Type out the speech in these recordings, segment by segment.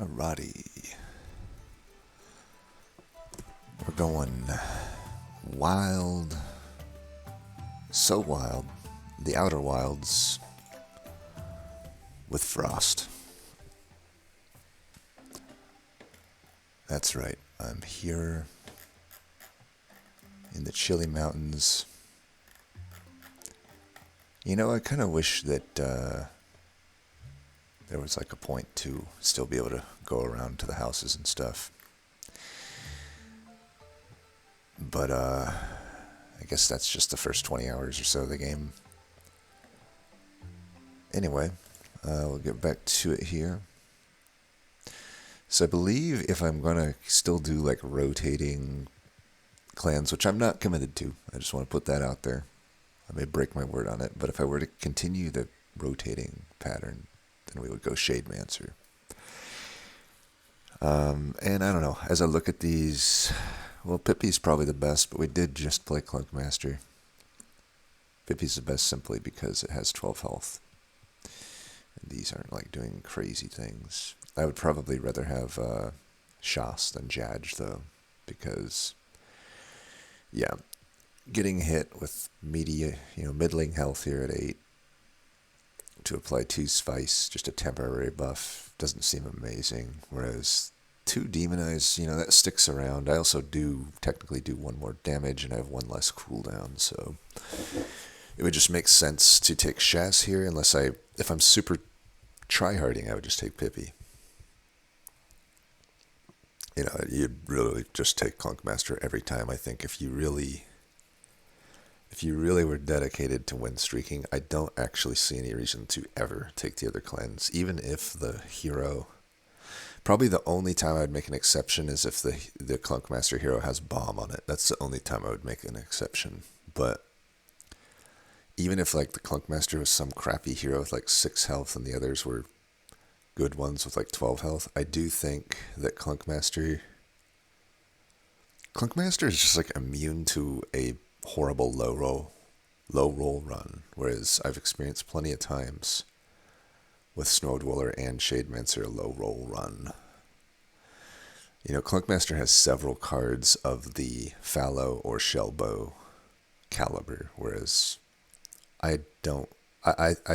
Alrighty. We're going wild. So wild. The Outer Wilds with Frost. That's right. I'm here in the chilly mountains. You know, I kind of wish that there was like a point to still be able to go around to the houses and stuff. But I guess that's just the first 20 hours or so of the game. Anyway, we'll get back to it here. So I believe if I'm going to still do like rotating clans, which I'm not committed to, I just want to put that out there. I may break my word on it, but if I were to continue the rotating pattern, then we would go Shademancer. And I don't know, as I look at these, well, Pippi's probably the best, but we did just play Clunkmaster. Pippi's the best simply because it has 12 health. And these aren't like doing crazy things. I would probably rather have Shas than Jadge though, because yeah, getting hit with middling health here at 8 to apply 2 Spice, just a temporary buff, doesn't seem amazing. Whereas 2 Demonize, that sticks around. I also technically do 1 more damage and I have 1 less cooldown, so it would just make sense to take Shas here if I'm super tryharding, I would just take Pippi. You'd really just take Clunkmaster every time, I think, if you really were dedicated to win streaking. I don't actually see any reason to ever take the other clans, even if the hero... Probably the only time I would make an exception is if the Clunkmaster hero has bomb on it. That's the only time I would make an exception. But even if like the Clunkmaster was some crappy hero with like 6 health and the others were good ones with like 12 health, I do think that Clunkmaster is just like immune to a horrible low roll run, whereas I've experienced plenty of times with Snowdweller and Shademancer a low roll run. Clunkmaster has several cards of the Fallow or Shellbow caliber, whereas I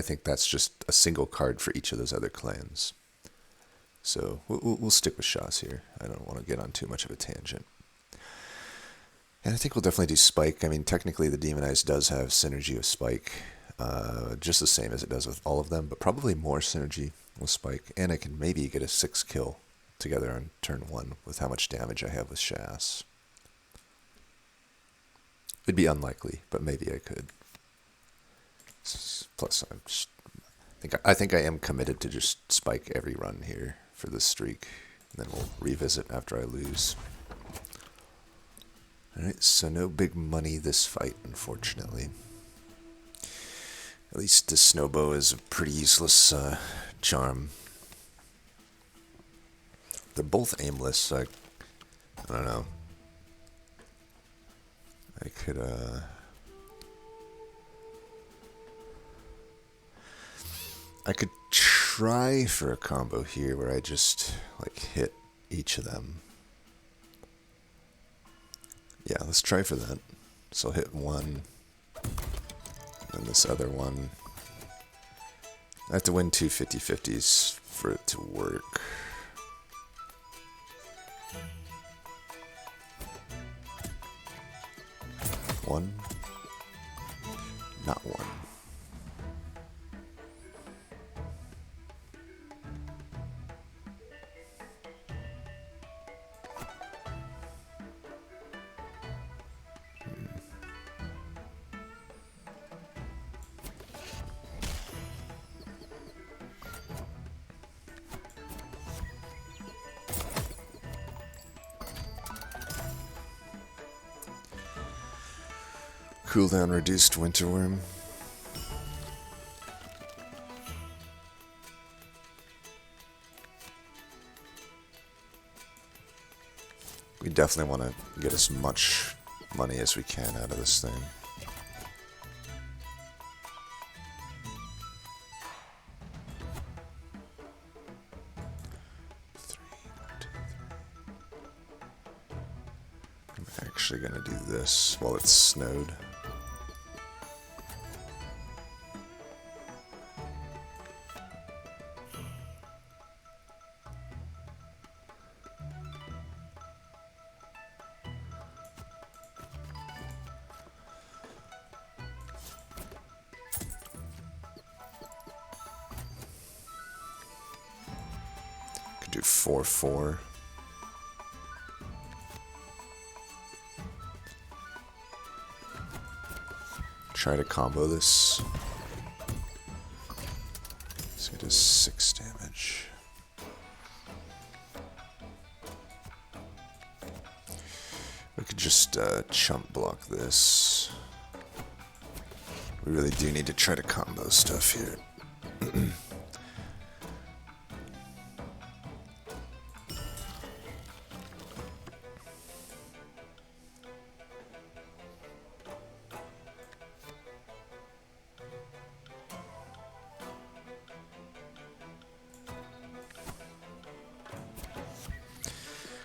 think that's just a single card for each of those other clans. So we'll stick with Shas here. I don't want to get on too much of a tangent. And I think we'll definitely do Spike. I mean, technically the Demonize does have synergy with Spike, just the same as it does with all of them, but probably more synergy with Spike. And I can maybe get a 6 kill together on turn 1 with how much damage I have with Shas. It'd be unlikely, but maybe I could. Plus, I think I am committed to just Spike every run here for this streak. And then we'll revisit after I lose. Alright, so no big money this fight, unfortunately. At least the Snowbow is a pretty useless charm. They're both aimless, so I don't know. I could try for a combo here where I just hit each of them. Yeah, let's try for that. So I'll hit 1, and this other one. I have to win 2 50-50s for it to work. One. Not 1. Cooldown reduced Winterworm. We definitely want to get as much money as we can out of this thing. actually going to do this while it's snowed. Could do 4-4. Try to combo this. So it does 6 damage. We could just chump block this. We really do need to try to combo stuff here.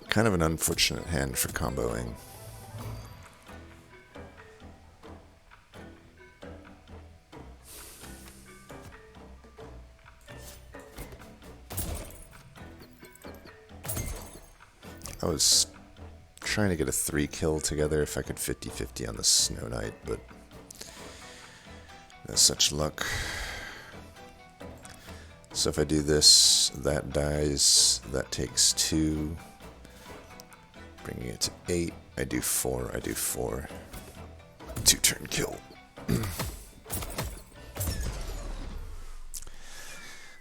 Kind of an unfortunate hand for comboing. I was trying to get a 3-kill together if I could 50-50 on the Snow Knight, but no such luck. So if I do this, that dies, that takes 2. Bringing it to 8, I do 4, I do 4. 2-turn kill.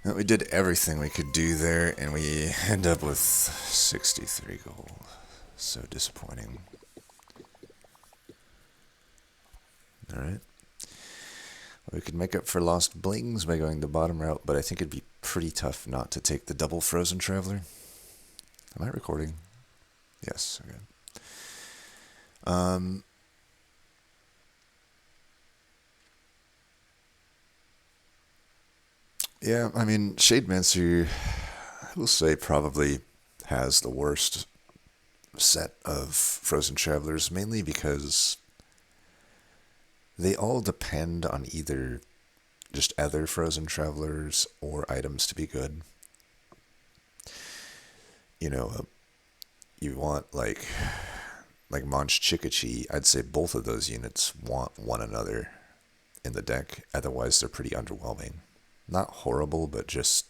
Well, we did everything we could do there, and we end up with 63 gold. So disappointing. Alright. We could make up for lost blings by going the bottom route, but I think it'd be pretty tough not to take the double Frozen Traveler. Am I recording? Yes, okay. Yeah, I mean, Shademancer, I will say, probably has the worst set of Frozen Travelers, mainly because they all depend on either just other Frozen Travelers or items to be good. You know, you want, like Monch Chikichi, I'd say both of those units want one another in the deck, otherwise they're pretty underwhelming. Not horrible, but just,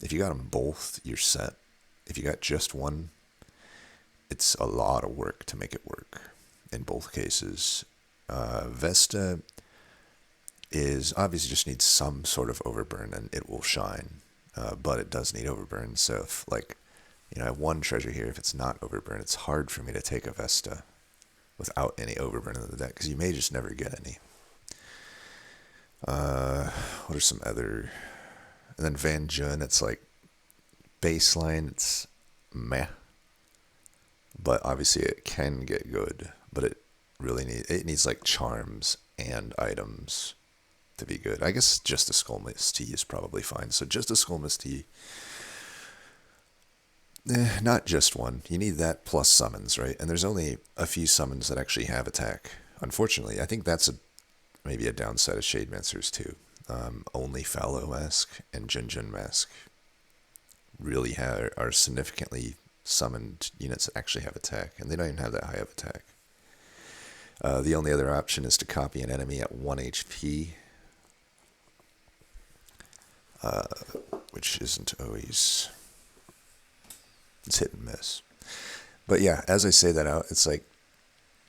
if you got them both, you're set. If you got just one, it's a lot of work to make it work in both cases. Vesta is obviously just needs some sort of overburn and it will shine, but it does need overburn, so if, like, you know, I have one treasure here. If it's not overburn, it's hard for me to take a Vesta without any overburn in the deck, because you may just never get any. What are some other... And then Van Jun, it's like baseline, it's meh. But obviously it can get good, but it really needs like charms and items to be good. I guess just a Skullmist Tea is probably fine. So just a Skullmist Tea. Not just one. You need that plus summons, right? And there's only a few summons that actually have attack. Unfortunately, I think that's maybe a downside of Shademancers too. Only Fallow Mask and Jin Mask really are significantly summoned units that actually have attack, and they don't even have that high of attack. The only other option is to copy an enemy at 1 HP, which isn't always... It's hit and miss. But yeah, as I say that out, it's like,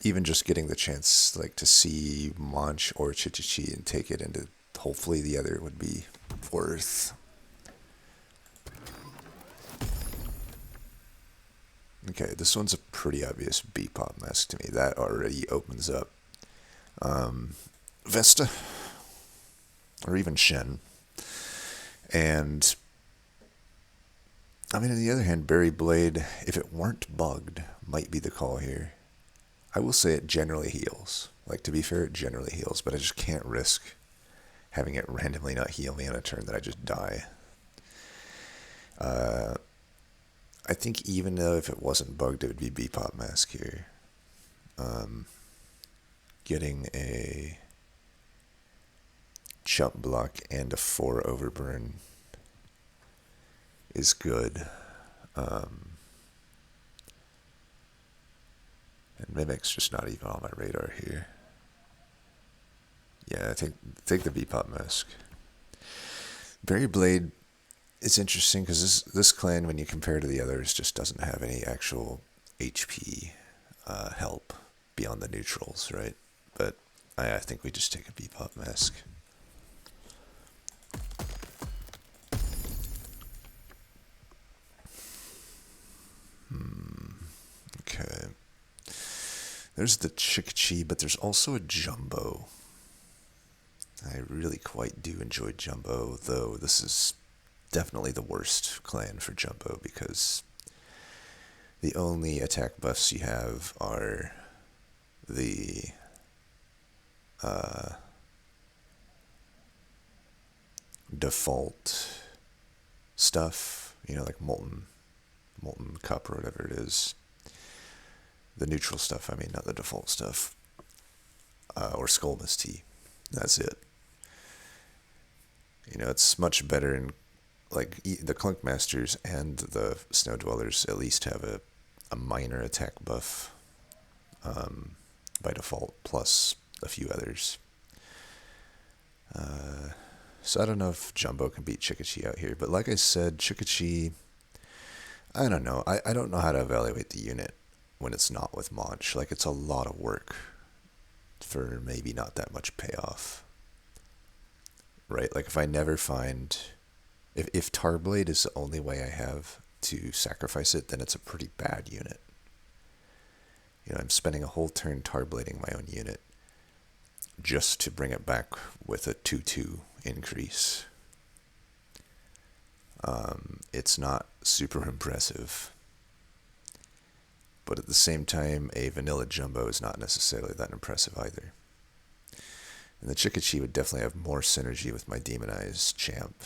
even just getting the chance like to see Monch or Chikichi and take it into, hopefully the other would be worth. Okay, this one's a pretty obvious B-pop mask to me. That already opens up Vesta, or even Shen. And I mean, on the other hand, Berry Blade, if it weren't bugged, might be the call here. I will say it generally heals. Like, to be fair, it generally heals, but I just can't risk having it randomly not heal me on a turn that I just die. I think even though if it wasn't bugged, it would be B-pop mask here. Getting a chump block and a 4 overburn is good. And Mimic's just not even on my radar here. Yeah, take the V-Pop Mask. Berry Blade is interesting because this clan, when you compare to the others, just doesn't have any actual HP help beyond the neutrals, right? But I think we just take a V-Pop Mask. Okay. There's the Chikichi, but there's also a Jumbo. I really quite do enjoy Jumbo, though this is definitely the worst clan for Jumbo because the only attack buffs you have are the default stuff, like Molten Cup or whatever it is. The neutral stuff, I mean, not the default stuff. Or Skullmas Tea. That's it. It's much better in, the Clunk Masters and the Snow Dwellers at least have a minor attack buff by default, plus a few others. So I don't know if Jumbo can beat Chikichi out here, but like I said, Chikichi, I don't know. I don't know how to evaluate the unit when it's not with Monch. It's a lot of work for maybe not that much payoff. Right? If I never find... If Tarblade is the only way I have to sacrifice it, then it's a pretty bad unit. I'm spending a whole turn Tarblading my own unit just to bring it back with a 2-2 increase. It's not super impressive. But at the same time, a vanilla Jumbo is not necessarily that impressive either. And the Chikichi would definitely have more synergy with my Demonized champ.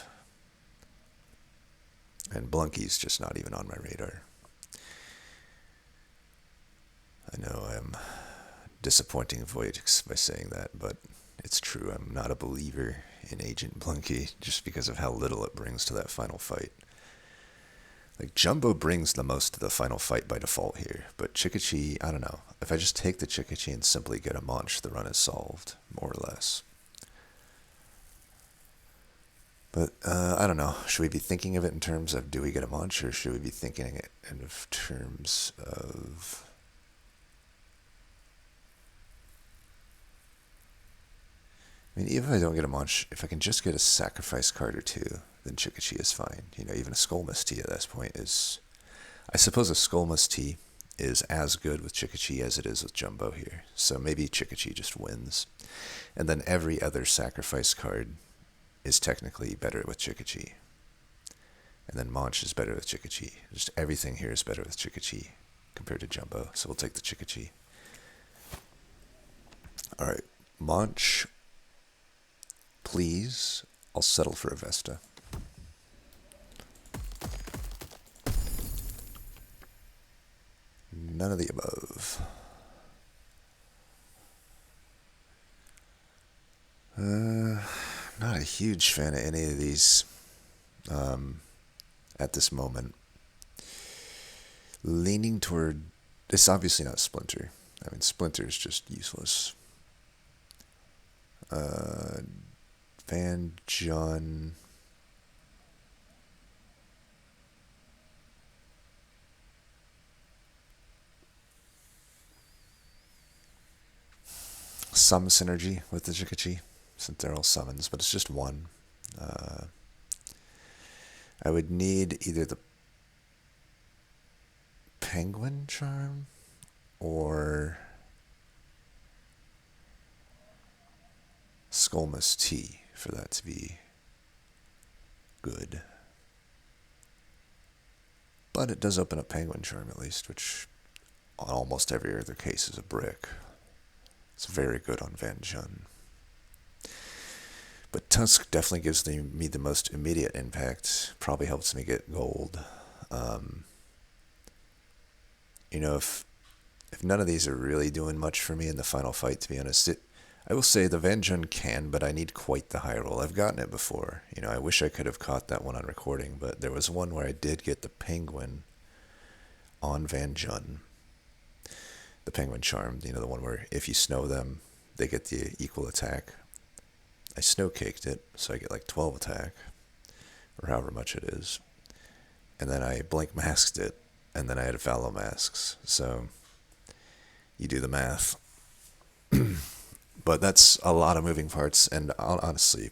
And Blunky's just not even on my radar. I know I'm disappointing Voidix by saying that, but it's true. I'm not a believer in Agent Blunky just because of how little it brings to that final fight. Jumbo brings the most to the final fight by default here, but Chikichi, I don't know. If I just take the Chikichi and simply get a Monch, the run is solved, more or less. But, I don't know. Should we be thinking of it in terms of do we get a Monch, or should we be thinking it in terms of... I mean, even if I don't get a Monch, if I can just get a sacrifice card or two, then Chikichi is fine. Even a Skullmas Tea at this point is... I suppose a Skullmas Tea is as good with Chikichi as it is with Jumbo here. So maybe Chikichi just wins. And then every other sacrifice card is technically better with Chikichi. And then Monch is better with Chikichi. Just everything here is better with Chikichi compared to Jumbo. So we'll take the Chikichi. Alright, Monch... Please, I'll settle for a Vesta. None of the above. Not a huge fan of any of these at this moment. Leaning toward... It's obviously not Splinter. I mean, Splinter is just useless. Van John... Some synergy with the Chikichi, since they're all summons, but it's just one. I would need either the Penguin Charm or Skullmas Tea for that to be good. But it does open up Penguin Charm at least, which on almost every other case is a brick. It's very good on Van Jun. But Tusk definitely gives me the most immediate impact. Probably helps me get gold. If if none of these are really doing much for me in the final fight, to be honest, I will say the Van Jun can, but I need quite the high roll. I've gotten it before. You know, I wish I could have caught that one on recording, but there was one where I did get the Penguin on Van Jun. The Penguin Charm, you know, the one where if you snow them, they get the equal attack. I snow caked it, so I get like 12 attack, or however much it is. And then I blink masked it, and then I had fallow masks. So you do the math. But that's a lot of moving parts, and honestly,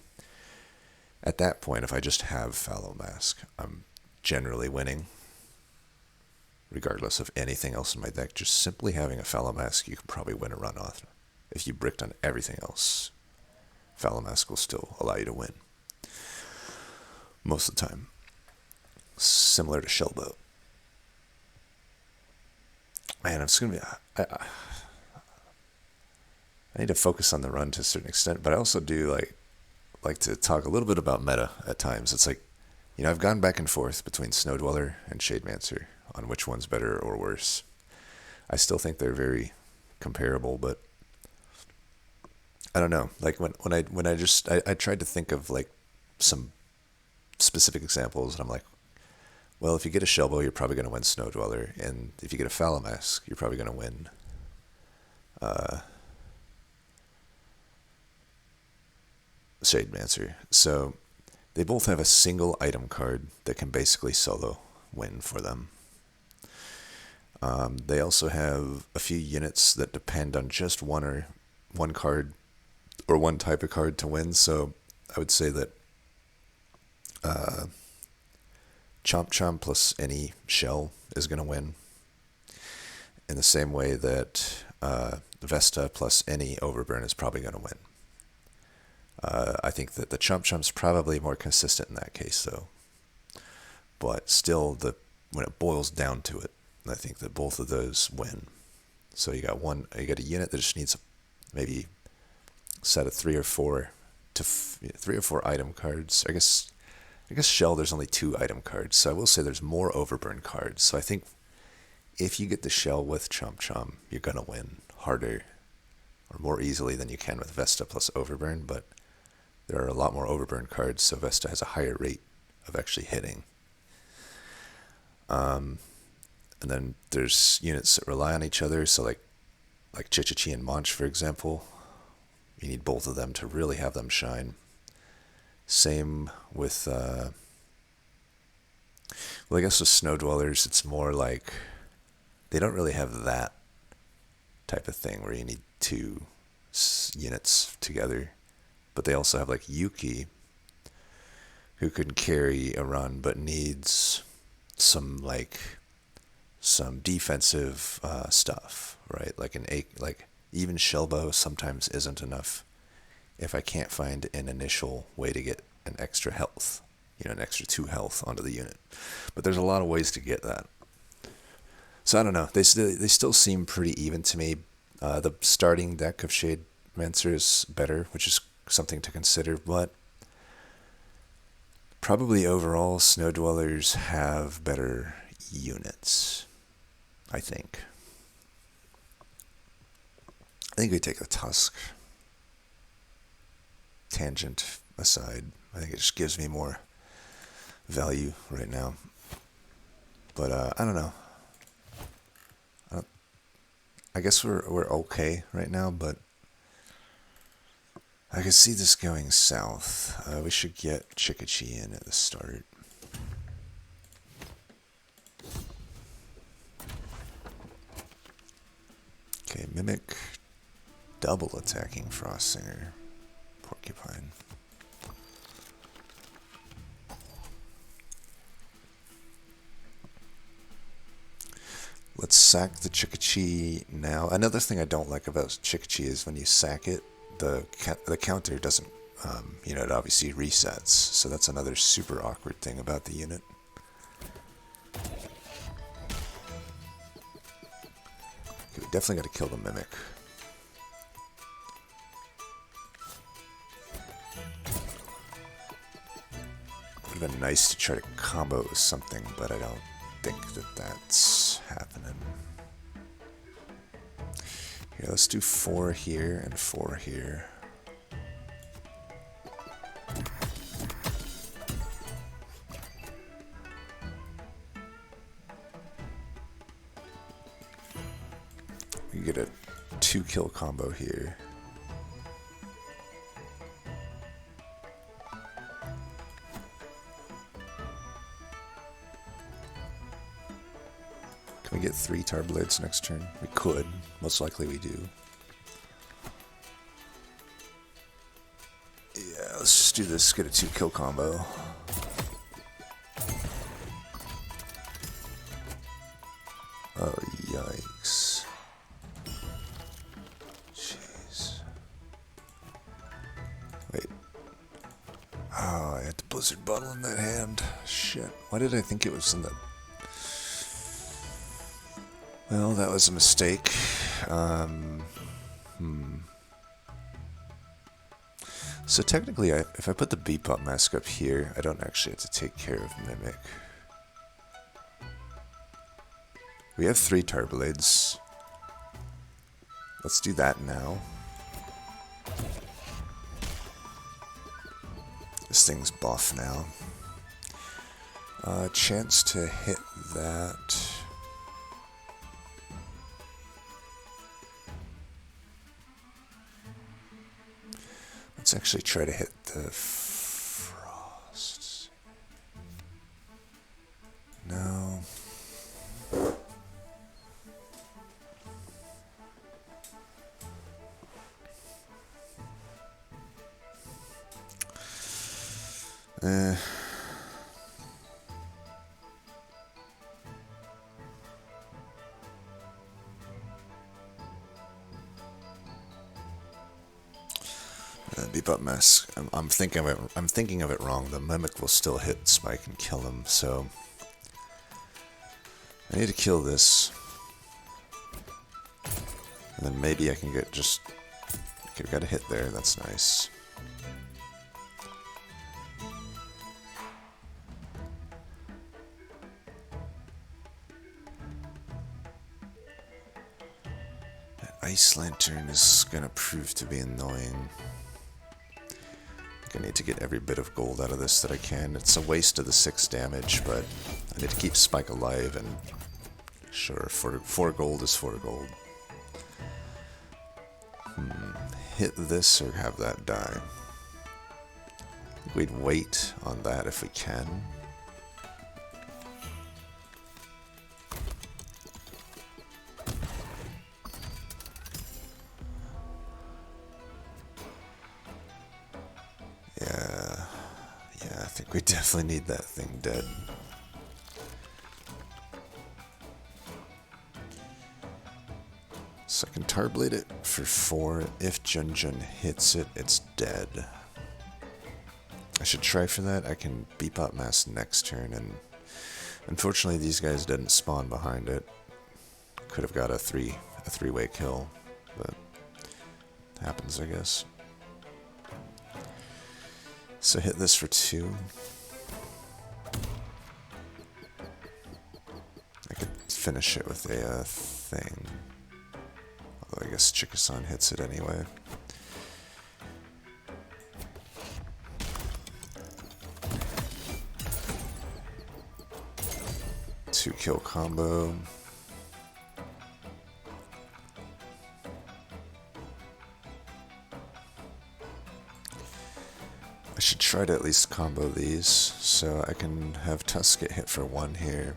at that point, if I just have fallow mask, I'm generally winning. Regardless of anything else in my deck, just simply having a fallow mask, you can probably win a run off. If you bricked on everything else, fallow mask will still allow you to win. Most of the time. Similar to Shellboat. Man, I'm just gonna be. I need to focus on the run to a certain extent, but I also do like to talk a little bit about meta at times. It's like, you know, I've gone back and forth between Snow Dweller and Shademancer on which one's better or worse. I still think they're very comparable, but I don't know. Like when I tried to think of like some specific examples, and I'm like, well, if you get a Shellbow, you're probably going to win Snow Dweller, and if you get a fallow mask, you're probably going to win Shademancer. So they both have a single item card that can basically solo win for them. They also have a few units that depend on just one card or one type of card to win. So I would say that Chomp Chomp plus any shell is going to win. In the same way that Vesta plus any Overburn is probably going to win. I think that the Chomp Chomp's probably more consistent in that case, though. But still, when it boils down to it, I think that both of those win. So you got a unit that just needs maybe a set of 3 or 4 item cards. I guess Shell, there's only 2 item cards, so I will say there's more Overburn cards. So I think if you get the Shell with Chomp Chomp, you're gonna win harder or more easily than you can with Vesta plus Overburn, but there are a lot more Overburn cards, so Vesta has a higher rate of actually hitting. And then there's units that rely on each other, so like Chikichi and Monch, for example. You need both of them to really have them shine. Same with, well, I guess with Snow Dwellers, it's more like they don't really have that type of thing where you need 2 units together. But they also have like Yuki, who can carry a run but needs some defensive stuff, right? Like even Shellbow sometimes isn't enough if I can't find an initial way to get an extra health, an extra 2 health onto the unit. But there's a lot of ways to get that. So I don't know. They still seem pretty even to me. The starting deck of Shademancer is better, which is something to consider, but probably overall Snow Dwellers have better units, I think. I think we take the Tusk. Tangent aside, I think it just gives me more value right now. But I don't know. I guess we're okay right now, but I can see this going south. We should get Chikichi in at the start. Okay, Mimic, double attacking Frostsinger, Porcupine. Let's sack the Chikichi now. Another thing I don't like about Chikichi is when you sack it, the counter doesn't, it obviously resets. So that's another super awkward thing about the unit. Okay, we definitely got to kill the Mimic. Would have been nice to try to combo it with something, but I don't think that that's happening. Here, let's do 4 here and 4 here. We get a 2-kill combo here. Can we get 3 tar blades next turn? We could. Most likely we do. Yeah, let's just do this. Get a 2-kill combo. Oh, yikes. Jeez. Wait. Oh, I had the blizzard bottle in that hand. Shit. Why did I think it was in the... Well, that was a mistake. So technically, if I put the Bebop mask up here, I don't actually have to take care of Mimic. We have 3 tar blades. Let's do that now. This thing's buff now. Chance to hit that. Let's actually try to hit the frost. No. Bebop mask. I'm thinking of it wrong. The Mimic will still hit Spike and kill him, so I need to kill this. And then maybe I can get just... Okay, got a hit there, that's nice. That Ice Lantern is gonna prove to be annoying. I need to get every bit of gold out of this that I can. It's a waste of the 6 damage, but I need to keep Spike alive, and sure, 4 gold is 4 gold. Hit this or have that die. I think we'd wait on that if we can. I think we definitely need that thing dead. So I can Tarblade it for 4. If Junjun hits it, it's dead. I should try for that. I can Bebop Mask next turn, and unfortunately these guys didn't spawn behind it. Could have got a three-way kill, but it happens, I guess. So hit this for 2. I could finish it with a thing. Although I guess Chikichi hits it anyway. Two-kill combo. I should try to at least combo these, so I can have Tusk get hit for 1 here.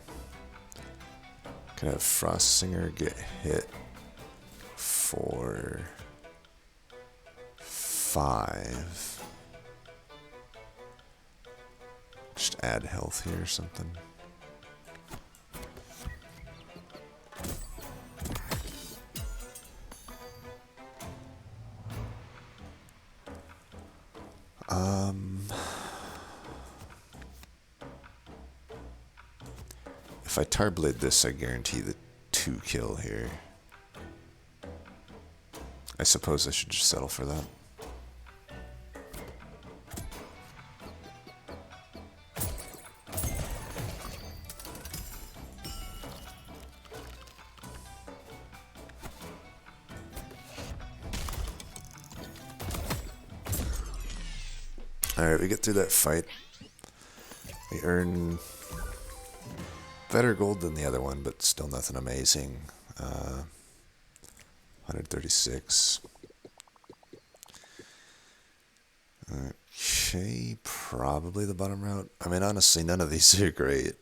Can have Frost Singer get hit for 5. Just add health here or something. If I Tarblade this, I guarantee the 2-kill here. I suppose I should just settle for that. Alright, we get through that fight. We earn better gold than the other one, but still nothing amazing. 136. Okay, probably the bottom route. I mean, honestly, none of these are great.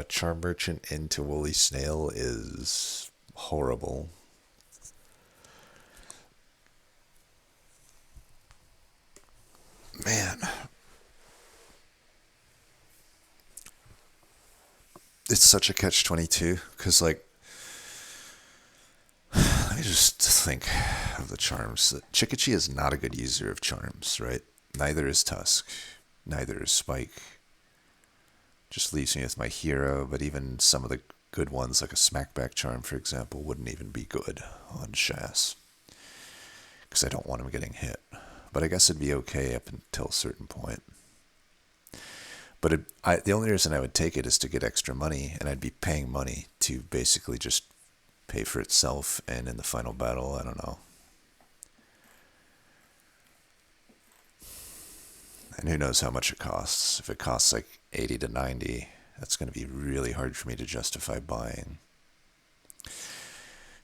Charm Merchant into Woolly Snail is horrible. Man. It's such a catch-22, because, like, let me just think of the charms. Chikichi is not a good user of charms, right? Neither is Tusk. Neither is Spike. Just leaves me with my hero, but even some of the good ones, like a Smackback charm, for example, wouldn't even be good on Shas. Because I don't want him getting hit. But I guess it'd be okay up until a certain point. But the only reason I would take it is to get extra money, and I'd be paying money to basically just pay for itself, and in the final battle, I don't know. And who knows how much it costs. If it costs like 80 to 90, that's going to be really hard for me to justify buying.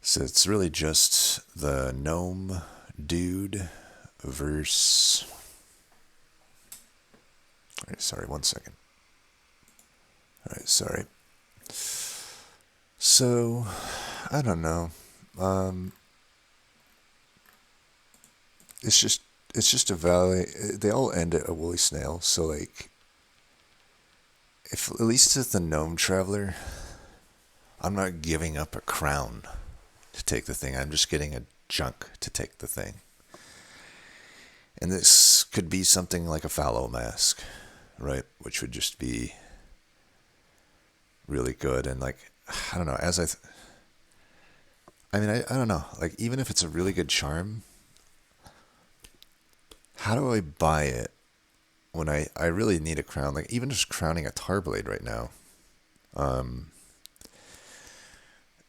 So it's really just the gnome dude versus... Alright, sorry, 1 second. Alright, sorry. So, I don't know. It's just a valley. They all end at a woolly snail, so like, if at least with the gnome traveler, I'm not giving up a crown to take the thing. I'm just getting a junk to take the thing. And this could be something like a fallow mask, right? Which would just be really good. And like, I don't know, I don't know. Like, even if it's a really good charm, how do I buy it when I really need a crown? Like, even just crowning a Tarblade right now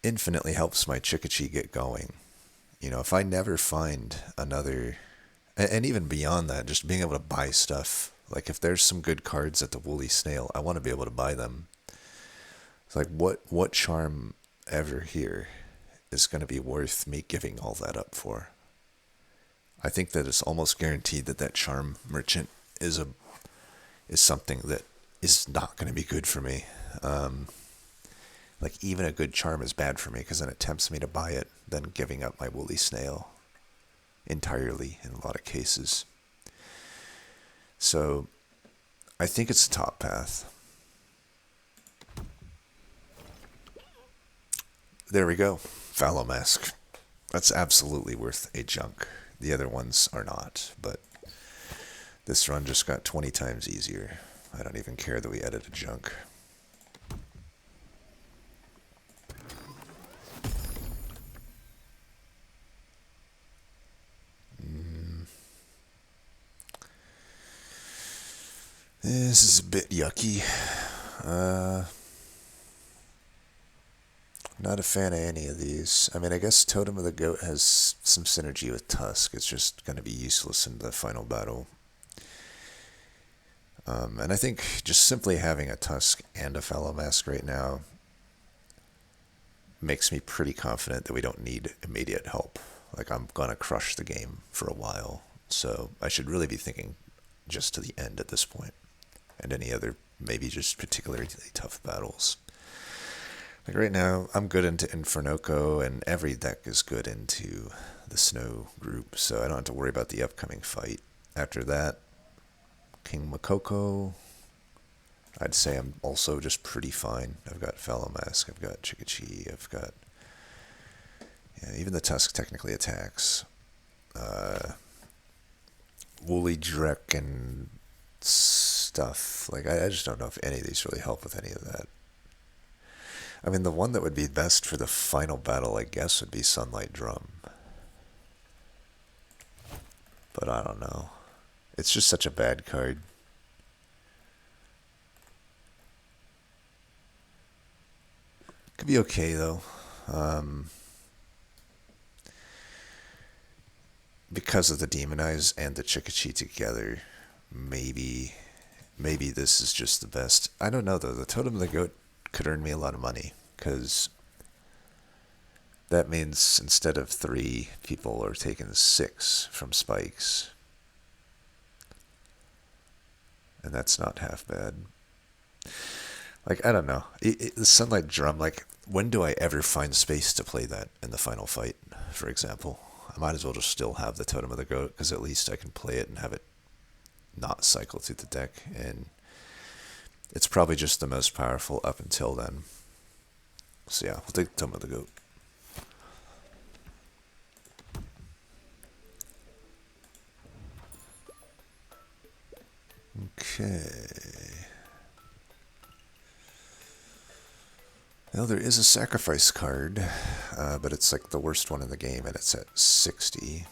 infinitely helps my Chikichi get going. You know, if I never find another... And even beyond that, just being able to buy stuff. Like, if there's some good cards at the Woolly Snail, I want to be able to buy them. It's like, what charm ever here is going to be worth me giving all that up for? I think that it's almost guaranteed that that charm merchant is something that is not going to be good for me. Like, even a good charm is bad for me, because then it tempts me to buy it, then giving up my Woolly Snail entirely in a lot of cases. So, I think it's the top path. There we go. Fallow Mask. That's absolutely worth a junk. The other ones are not, but this run just got 20 times easier. I don't even care that we added a junk. This is a bit yucky. Not a fan of any of these. I mean, I guess Totem of the Goat has some synergy with Tusk. It's just going to be useless in the final battle. And I think just simply having a Tusk and a Fallow Mask right now makes me pretty confident that we don't need immediate help. Like, I'm going to crush the game for a while. So I should really be thinking just to the end at this point. And any other, maybe just particularly tough battles. Like right now, I'm good into Infernoco, and every deck is good into the Snow group, so I don't have to worry about the upcoming fight. After that, King Makoko, I'd say I'm also just pretty fine. I've got Fallow Mask, I've got Chikichi, I've got... Yeah, even the Tusk technically attacks. Woolly Drek and stuff. Like, I just don't know if any of these really help with any of that. I mean, the one that would be best for the final battle, I guess, would be Sunlight Drum. But I don't know. It's just such a bad card. Could be okay, though. Because of the Demonize and the Chikichi together, maybe this is just the best. I don't know though. The Totem of the Goat could earn me a lot of money because that means instead of 3, people are taking 6 from spikes. And that's not half bad. Like, I don't know. The Sunlight Drum, like, when do I ever find space to play that in the final fight, for example? I might as well just still have the Totem of the Goat, because at least I can play it and have it not cycle through the deck. And it's probably just the most powerful up until then. So yeah, we'll take the Totem of the Goat. Okay. Well, there is a sacrifice card, but it's like the worst one in the game, and it's at 60.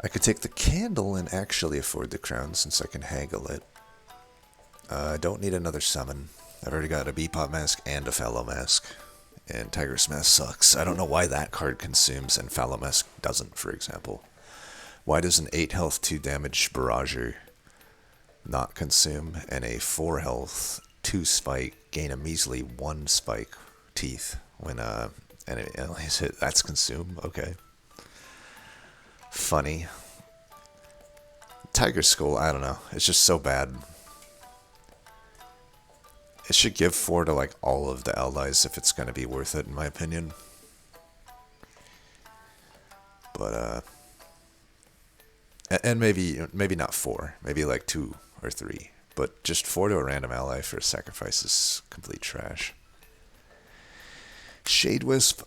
I could take the Candle and actually afford the crown since I can haggle it. I don't need another summon. I've already got a Bebop Mask and a Fallow Mask, and Tiger's Mask sucks. I don't know why that card consumes and Fallow Mask doesn't, for example. Why does an 8 health, 2 damage Barrager not consume, and a 4 health, 2 spike gain a measly 1 spike teeth when enemy allies hit? That's consume? Okay. Funny. Tiger Skull, I don't know. It's just so bad. It should give 4 to like all of the allies if it's going to be worth it, in my opinion. But, and maybe not 4. Maybe like 2 or 3. But just 4 to a random ally for a sacrifice is complete trash. Shade Wisp.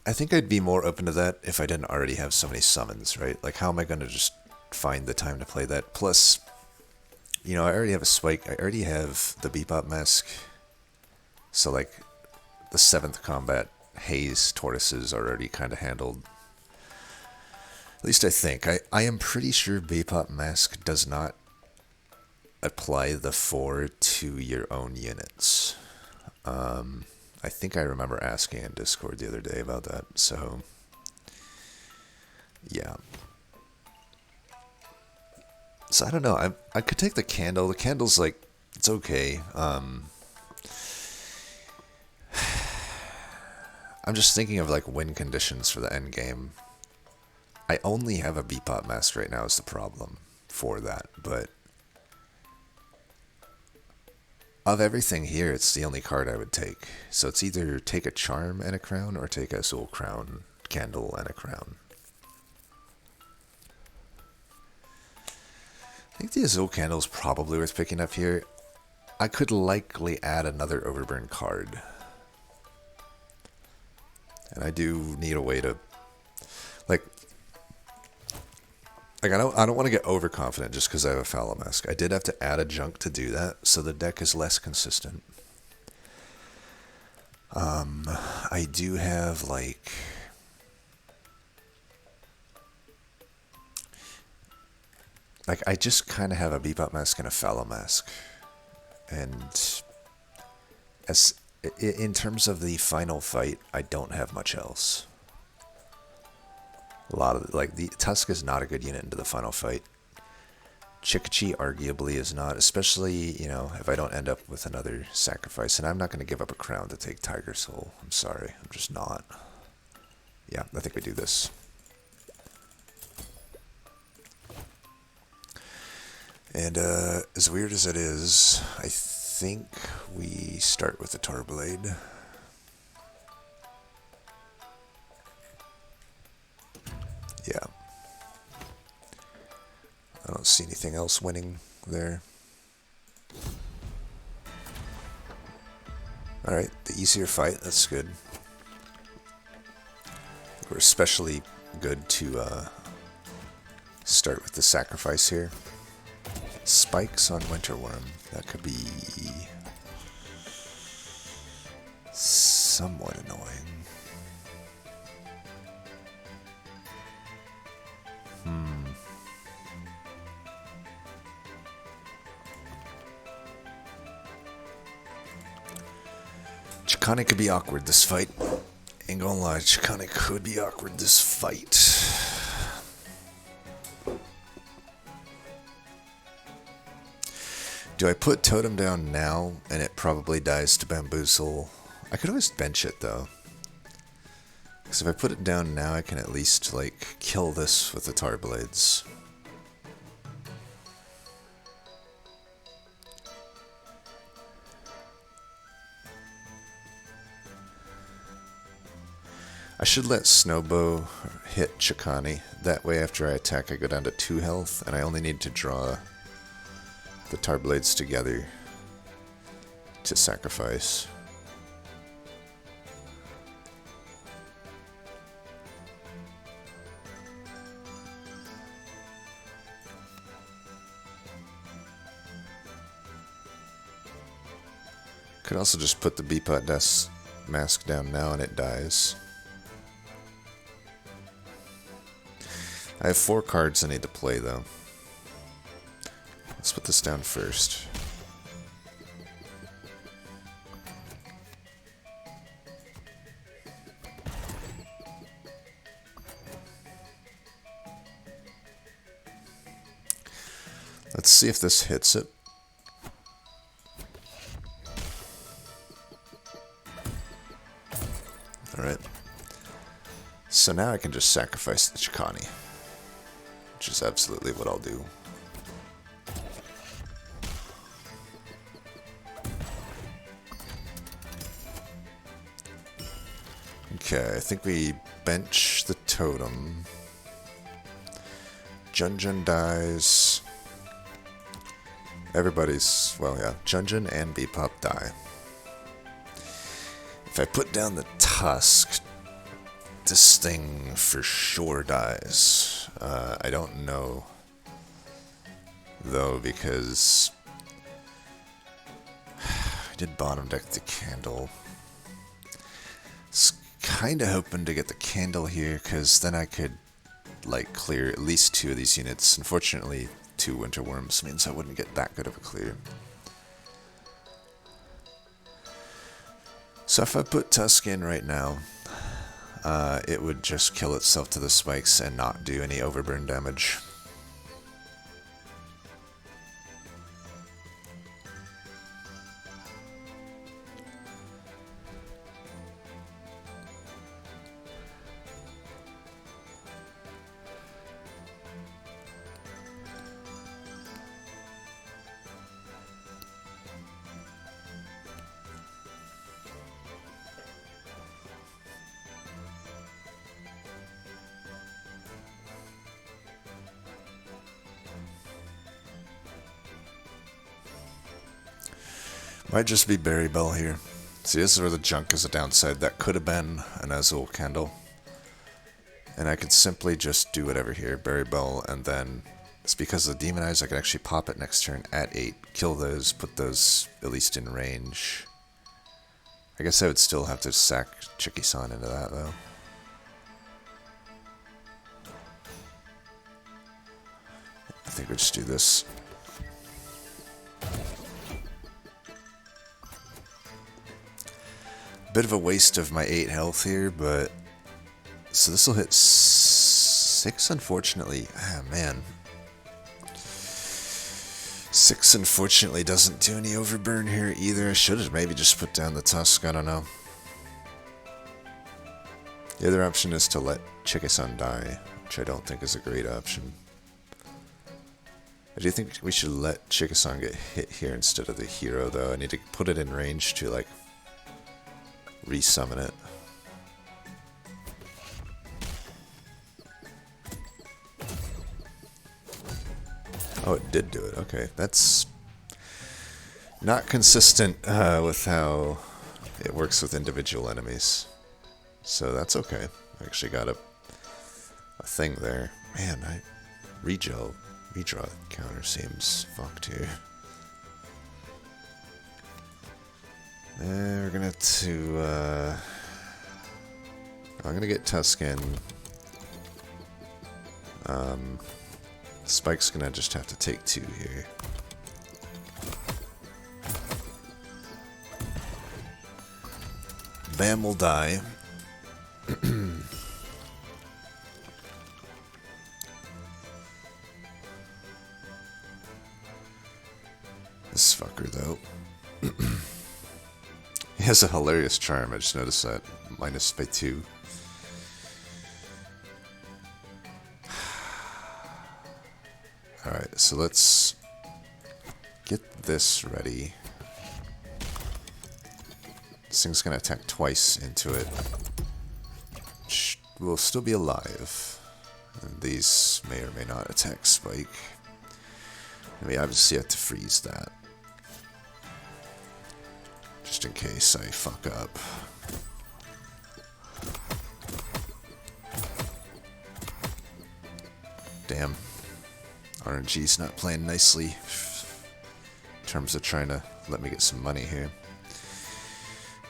I think I'd be more open to that if I didn't already have so many summons, right? Like, how am I going to just find the time to play that? Plus, you know, I already have a spike. I already have the Bebop Mask. So, like, the 7th combat Haze Tortoises are already kind of handled. At least I think. I am pretty sure Bebop Mask does not apply the 4 to your own units. I think I remember asking in Discord the other day about that, so yeah. So I don't know, I could take the Candle. The Candle's like, it's okay. I'm just thinking of like win conditions for the end game. I only have a Bebop Mask right now is the problem for that, but of everything here, it's the only card I would take. So it's either take a Charm and a Crown, or take a Soul Crown, Candle, and a Crown. I think the Azul Candle is probably worth picking up here. I could likely add another Overburn card. And I do need a way to, like I don't want to get overconfident just because I have a Fallow Mask. I did have to add a junk to do that, so the deck is less consistent. I do have like I just kind of have a Bebop Mask and a Fallow Mask, and as in terms of the final fight, I don't have much else. A lot of, like, the Tusk is not a good unit into the final fight. Chikichi arguably is not, especially, you know, if I don't end up with another sacrifice. And I'm not going to give up a crown to take Tiger Soul. I'm sorry. I'm just not. Yeah, I think we do this. And as weird as it is, I think we start with the Torblade. Yeah. I don't see anything else winning there. Alright, the easier fight, that's good. We're especially good to start with the sacrifice here. Spikes on Winterworm. That could be somewhat annoying. Chikane could be awkward this fight. Ain't gonna lie, Chikane could be awkward this fight. Do I put Totem down now and it probably dies to Bamboozle? I could always bench it though. Because if I put it down now, I can at least, like, kill this with the Tar Blades. I should let Snowbow hit Chikani. That way after I attack I go down to 2 health, and I only need to draw the Tar Blades together to sacrifice. Could also just put the Beepot Death Mask down now and it dies. I have 4 cards I need to play though. Let's put this down first. Let's see if this hits it. Alright. So now I can just sacrifice the Chikani, which is absolutely what I'll do. Okay, I think we bench the Totem. Junjun dies. Everybody's, well, yeah, Junjun and Bebop die. If I put down the Tusk, this thing for sure dies. I don't know, though, because I did bottom deck the Candle. It's kind of hoping to get the Candle here, because then I could, like, clear at least 2 of these units. Unfortunately, 2 Winter Worms means I wouldn't get that good of a clear. So if I put Tusk in right now, it would just kill itself to the spikes and not do any overburn damage. Might just be Berry Bell here. See, this is where the junk is a downside. That could have been an Azul Candle. And I could simply just do whatever here. Berry Bell, and then it's because of the Demon Eyes, I could actually pop it next turn at 8. Kill those, put those at least in range. I guess I would still have to sack Chikichi into that, though. I think we'll just do this. Bit of a waste of my 8 health here, but so this will hit 6, unfortunately. Ah, man. 6, unfortunately, doesn't do any overburn here either. I should have maybe just put down the Tusk, I don't know. The other option is to let Chikichi die, which I don't think is a great option. I do think we should let Chikichi get hit here instead of the hero, though. I need to put it in range to, like, resummon it. Oh, it did do it. Okay, that's not consistent with how it works with individual enemies. So that's okay. I actually got a thing there. Man, redraw counter seems fucked here. We're gonna I'm gonna get Tuscan. Spike's gonna just have to take 2 here. Bam will die. This He has a hilarious charm. I just noticed that. Minus by 2. Alright, so let's get this ready. This thing's gonna attack twice into it. Will still be alive. And these may or may not attack Spike. And we obviously have to freeze that. Just in case I fuck up. Damn. RNG's not playing nicely in terms of trying to let me get some money here.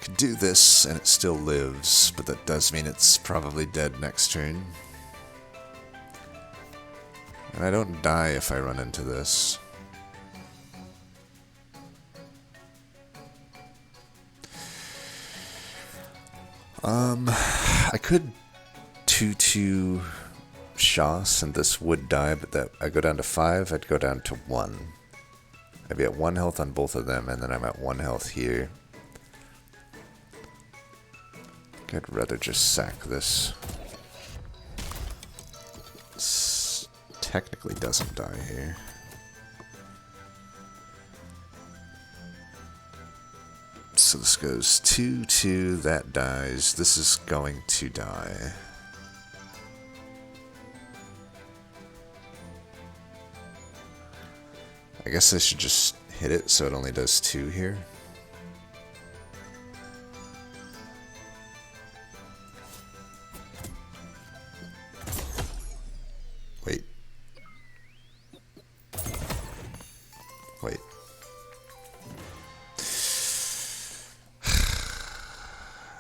Could do this and it still lives, but that does mean it's probably dead next turn. And I don't die if I run into this. I could 2-2 Shoss and this would die, but that I go down to 5, I'd go down to 1. I'd be at 1 health on both of them, and then I'm at 1 health here. I'd rather just sack this. This technically doesn't die here. So this goes 2-2, that dies. This is going to die. I guess I should just hit it so it only does 2 here. Wait. Wait.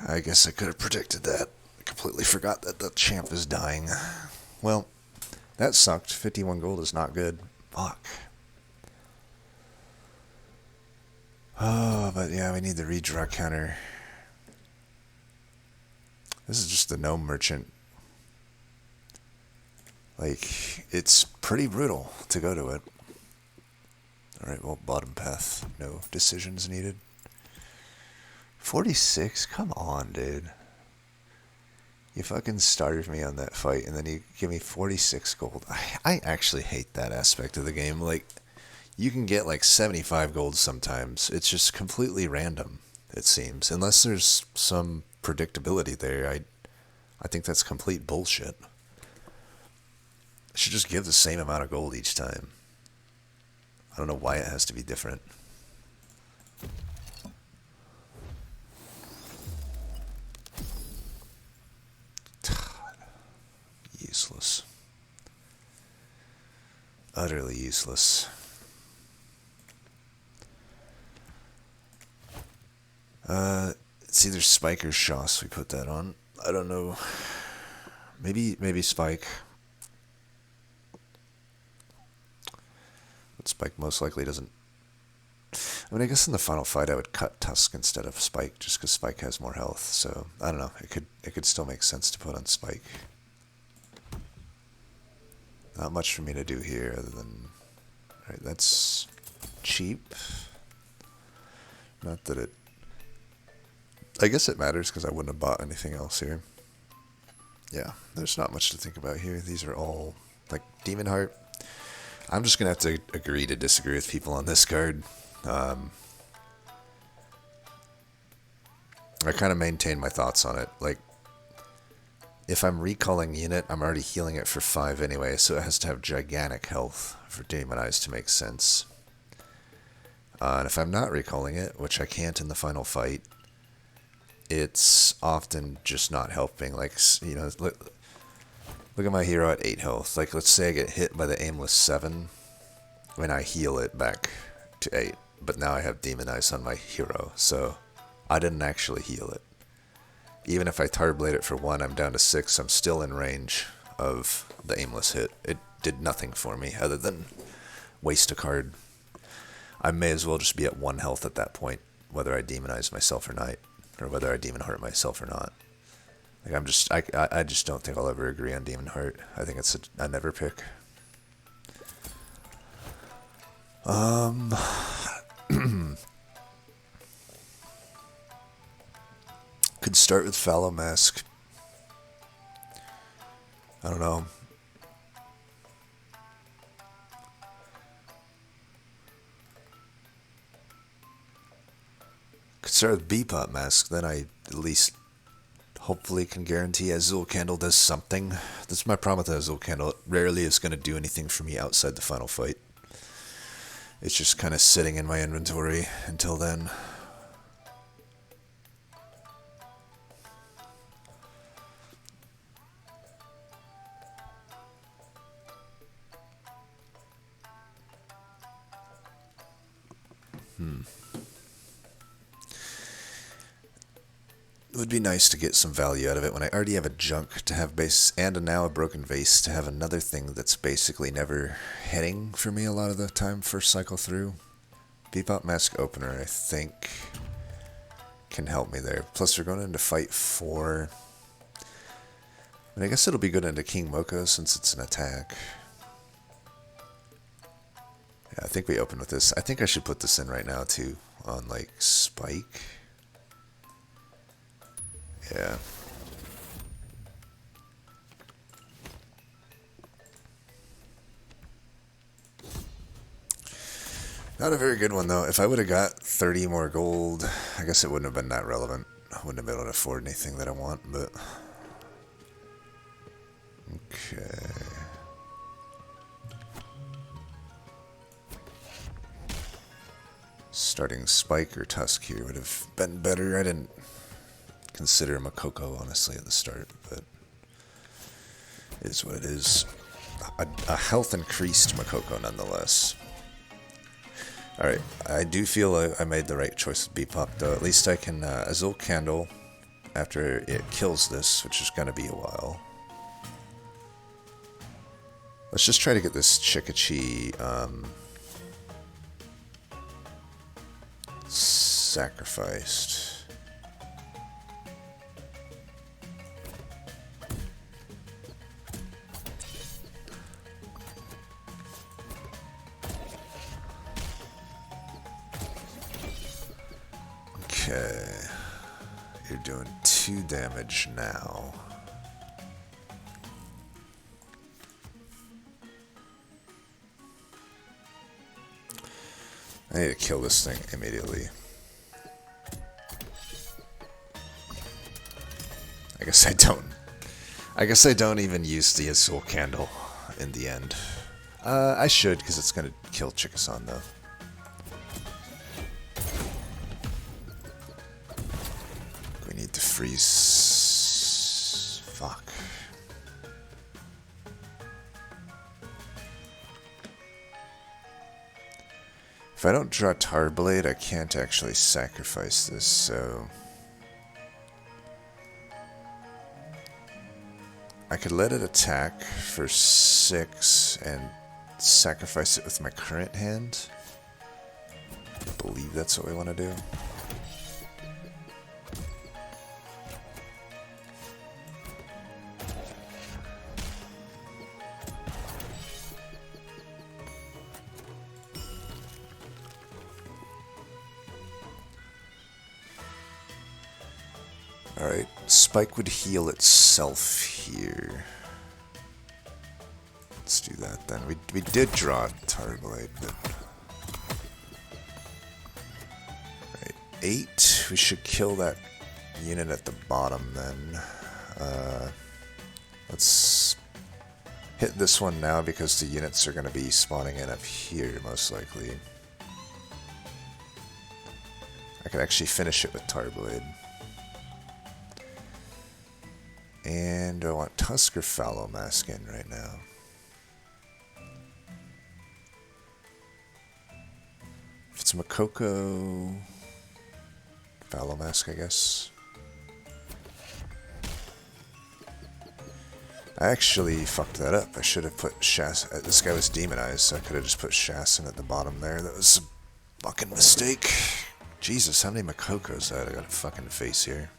I guess I could have predicted that. I completely forgot that the champ is dying. Well, that sucked. 51 gold is not good. Fuck. Oh, but yeah, we need the redraw counter. This is just the gnome merchant. Like, it's pretty brutal to go to it. Alright, well, bottom path. No decisions needed. 46? Come on, dude. You fucking started me on that fight, and then you give me 46 gold. I actually hate that aspect of the game. Like, you can get like 75 gold sometimes. It's just completely random, it seems. Unless there's some predictability there, I think that's complete bullshit. I should just give the same amount of gold each time. I don't know why it has to be different. Useless. Utterly useless. It's either Spike or Shoss we put that on. I don't know. Maybe Spike. But Spike most likely doesn't. I mean, I guess in the final fight I would cut Tusk instead of Spike, just because Spike has more health. So I don't know. It could still make sense to put on Spike. Not much for me to do here other than. Alright, that's cheap. Not that it. I guess it matters because I wouldn't have bought anything else here. Yeah, there's not much to think about here. These are all, like, Demon Heart. I'm just going to have to agree to disagree with people on this card. I kind of maintain my thoughts on it. Like, if I'm recalling unit, I'm already healing it for 5 anyway, so it has to have gigantic health for Demon Eyes to make sense. And if I'm not recalling it, which I can't in the final fight, it's often just not helping. Like, you know, look at my hero at 8 health. Like, let's say I get hit by the aimless 7, when I heal it back to 8. But now I have Demon Eyes on my hero, so I didn't actually heal it. Even if I Tar Blade it for 1, I'm down to 6, I'm still in range of the aimless hit. It did nothing for me other than waste a card. I may as well just be at 1 health at that point, whether I demonize myself or not, or whether I Demon Heart myself or not. Like, I just don't think I'll ever agree on Demon Heart. I think it's a never pick. Could start with Fallow Mask. I don't know. Could start with Bebop Mask, then I at least hopefully can guarantee Azul Candle does something. That's my problem with Azul Candle. It rarely is going to do anything for me outside the final fight. It's just kind of sitting in my inventory until then. It would be nice to get some value out of it when I already have a junk to have base and now a broken vase to have another thing that's basically never hitting for me a lot of the time first cycle through. Bebop Mask Opener, I think, can help me there. Plus we're going into fight 4. I guess it'll be good into King Moko since it's an attack. Yeah, I think we open with this. I think I should put this in right now too on like Spike. Yeah. Not a very good one though. If I would have got 30 more gold, I guess it wouldn't have been that relevant. I wouldn't have been able to afford anything that I want, but... Okay... Starting Spike or Tusk here would have been better. I didn't consider Makoko, honestly, at the start, but it is what it is. A health increased Makoko, nonetheless. Alright, I do feel I made the right choice with Bebop, though. At least I can Azul Candle after it kills this, which is going to be a while. Let's just try to get this Chikichi sacrificed. Okay, you're doing 2 damage now. I need to kill this thing immediately. I guess I don't even use the Azul Candle in the end. I should, because it's going to kill Chikasan, though. We need to freeze... Fuck. If I don't draw Tarblade, I can't actually sacrifice this, so... I could let it attack for 6 and sacrifice it with my current hand. I believe that's what we want to do. Alright, Spike would heal itself here. Let's do that then. We did draw Tarblade, but... Right, 8. We should kill that unit at the bottom then. Let's hit this one now because the units are going to be spawning in up here, most likely. I could actually finish it with Tarblade. And I want Tusk or Fallow Mask in right now. If it's Makoko, Fallow Mask, I guess. I actually fucked that up. I should have put Shas. This guy was demonized, so I could have just put Shasin at the bottom there. That was a fucking mistake. Jesus, how many Makokos I got a fucking face here.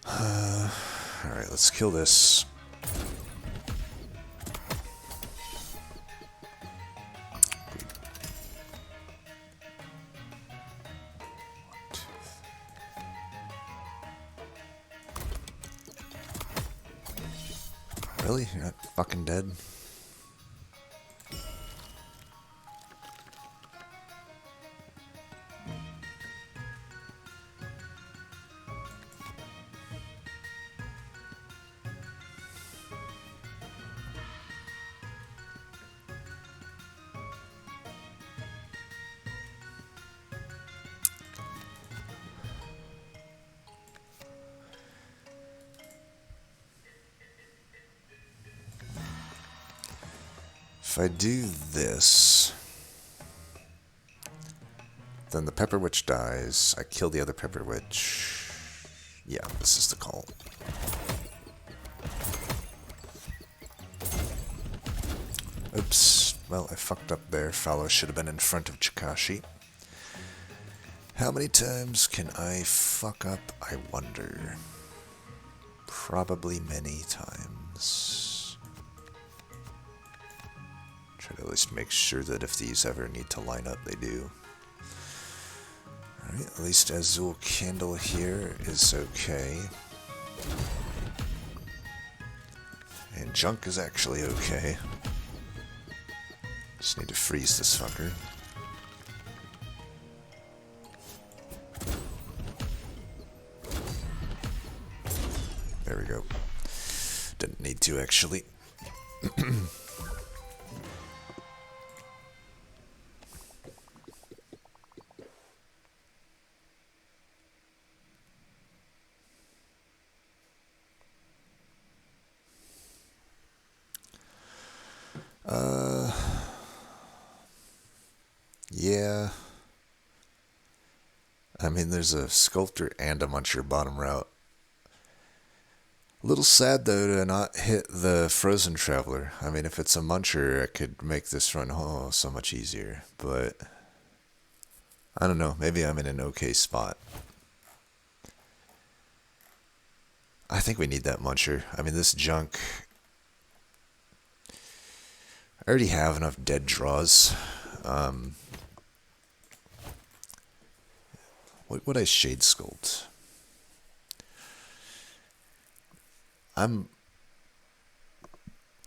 Alright, let's kill this. Really? You're not fucking dead? If I do this, then the Pepper Witch dies. I kill the other Pepper Witch. Yeah, this is the call. Oops. Well, I fucked up there. Fallow should have been in front of Chikichi. How many times can I fuck up, I wonder? Probably many times. Try to at least make sure that if these ever need to line up, they do. Alright, at least Azul Candle here is okay. And Junk is actually okay. Just need to freeze this fucker. There we go. Didn't need to, actually. Yeah. I mean, there's a Sculptor and a Muncher bottom route. A little sad, though, to not hit the Frozen Traveler. I mean, if it's a Muncher, I could make this run so much easier. But, I don't know. Maybe I'm in an okay spot. I think we need that Muncher. I mean, this Junk... I already have enough dead draws. What would I Shade Sculpt? I'm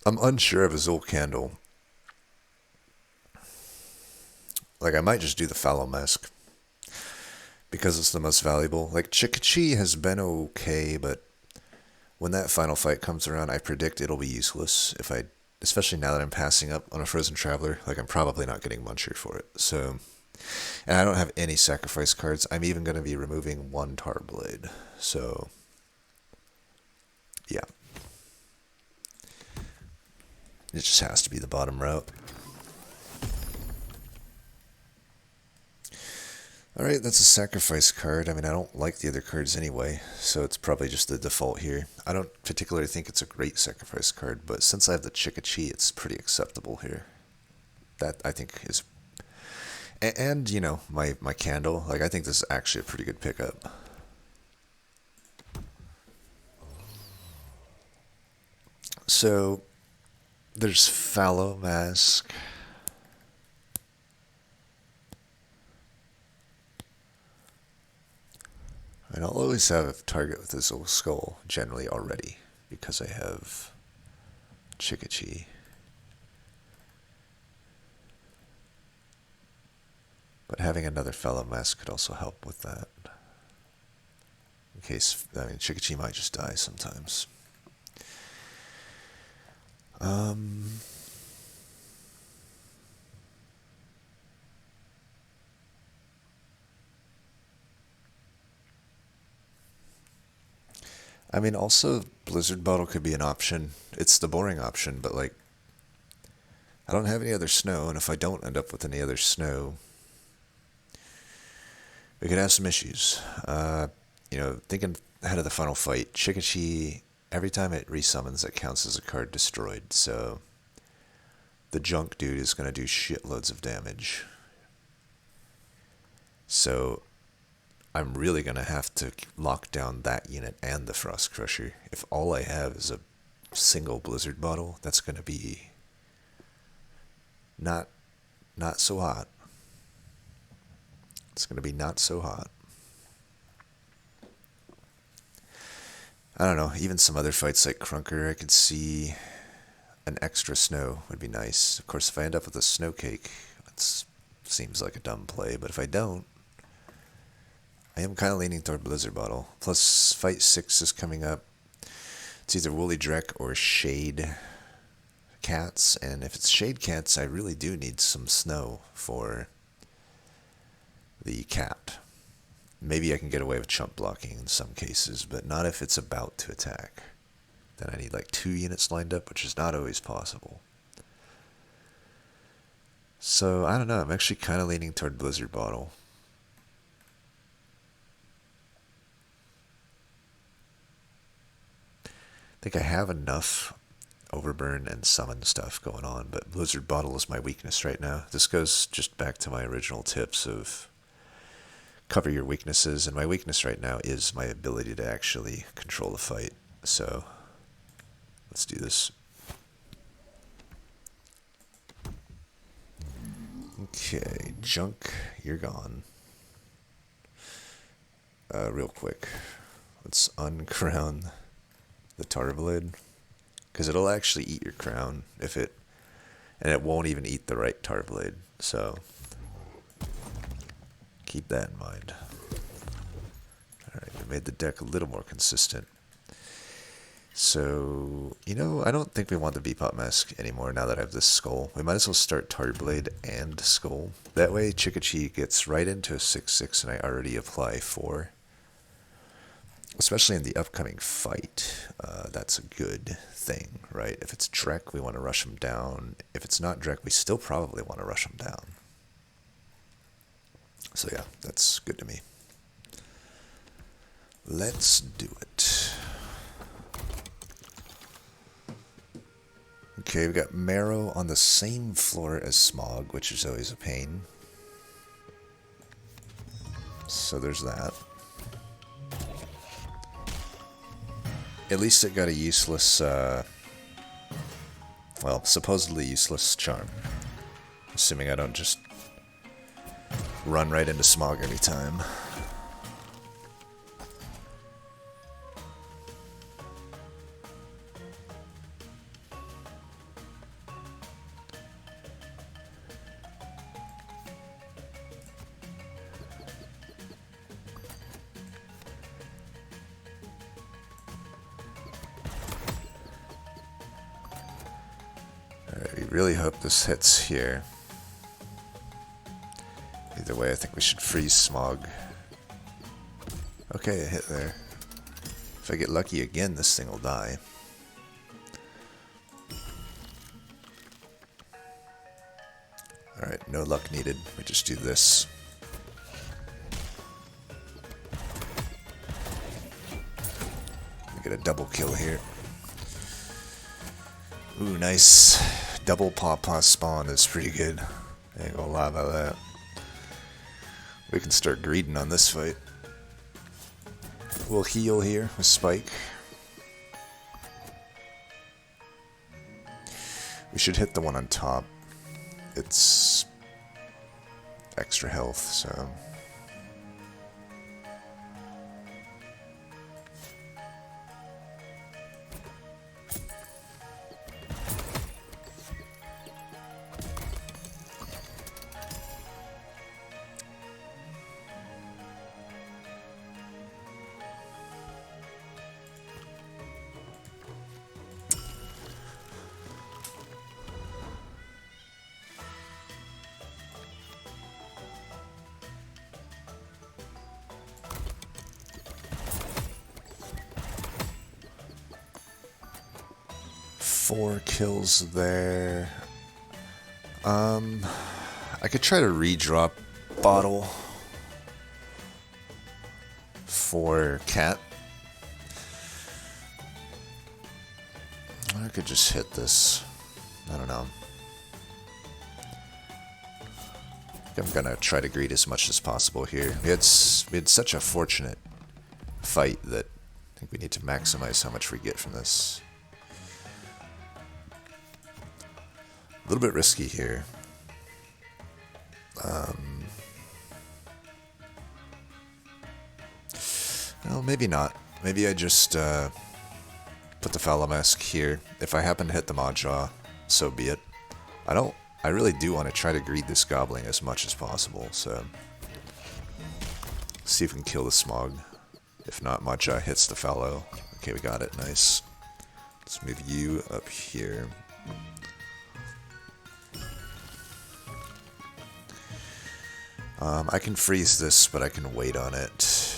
unsure of Azul Candle. Like, I might just do the Fallow Mask. Because it's the most valuable. Like, Chikichi has been okay, but when that final fight comes around, I predict it'll be useless. Especially now that I'm passing up on a Frozen Traveler. Like, I'm probably not getting Muncher for it. So, and I don't have any sacrifice cards. I'm even going to be removing one Tar Blade. So, yeah. It just has to be the bottom route. Alright, that's a sacrifice card. I mean, I don't like the other cards anyway, so it's probably just the default here. I don't particularly think it's a great sacrifice card, but since I have the Chikichi, it's pretty acceptable here. That, I think, is... And, you know, my candle. Like, I think this is actually a pretty good pickup. So, there's Fallow Mask. And I'll always have a target with this little skull, generally already, because I have Chikichi. But having another Fallow Mask could also help with that. In case, I mean, Chikichi might just die sometimes. I mean, also, Blizzard Bottle could be an option. It's the boring option, but, like, I don't have any other snow, and if I don't end up with any other snow, we could have some issues. You know, thinking ahead of the final fight, Chikichi, every time it resummons, it counts as a card destroyed, so the Junk dude is going to do shitloads of damage. So I'm really going to have to lock down that unit and the Frost Crusher. If all I have is a single Blizzard Bottle, that's going to be not so hot. It's going to be not so hot. I don't know, even some other fights like Crunker I could see an extra snow would be nice. Of course, if I end up with a snow cake, that seems like a dumb play. But if I don't, I am kind of leaning toward Blizzard Bottle. Plus, Fight 6 is coming up. It's either Woolly Drek or Shade Cats. And if it's Shade Cats, I really do need some snow for the cat. Maybe I can get away with chump blocking in some cases, but not if it's about to attack. Then I need like 2 units lined up, which is not always possible. So, I don't know. I'm actually kind of leaning toward Blizzard Bottle. I think I have enough Overburn and Summon stuff going on, but Blizzard Bottle is my weakness right now. This goes just back to my original tips of cover your weaknesses, and my weakness right now is my ability to actually control the fight. So, let's do this. Okay, Junk, you're gone. Real quick, let's uncrown the Tarblade, because it'll actually eat your crown and it won't even eat the right Tarblade. So keep that in mind. Alright, we made the deck a little more consistent. So, I don't think we want the Bebop Mask anymore now that I have this Skull. We might as well start Tarblade and Skull. That way, Chikichi gets right into a 6/6 and I already apply 4. Especially in the upcoming fight, that's a good thing, right? If it's Drek, we want to rush him down. If it's not Drek, we still probably want to rush him down. So yeah, that's good to me. Let's do it. Okay, we got Marrow on the same floor as Smog, which is always a pain. So there's that. At least it got a useless, well, supposedly useless charm. Assuming I don't just run right into Smog every time. Really hope this hits here. Either way, I think we should freeze Smog. Okay, it hit there. If I get lucky again, this thing will die. Alright, no luck needed. We just do this. We get a double kill here. Ooh, nice. Double Pawpaw spawn is pretty good. I ain't gonna lie about that. We can start greeding on this fight. We'll heal here with Spike. We should hit the one on top. It's extra health, so... Four kills there. I could try to redrop Bottle for Cat. Or I could just hit this. I don't know. I'm gonna try to greed as much as possible here. We had such a fortunate fight that I think we need to maximize how much we get from this. A little bit risky here. Well, maybe not. Maybe I just put put the Fallow Mask here. If I happen to hit the Maw, so be it. I really do want to try to greed this Goblin as much as possible, so... see if we can kill the Smog. If not, Maw hits the Fallow. Okay, we got it, nice. Let's move you up here. I can freeze this, but I can wait on it.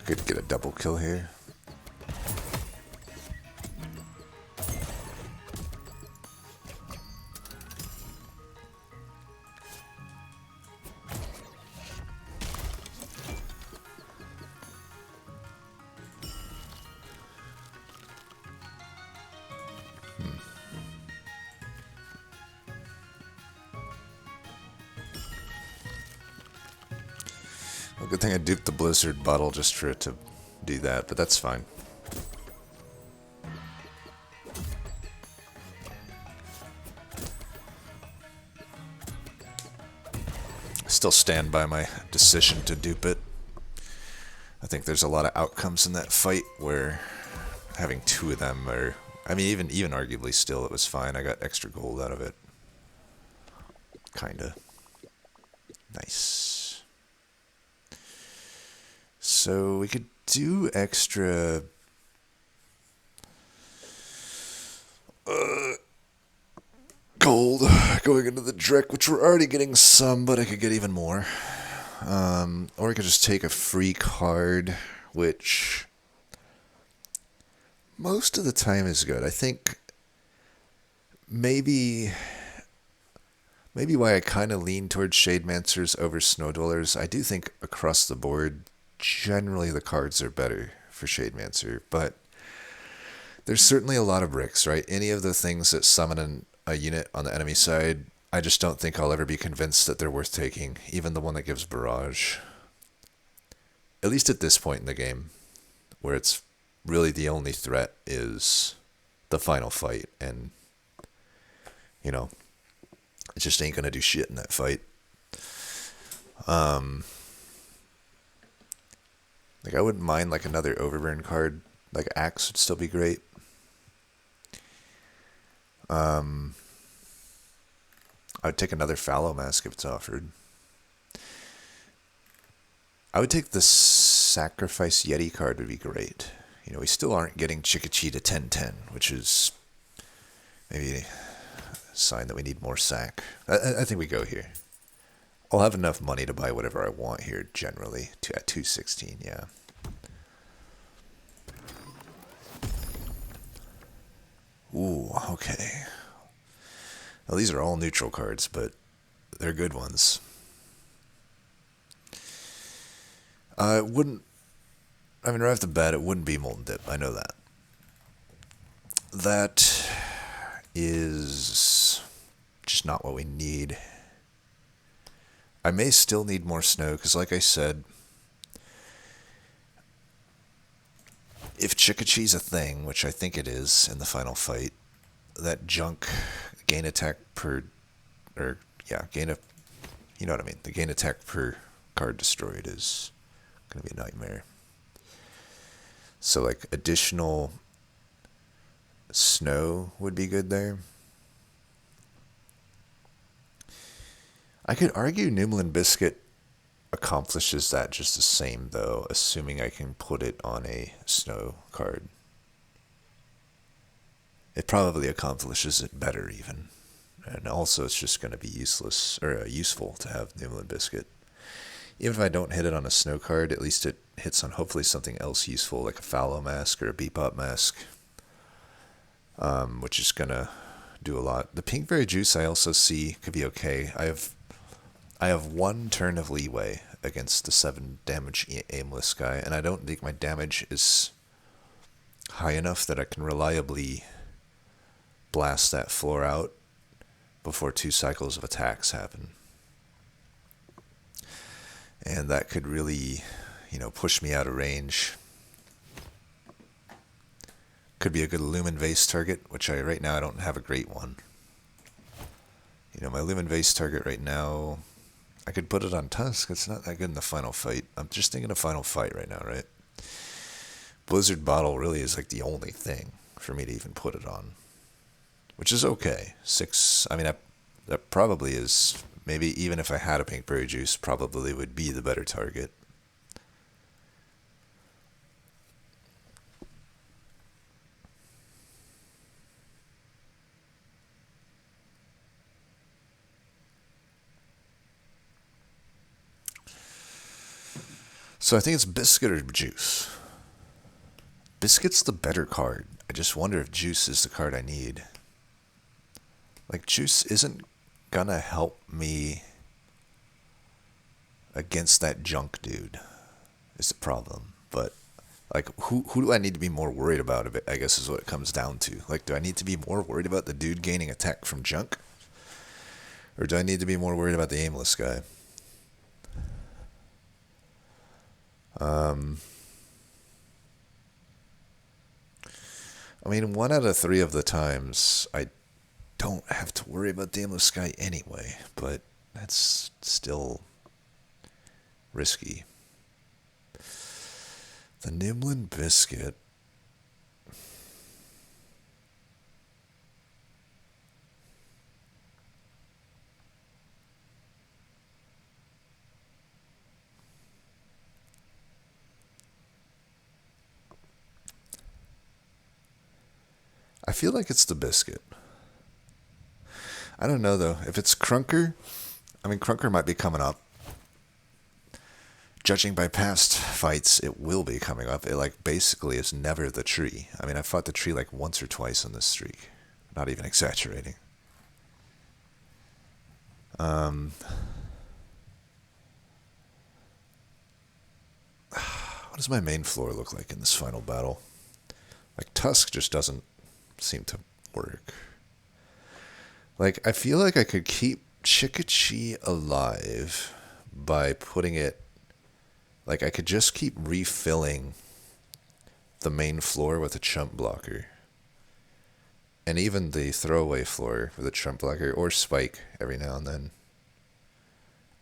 Could get a double kill here. Well, good thing I duped the Blizzard bottle just for it to do that, but that's fine. I still stand by my decision to dupe it. I think there's a lot of outcomes in that fight where having two of them are... I mean, even arguably still, it was fine. I got extra gold out of it. Kinda. Nice. So we could do extra gold going into the Drek, which we're already getting some, but I could get even more. Or I could just take a free card, which most of the time is good. I think maybe why I kind of lean towards Shademancers over Snow Dwellers. I do think across the board, generally the cards are better for Shademancer, but there's certainly a lot of bricks, right? Any of the things that summon a unit on the enemy side, I just don't think I'll ever be convinced that they're worth taking, even the one that gives Barrage. At least at this point in the game, where it's really the only threat is the final fight, and, you know, it just ain't gonna do shit in that fight. Like, I wouldn't mind, like, another Overburn card. Like, Axe would still be great. I would take another Fallow Mask if it's offered. I would take the Sacrifice Yeti card would be great. You know, we still aren't getting Chikichi to 10-10, which is maybe a sign that we need more sack. I think we go here. I'll have enough money to buy whatever I want here, generally, at 216, yeah. Ooh, okay. Well, these are all neutral cards, but they're good ones. It wouldn't... I mean, right off the bat, it wouldn't be Molten Dip. I know that. That is just not what we need. I may still need more snow, because like I said, if Chikichi's a thing, which I think it is in the final fight, that junk gain attack per, or yeah, gain a, you know what I mean, the gain attack per card destroyed is going to be a nightmare. So like additional snow would be good there. I could argue Numlin Biscuit accomplishes that just the same, though, assuming I can put it on a snow card. It probably accomplishes it better, even. And also, it's just going to be useless, or useful to have Numlin Biscuit. Even if I don't hit it on a snow card, at least it hits on hopefully something else useful, like a Fallow Mask or a Bebop Mask, which is going to do a lot. The Pinkberry Juice I also see could be okay. I have one turn of leeway against the 7 damage aimless guy, and I don't think my damage is high enough that I can reliably blast that floor out before 2 cycles of attacks happen. And that could really, push me out of range. Could be a good Lumen Vase target, which right now I don't have a great one. My Lumen Vase target right now, I could put it on Tusk. It's not that good in the final fight. I'm just thinking of final fight right now, right? Blizzard Bottle really is like the only thing for me to even put it on, which is okay. 6, that probably is, maybe even if I had a Pinkberry Juice, probably would be the better target. So I think it's Biscuit or Juice. Biscuit's the better card. I just wonder if Juice is the card I need. Like, Juice isn't gonna help me against that junk dude, is the problem. But, like, who do I need to be more worried about, I guess is what it comes down to. Like, do I need to be more worried about the dude gaining attack from junk? Or do I need to be more worried about the aimless guy? I mean, 1 out of 3 of the times, I don't have to worry about the aimless guy anyway, but that's still risky. The Nimblin Biscuit. I feel like it's the Biscuit. I don't know, though. If it's Crunker, Crunker might be coming up. Judging by past fights, it will be coming up. It, basically is never the tree. I fought the tree, once or twice on this streak. Not even exaggerating. What does my main floor look like in this final battle? Tusk just doesn't seem to work. I feel like I could keep Chikichi alive by putting it, I could just keep refilling the main floor with a chump blocker. And even the throwaway floor with a chump blocker or spike every now and then.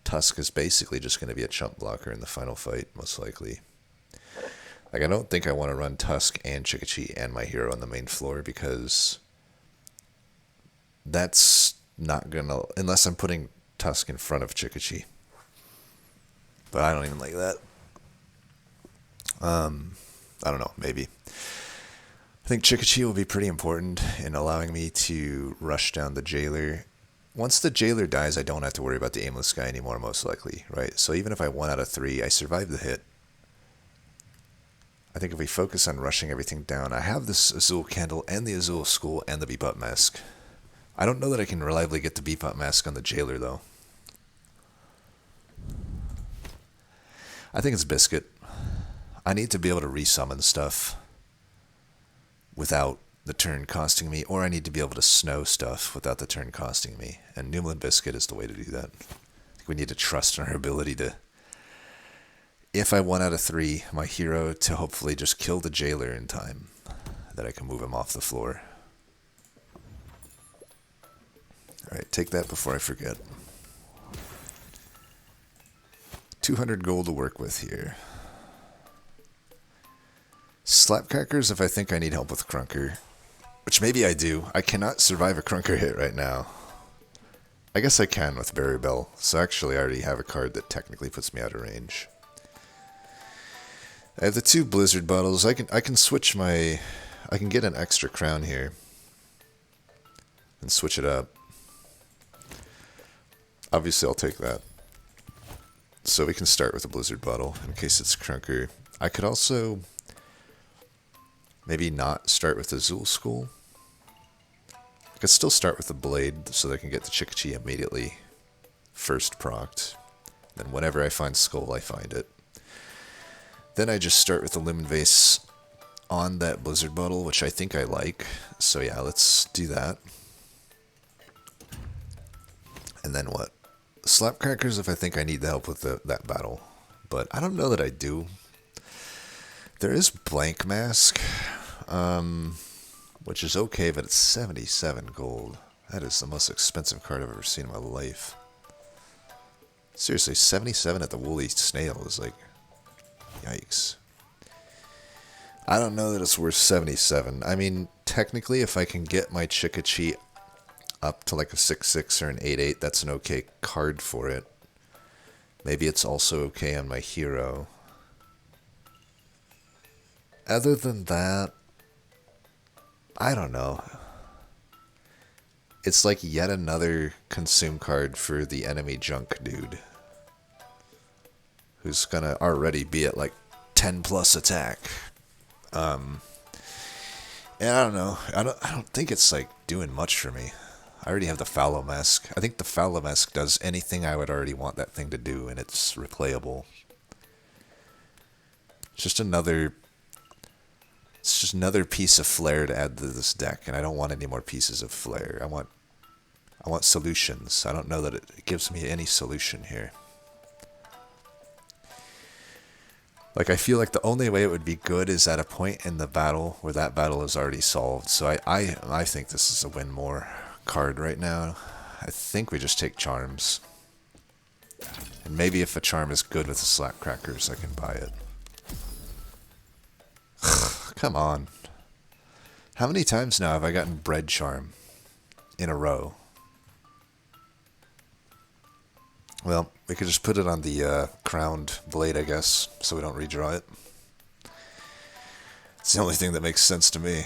Tusk is basically just going to be a chump blocker in the final fight, most likely. I don't think I want to run Tusk and Chikichi and my hero on the main floor because that's not going to... Unless I'm putting Tusk in front of Chikichi. But I don't even like that. I don't know, maybe. I think Chikichi will be pretty important in allowing me to rush down the Jailer. Once the Jailer dies, I don't have to worry about the aimless guy anymore, most likely, right? So even if I 1 out of 3, I survive the hit. I think if we focus on rushing everything down, I have this Azul Candle and the Azul Skull and the Beepot Mask. I don't know that I can reliably get the Beepot Mask on the Jailer, though. I think it's Biscuit. I need to be able to resummon stuff without the turn costing me, or I need to be able to snow stuff without the turn costing me. And Nimblin Biscuit is the way to do that. I think we need to trust in our ability to... If I 1 out of 3, my hero to hopefully just kill the Jailer in time, that I can move him off the floor. Alright, take that before I forget. 200 gold to work with here. Slapcrackers if I think I need help with Crunker. Which maybe I do. I cannot survive a Crunker hit right now. I guess I can with Berry Bell. So actually I already have a card that technically puts me out of range. I have the 2 Blizzard bottles. I can switch my... I can get an extra crown here. And switch it up. Obviously I'll take that. So we can start with a Blizzard bottle in case it's Crunker. I could also maybe not start with the Azul Skull. I could still start with the Blade so that I can get the Chikichi immediately first procced. Then whenever I find Skull, I find it. Then I just start with the Lumen Vase on that Blizzard Bottle, which I think I like. So yeah, let's do that. And then what? Slapcrackers if I think I need the help with that battle. But I don't know that I do. There is Blank Mask, which is okay, but it's 77 gold. That is the most expensive card I've ever seen in my life. Seriously, 77 at the Woolly Snail is like, yikes. I don't know that it's worth 77. I mean, technically, if I can get my Chikichi up to like a 6/6 or an 8/8, that's an okay card for it. Maybe it's also okay on my hero. Other than that, I don't know. It's like yet another consume card for the enemy junk dude, who's gonna already be at like 10 plus attack. And I don't know. I don't think it's like doing much for me. I already have the Fallow Mask. I think the Fallow Mask does anything I would already want that thing to do, and it's replayable. It's just another piece of flair to add to this deck, and I don't want any more pieces of flair. I want solutions. I don't know that it gives me any solution here. Like, I feel like the only way it would be good is at a point in the battle where that battle is already solved. So I think this is a win more card right now. I think we just take charms. And maybe if a charm is good with the Slapcrackers, I can buy it. Come on. How many times now have I gotten Bread Charm in a row? Well, we could just put it on the crowned blade, I guess, so we don't redraw it. It's the only thing that makes sense to me.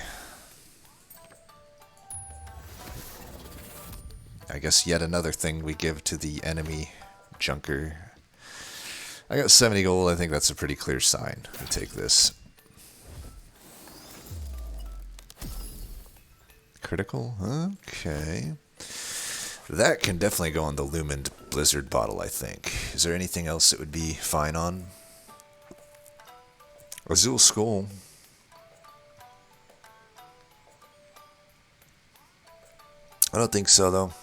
I guess yet another thing we give to the enemy junker. I got 70 gold. I think that's a pretty clear sign. We take this. Critical? Okay. That can definitely go on the Lumen Blizzard Bottle, I think. Is there anything else it would be fine on? Azul Skull. I don't think so, though.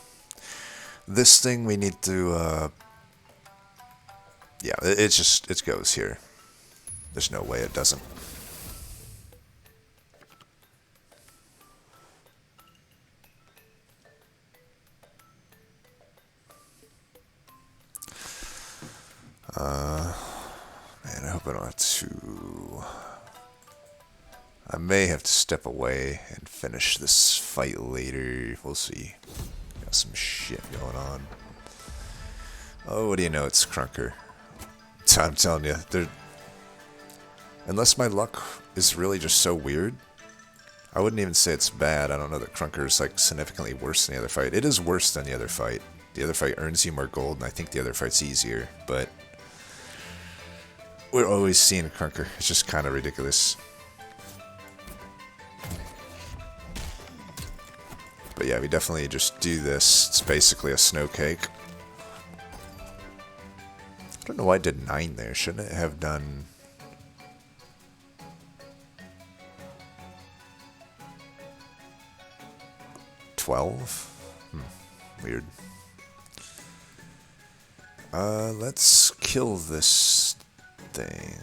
This thing we need to, yeah, it goes here. There's no way it doesn't. Man, I hope I don't have to... I may have to step away and finish this fight later. We'll see. Got some shit going on. Oh, what do you know? It's Crunker. I'm telling you, unless my luck is really just so weird, I wouldn't even say it's bad. I don't know that Crunker is like significantly worse than the other fight. It is worse than the other fight. The other fight earns you more gold, and I think the other fight's easier, but we're always seeing Crunker. It's just kind of ridiculous. But yeah, we definitely just do this. It's basically a snow cake. I don't know why I did 9 there. Shouldn't it have done... Weird. Let's kill this thing.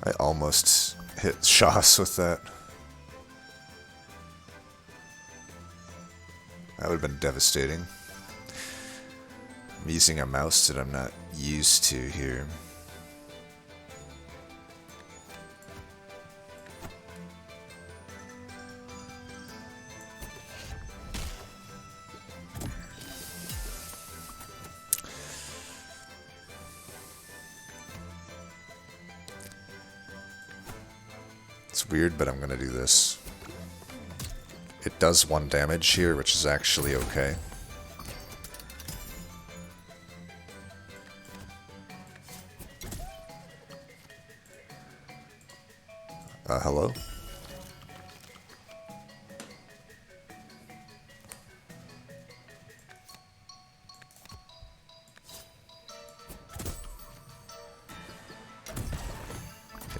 I almost hit Shas with that. That would have been devastating. I'm using a mouse that I'm not used to here. It's weird, but I'm gonna do this. It does 1 damage here, which is actually okay. Hello?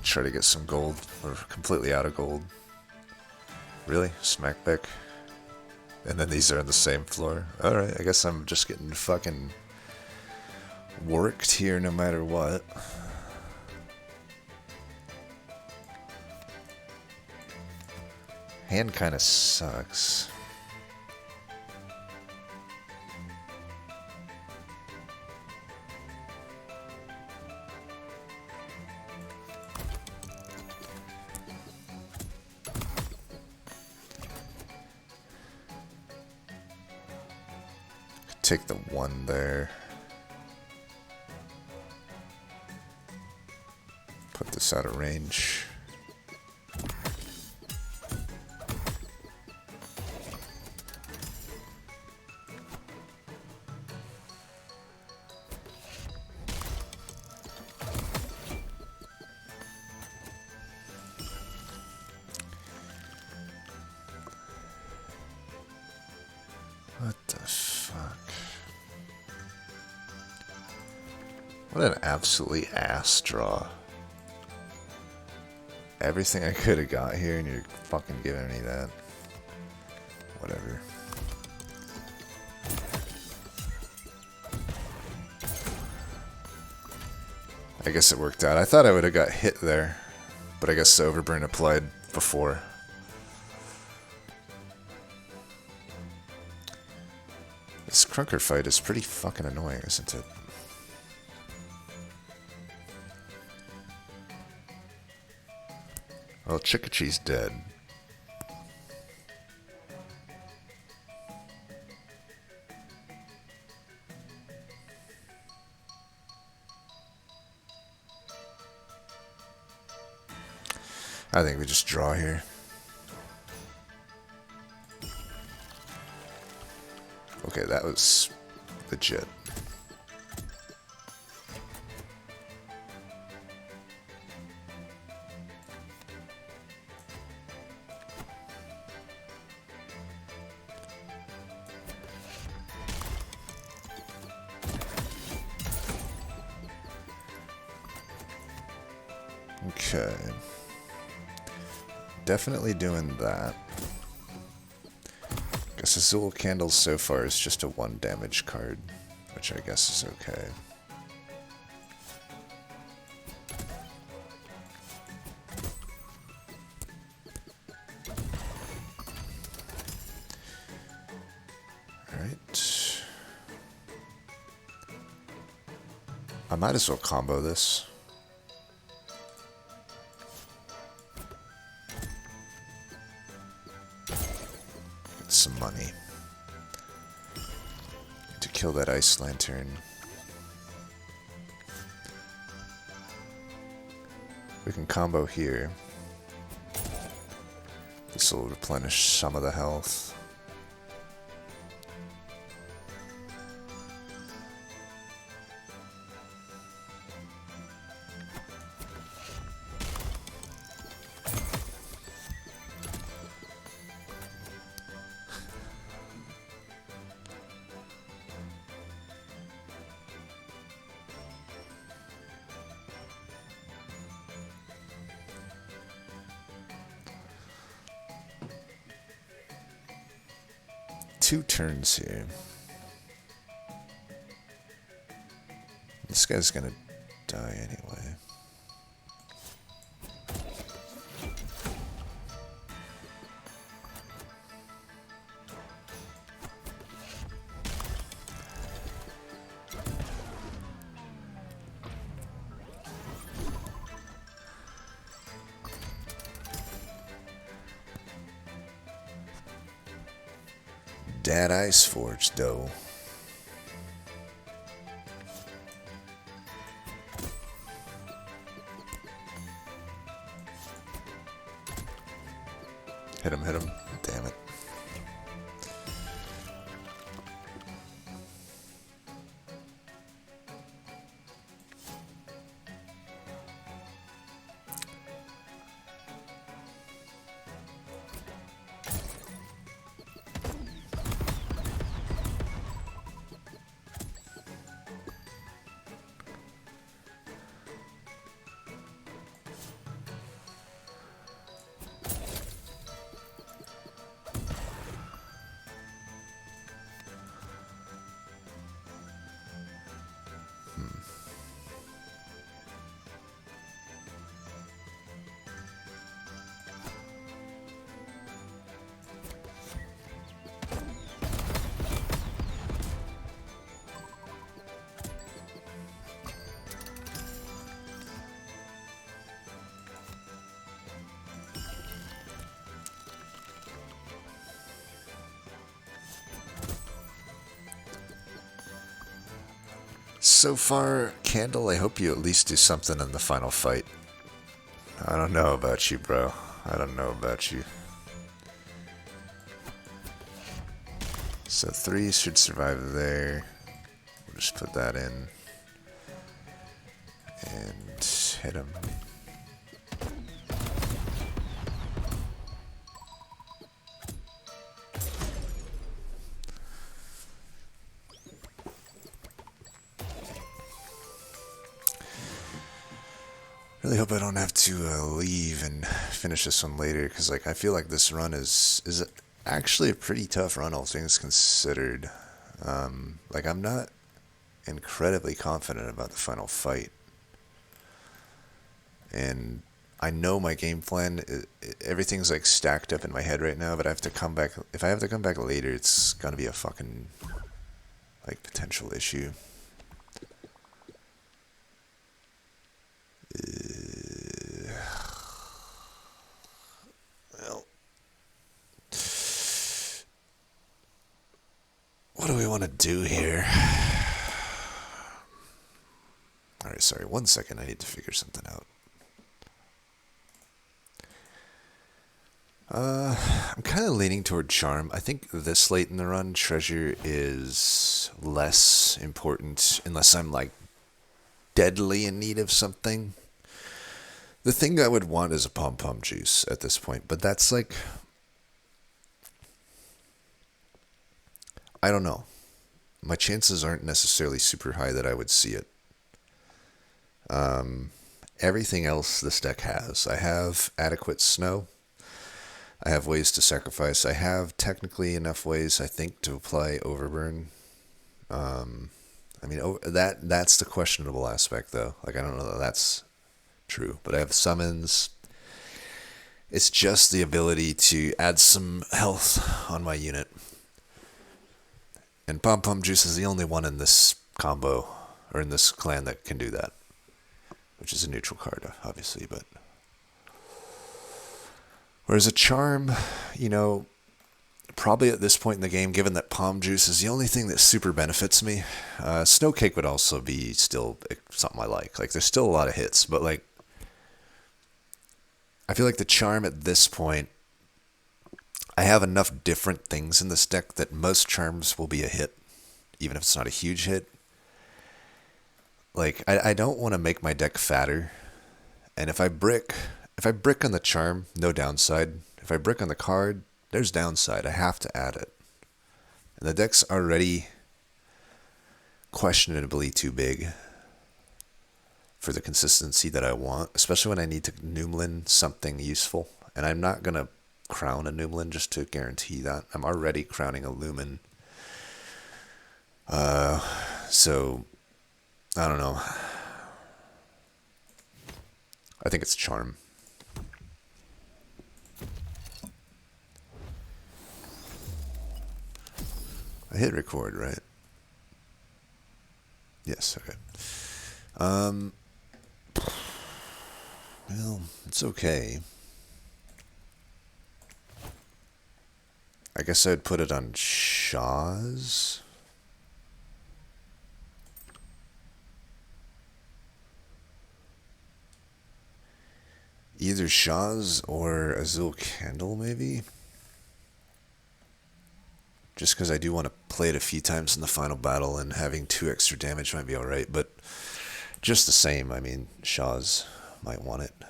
Try to get some gold. We're completely out of gold. Really? Smack back? And then these are on the same floor? Alright, I guess I'm just getting fucking worked here no matter what. Hand kinda sucks. Take the one there. Put this out of range. What the fuck? What an absolutely ass draw. Everything I could have got here and you're fucking giving me that. Whatever. I guess it worked out. I thought I would have got hit there, but I guess the overburn applied before. This Crunker fight is pretty fucking annoying, isn't it? Well, Chikichi's dead. I think we just draw here. Okay, that was legit. Okay. Definitely doing that. Guess Azul Candles so far is just a 1 damage card, which I guess is okay. Alright. I might as well combo this. Some money to kill that ice lantern. We can combo here. This will replenish some of the health. Two turns here. This guy's gonna die anyway. That Ice Forge, though. Hit him, hit him. Damn it. So far, Candle, I hope you at least do something in the final fight. I don't know about you, bro. I don't know about you. So 3 should survive there. We'll just put that in. And hit him. Really hope I don't have to leave and finish this one later, because like I feel like this run is actually a pretty tough run, all things considered. Like I'm not incredibly confident about the final fight, and I know my game plan. Everything's like stacked up in my head right now, but I have to come back. If I have to come back later, it's gonna be a fucking like potential issue. Well, what do we want to do here? Alright, sorry, 1 second, I need to figure something out. I'm kind of leaning toward Charm. I think this late in the run, Treasure is less important unless I'm like deadly in need of something. The thing I would want is a pom-pom juice at this point, but that's like, I don't know. My chances aren't necessarily super high that I would see it. Everything else this deck has. I have adequate snow. I have ways to sacrifice. I have technically enough ways, I think, to apply Overburn. I mean, that's the questionable aspect, though. Like, I don't know that that's true. But I have summons. It's just the ability to add some health on my unit. And Pom Pom Juice is the only one in this combo, or in this clan, that can do that. Which is a neutral card, obviously, but... Whereas a Charm, you know, probably at this point in the game, given that Pom Juice is the only thing that super benefits me, Snow Cake would also be still something I like. Like, there's still a lot of hits, but, like, I feel like the Charm at this point, I have enough different things in this deck that most Charms will be a hit, even if it's not a huge hit. Like, I don't want to make my deck fatter, and if I brick on the Charm, no downside. If I brick on the card, there's downside. I have to add it. And the deck's already questionably too big for the consistency that I want, especially when I need to Noomlin something useful. And I'm not going to crown a Noomlin just to guarantee that. I'm already crowning a Lumen. So, I don't know. I think it's Charm. I hit record, right? Yes, okay. Well, it's okay. I guess I'd put it on Shaw's. Either Shaw's or Azul Candle, maybe? Just because I do want to play it a few times in the final battle, and having 2 extra damage might be alright, but just the same, I mean, Shaw's might want it. I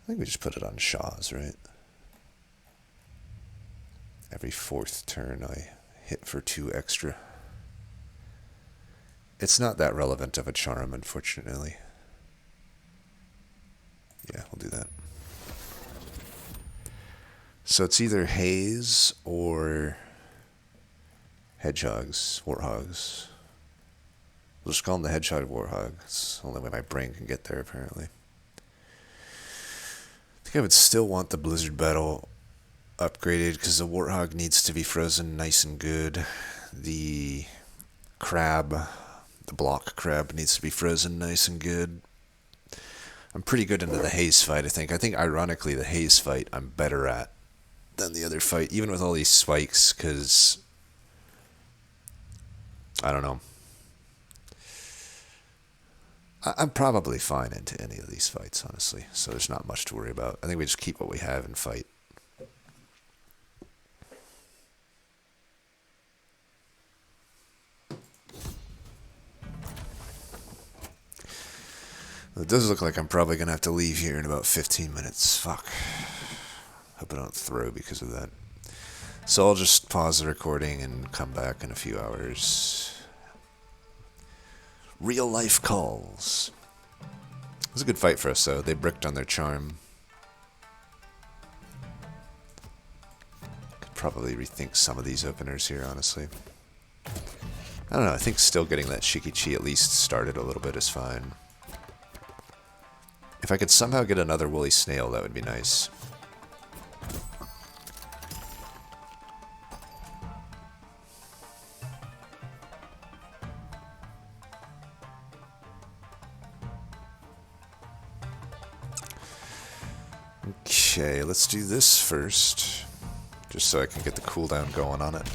think we just put it on Shaw's, right? Every 4th turn I hit for 2 extra. It's not that relevant of a Charm, unfortunately. Yeah, we'll do that. So it's either Haze or Hedgehogs, Warthogs. We'll just call him the Hedgehog Warhog. It's the only way my brain can get there, apparently. I think I would still want the Blizzard Battle upgraded because the Warthog needs to be frozen nice and good. The crab, the block crab, needs to be frozen nice and good. I'm pretty good into the haze fight, I think. I think, ironically, the haze fight I'm better at than the other fight, even with all these spikes, because I don't know. I'm probably fine into any of these fights, honestly, so there's not much to worry about. I think we just keep what we have and fight. It does look like I'm probably going to have to leave here in about 15 minutes. Fuck. Hope I don't throw because of that. So I'll just pause the recording and come back in a few hours. Real life calls. It was a good fight for us, though. They bricked on their charm. Could probably rethink some of these openers here, honestly. I don't know. I think still getting that Chikichi at least started a little bit is fine. If I could somehow get another woolly snail, that would be nice. Okay, let's do this first, just so I can get the cooldown going on it.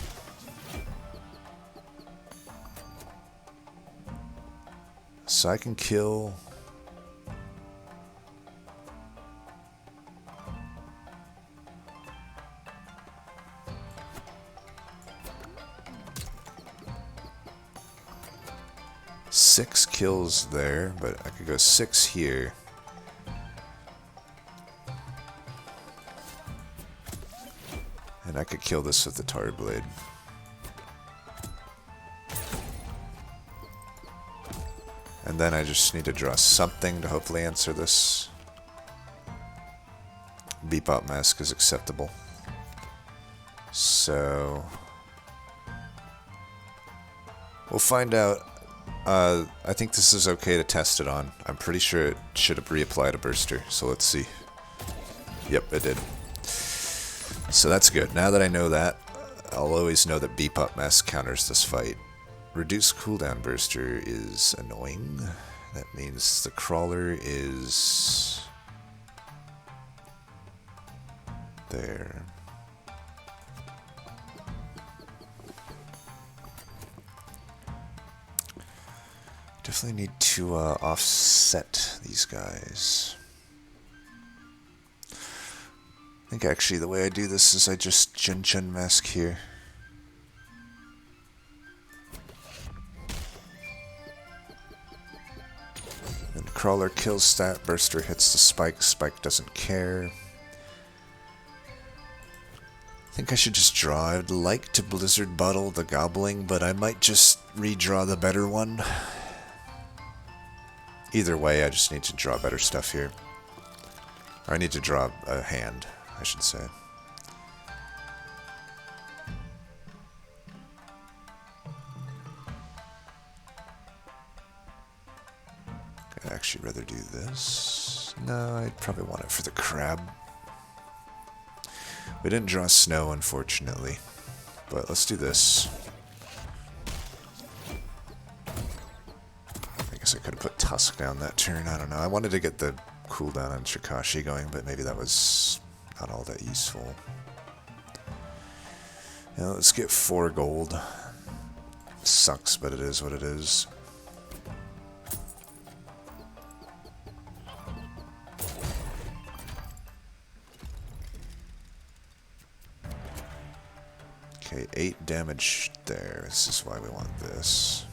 So I can kill... six kills there, but I could go 6 here. And I could kill this with the Tar Blade. And then I just need to draw something to hopefully answer this. Bebop Mask is acceptable. So... we'll find out. I think this is okay to test it on. I'm pretty sure it should have reapplied a burster, so let's see. Yep, it did. So that's good. Now that I know that, I'll always know that Bebop Mask counters this fight. Reduce cooldown burster is annoying. That means the crawler is... there. Definitely need to offset these guys. I think actually the way I do this is I just Jin Mask here. And crawler kills stat, burster hits the spike, spike doesn't care. I think I should just draw. I'd like to Blizzard Bottle the Gobbling, but I might just redraw the better one. Either way, I just need to draw better stuff here. Or I need to draw a hand, I should say. I'd actually rather do this. No, I'd probably want it for the crab. We didn't draw snow, unfortunately. But let's do this. I guess I could have put Tusk down that turn. I don't know. I wanted to get the cooldown on Chikichi going, but maybe that was not all that useful. Now let's get 4 gold. Sucks, but it is what it is. Okay, 8 damage there. This is why we want this.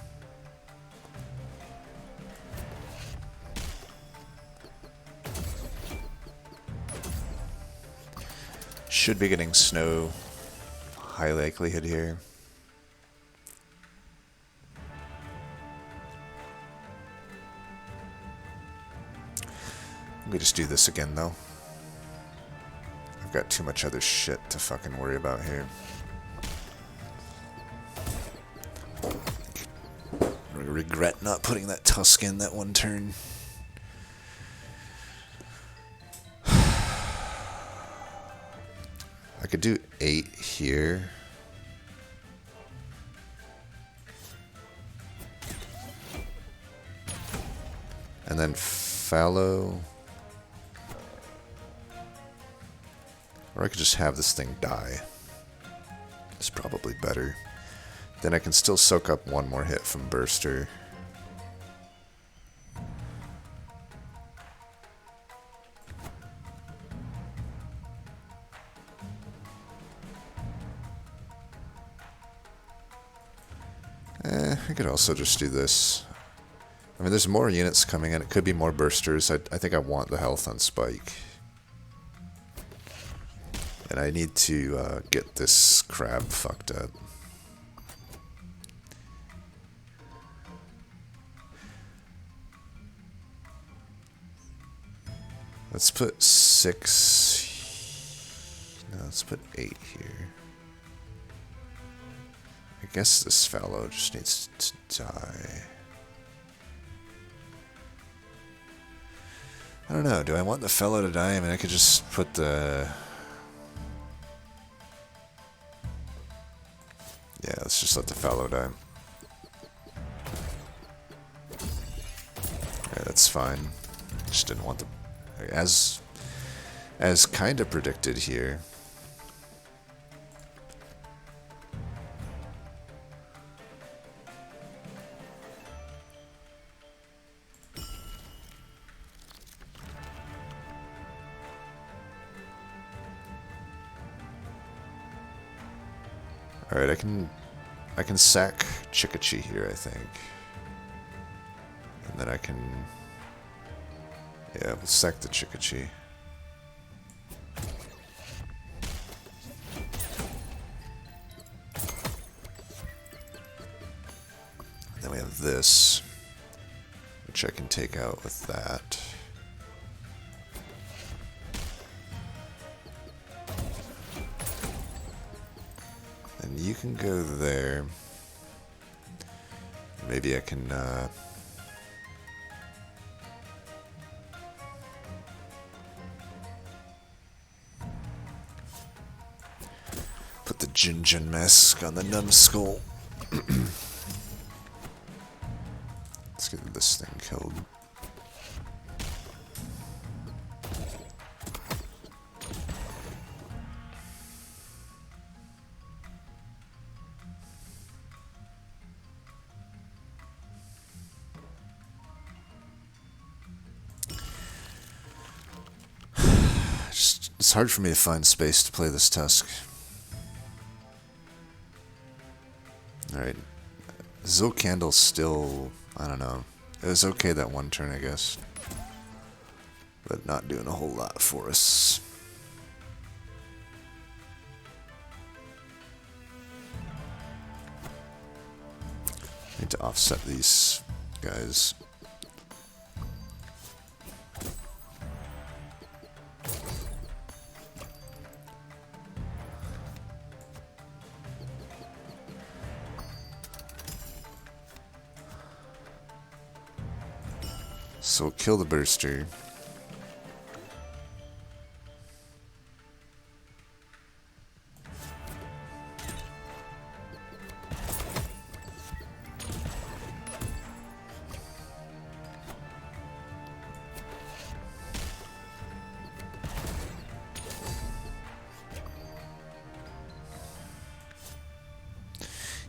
Should be getting snow. High likelihood here. Let me just do this again, though. I've got too much other shit to fucking worry about here. I'm gonna regret not putting that tusk in that one turn. I could do 8 here. And then fallow. Or I could just have this thing die. It's probably better. Then I can still soak up one more hit from Burster. I could also just do this. I mean, there's more units coming in. It could be more Bursters. I think I want the health on Spike. And I need to get this crab fucked up. Let's put 6... No, let's put 8 here. I guess this fallow just needs to die. I don't know. Do I want the fallow to die? I mean, I could just put the... Yeah, let's just let the fallow die. Yeah, that's fine. Just didn't want the... As kind of predicted here. Alright, I can sack Chikichi here, I think. And then I can... Yeah, we'll sack the Chikichi. Then we have this, which I can take out with that. And you can go there. Maybe I can... Put the Jinjin mask on the numbskull. Let's get this thing killed. It's hard for me to find space to play this Tusk. Alright. Zil Candle's still... I don't know. It was okay that one turn, I guess. But not doing a whole lot for us. Need to offset these guys. So we'll kill the Burster.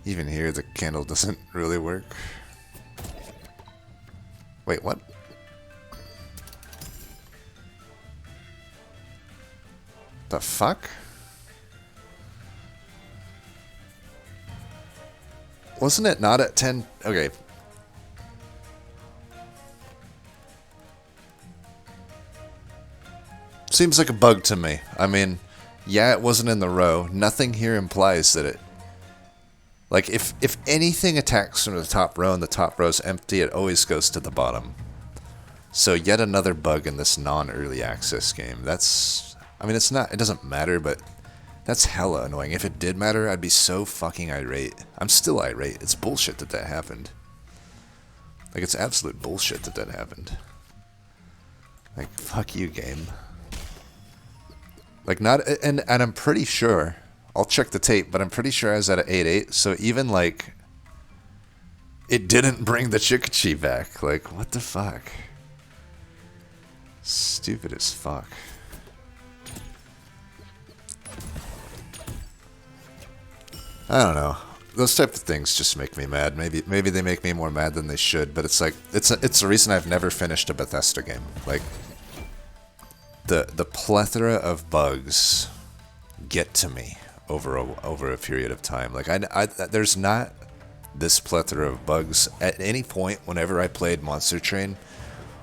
Even here, the candle doesn't really work. Wait, what? The fuck? Wasn't it not at 10? Okay. Seems like a bug to me. I mean, yeah, it wasn't in the row. Nothing here implies that it... Like, if anything attacks from the top row and the top row's empty, it always goes to the bottom. So yet another bug in this non-early access game. That's... I mean, it's not, it doesn't matter, but that's hella annoying. If it did matter, I'd be so fucking irate. I'm still irate. It's bullshit that that happened. Like, it's absolute bullshit that that happened. Like, fuck you, game. Like, not... And I'm pretty sure... I'll check the tape, but I'm pretty sure I was at an 8-8, so even, like... It didn't bring the Chikichi back. Like, what the fuck? Stupid as fuck. I don't know. Those type of things just make me mad. Maybe they make me more mad than they should, but it's like it's a reason I've never finished a Bethesda game. Like the plethora of bugs get to me over a period of time. Like there's not this plethora of bugs at any point whenever I played Monster Train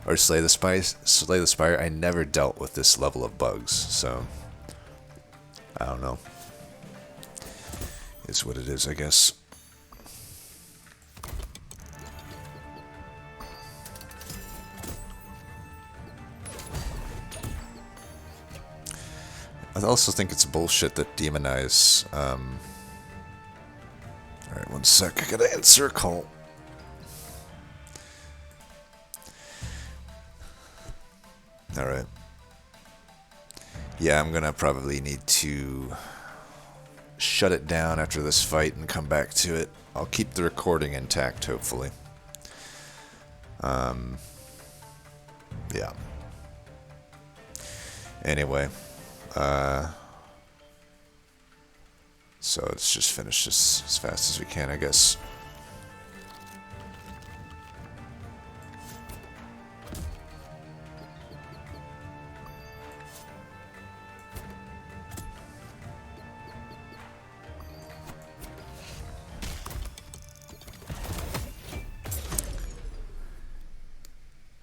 or Slay the Spire. I never dealt with this level of bugs. So I don't know. Is what it is, I guess. I also think it's bullshit that demonize. Alright, one sec. I gotta answer a call. Alright. Yeah, I'm gonna probably need to shut it down after this fight and come back to it. I'll keep the recording intact, hopefully. Yeah. Anyway, so let's just finish this as fast as we can, I guess.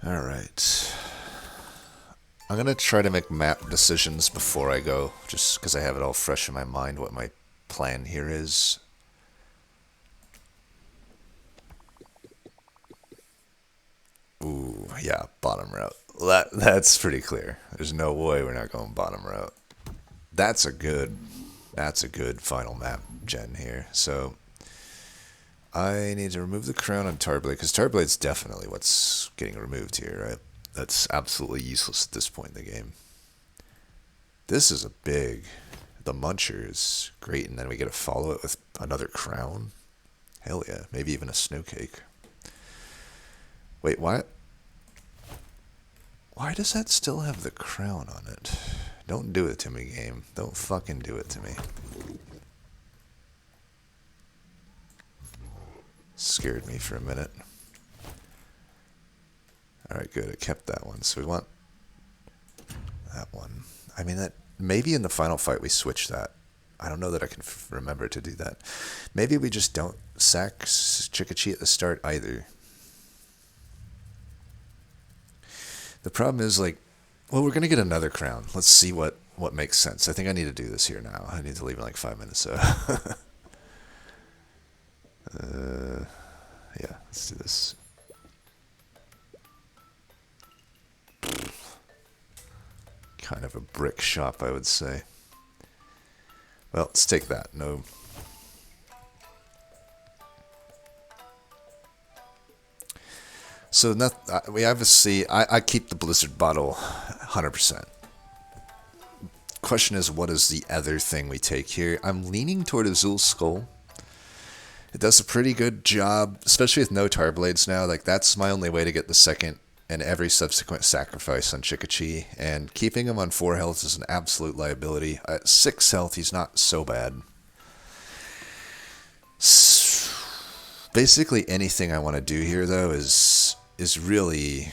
Alright. I'm going to try to make map decisions before I go, just because I have it all fresh in my mind what my plan here is. Ooh, yeah, bottom route. That's pretty clear. There's no way we're not going bottom route. That's a good final map gen here. So I need to remove the crown on Tarblade, because Tarblade's definitely what's getting removed here, right? That's absolutely useless at this point in the game. This is a big... The Muncher is great, and then we get to follow it with another crown? Hell yeah, maybe even a snow cake. Wait, why? Why does that still have the crown on it? Don't do it to me, game. Don't fucking do it to me. Scared me for a minute. Alright, good. It kept that one. So we want that one. I mean, that maybe in the final fight we switch that. I don't know that I can remember to do that. Maybe we just don't sack Chikichi at the start either. The problem is, like, well, we're going to get another crown. Let's see what makes sense. I think I need to do this here now. I need to leave in like 5 minutes, so... yeah, let's do this. Kind of a brick shop, I would say. Well, let's take that. No. So we obviously, I keep the Blizzard bottle 100%. Question is, what is the other thing we take here? I'm leaning toward Azul Skull. It does a pretty good job, especially with no Tarblades now. Like, that's my only way to get the second and every subsequent sacrifice on Chikichi. And keeping him on 4 health is an absolute liability. At 6 health, he's not so bad. Basically, anything I want to do here, though, is really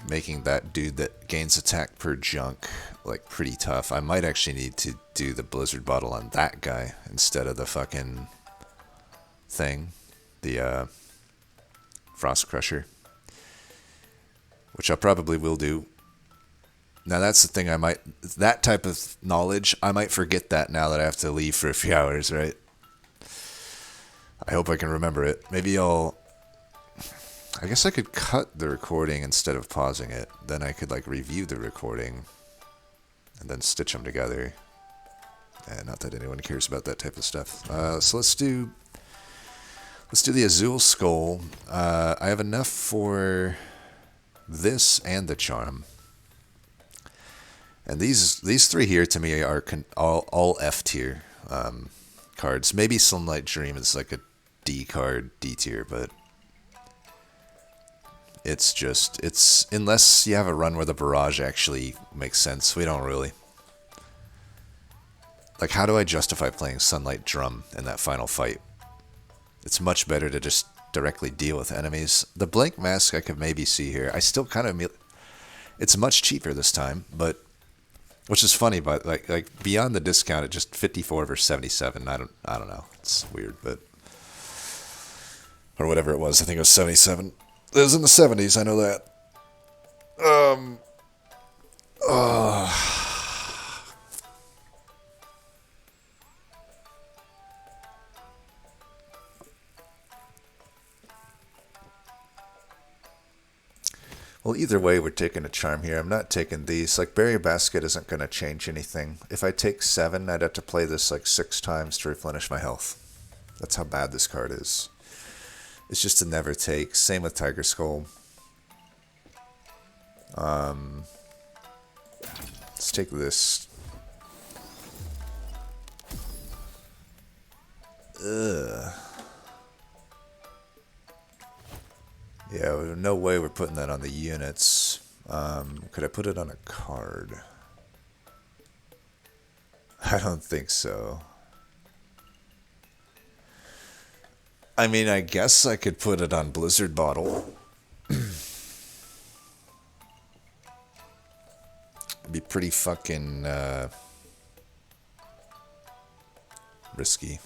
making that dude that gains attack per junk, like, pretty tough. I might actually need to do the Blizzard bottle on that guy instead of the fucking... thing, the Frost Crusher, which I probably will do. Now that's the thing, that type of knowledge, I might forget that now that I have to leave for a few hours, right? I hope I can remember it. Maybe I guess I could cut the recording instead of pausing it. Then I could like review the recording and then stitch them together. And not that anyone cares about that type of stuff. So let's Let's do the Azul Skull. I have enough for this and the Charm. And these three here to me are all F tier cards. Maybe Sunlight Dream is like a D card, D tier, but it's unless you have a run where the barrage actually makes sense, we don't really. Like, how do I justify playing Sunlight Drum in that final fight? It's much better to just directly deal with enemies. The Blank Mask I could maybe see here. I still kind of... It's much cheaper this time, but... Which is funny, but like beyond the discount, it just 54 versus 77. I don't know. It's weird, but... Or whatever it was. I think it was 77. It was in the 70s, I know that. Well, either way, we're taking a Charm here. I'm not taking these. Like, Berry Basket isn't going to change anything. If I take 7, I'd have to play this like 6 times to replenish my health. That's how bad this card is. It's just a never take. Same with Tiger Skull. Let's take this. Ugh. Yeah, no way we're putting that on the units. Could I put it on a card? I don't think so. I mean, I guess I could put it on Blizzard Bottle. It'd be pretty fucking risky.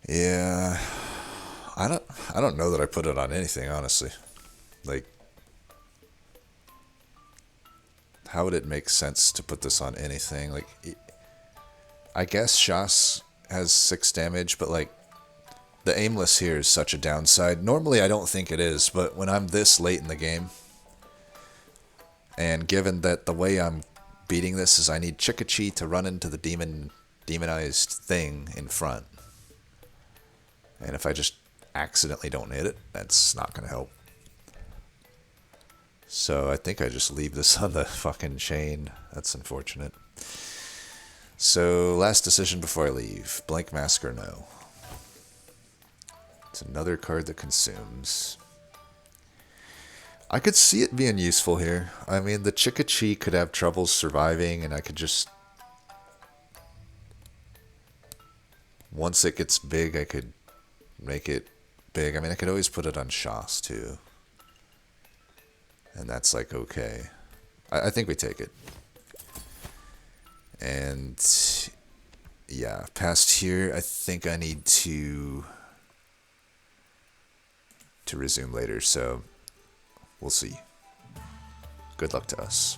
Yeah, I don't know that I put it on anything, honestly. Like, how would it make sense to put this on anything? Like, I guess Shas has 6 damage, but like, the aimless here is such a downside. Normally I don't think it is, but when I'm this late in the game, and given that the way I'm beating this is I need Chikichi to run into the demonized thing in front. And if I just accidentally don't hit it, that's not going to help. So I think I just leave this on the fucking chain. That's unfortunate. So last decision before I leave. Blank Mask or no? It's another card that consumes. I could see it being useful here. I mean, the Chikichi could have trouble surviving, and I could just... Once it gets big, I could make it big. I mean, I could always put it on Shas too. And that's like, okay. I think we take it. And yeah, past here, I think I need to resume later, so we'll see. Good luck to us.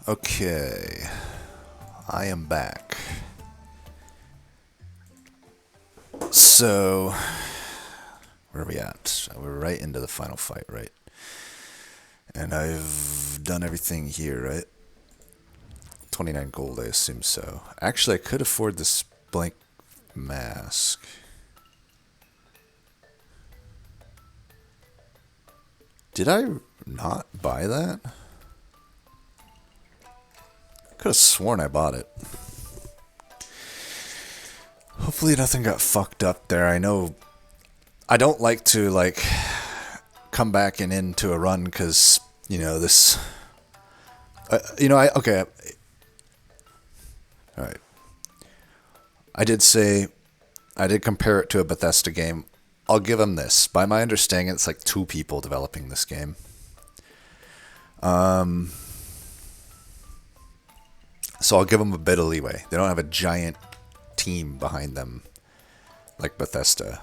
Okay. I am back. So, where are we at? We're right into the final fight, right? And I've done everything here, right? 29 gold, I assume so. Actually, I could afford this Blank Mask. Did I not buy that? Could have sworn I bought it. Hopefully nothing got fucked up there. I know I don't like to, like, come back and into a run because, you know, this... okay. Alright. I did compare it to a Bethesda game. I'll give them this. By my understanding, it's like 2 people developing this game. So I'll give them a bit of leeway. They don't have a giant team behind them like Bethesda.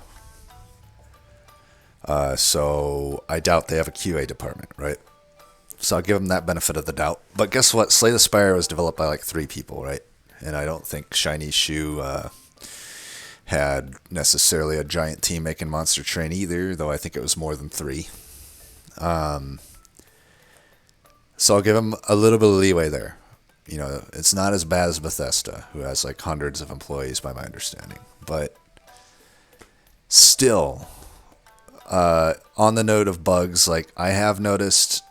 So I doubt they have a QA department, right? So I'll give them that benefit of the doubt. But guess what? Slay the Spire was developed by like 3 people, right? And I don't think Shiny Shoe had necessarily a giant team making Monster Train either, though I think it was more than 3. So I'll give them a little bit of leeway there. You know, it's not as bad as Bethesda, who has like hundreds of employees by my understanding. But still, on the note of bugs, like I have noticed,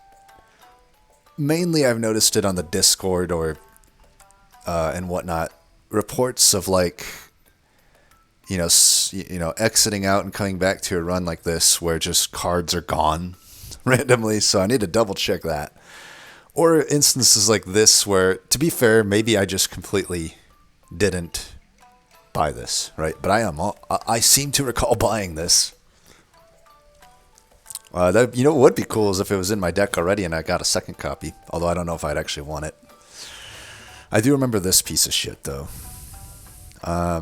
mainly I've noticed it on the Discord or and whatnot, reports of like, exiting out and coming back to a run like this where just cards are gone randomly. So I need to double check that. Or instances like this where, to be fair, maybe I just completely didn't buy this, right? But I seem to recall buying this. What would be cool is if it was in my deck already and I got a second copy. Although I don't know if I'd actually want it. I do remember this piece of shit, though. I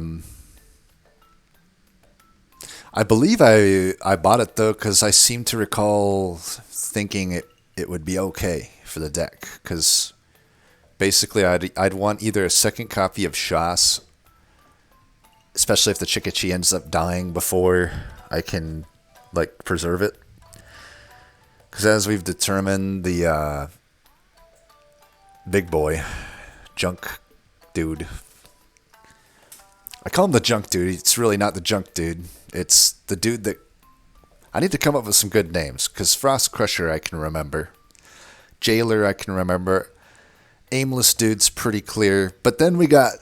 believe I bought it, though, because I seem to recall thinking it would be okay for the deck. Because basically I'd want either a second copy of Shas, especially if the Chikichi ends up dying before I can, like, preserve it. Because as we've determined, the big boy, junk dude. I call him the junk dude. It's really not the junk dude. It's the dude that... I need to come up with some good names, because Frost Crusher I can remember. Jailer I can remember. Aimless Dude's pretty clear. But then we got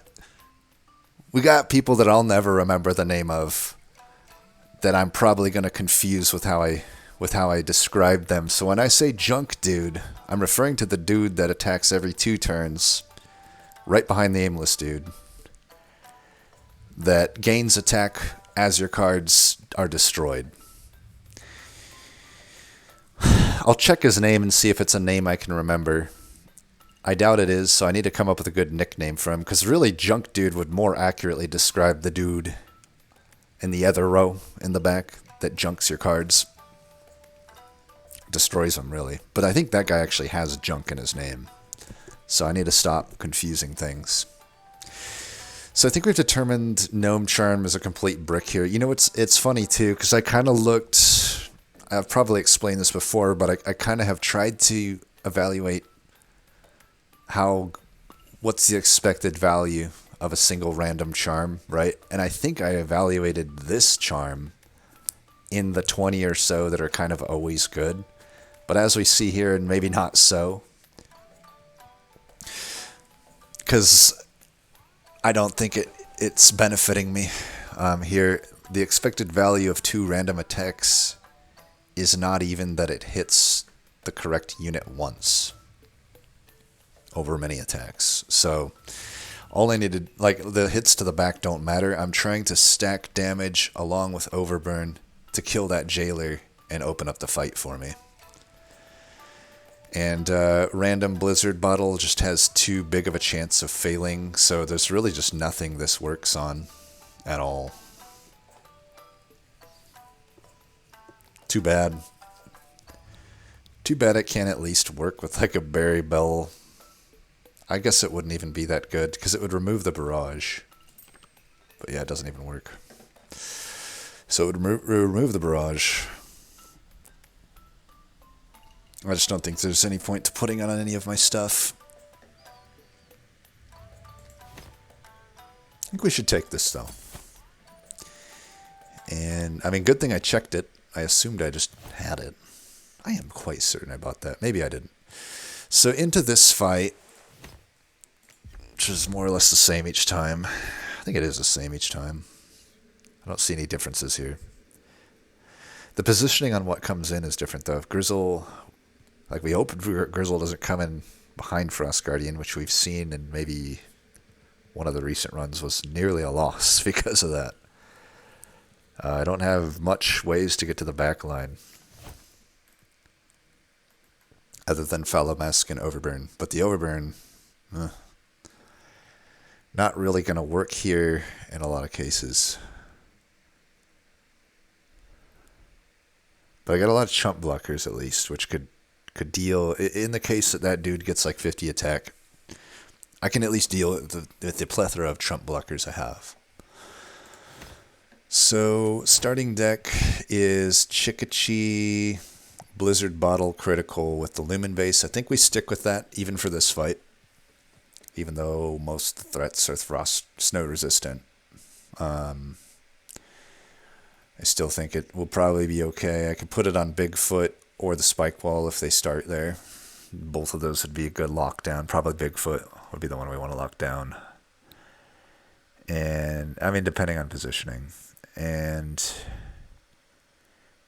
people that I'll never remember the name of, that I'm probably going to confuse with how I describe them. So when I say junk dude, I'm referring to the dude that attacks every 2 turns, right behind the aimless dude, that gains attack as your cards are destroyed. I'll check his name and see if it's a name I can remember. I doubt it is, so I need to come up with a good nickname for him, because really junk dude would more accurately describe the dude in the other row in the back that junks your cards. Destroys them, really. But I think that guy actually has junk in his name. So I need to stop confusing things. So I think we've determined Gnome Charm is a complete brick here. You know, it's funny, too, because I kind of looked... I've probably explained this before, but I kind of have tried to evaluate what's the expected value of a single random charm, right? And I think I evaluated this charm in the 20 or so that are kind of always good. But as we see here, and maybe not so, because I don't think it's benefiting me here. The expected value of 2 random attacks is not even that it hits the correct unit once over many attacks. So all I needed, like, the hits to the back don't matter. I'm trying to stack damage along with Overburn to kill that Jailer and open up the fight for me. And random Blizzard Bottle just has too big of a chance of failing, so there's really just nothing this works on at all. Too bad. Too bad it can't at least work with like a Berry Bell. I guess it wouldn't even be that good, because it would remove the barrage. But yeah, it doesn't even work. So it would remove the barrage. I just don't think there's any point to putting on any of my stuff. I think we should take this, though. And, I mean, good thing I checked it. I assumed I just had it. I am quite certain about that. Maybe I didn't. So into this fight, which is more or less the same each time. I think it is the same each time. I don't see any differences here. The positioning on what comes in is different, though. If Grizzle, like we hope Grizzle doesn't come in behind Frost Guardian, which we've seen in maybe one of the recent runs was nearly a loss because of that. I don't have much ways to get to the back line other than Fallow Mask and Overburn. But the Overburn, not really going to work here in a lot of cases. But I got a lot of chump blockers at least, which could deal, in the case that that dude gets like 50 attack, I can at least deal with the plethora of chump blockers I have. So, starting deck is Chikichi, Blizzard Bottle Critical with the Lumen Base. I think we stick with that even for this fight, even though most threats are Frost Snow resistant. I still think it will probably be okay. I could put it on Bigfoot or the Spike Wall if they start there. Both of those would be a good lockdown. Probably Bigfoot would be the one we want to lock down. And, I mean, depending on positioning. And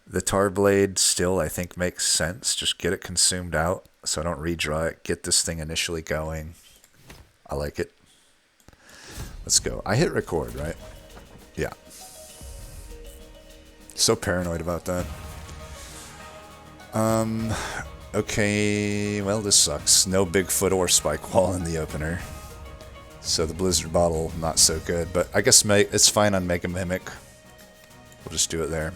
the Tar Blade still, I think, makes sense. Just get it consumed out so I don't redraw it. Get this thing initially going. I like it. Let's go. I hit record, right? Yeah. So paranoid about that. Okay, well, this sucks. No Bigfoot or Spike Wall in the opener. So the Blizzard Bottle, not so good. But I guess it's fine on Mega Mimic. We'll just do it there.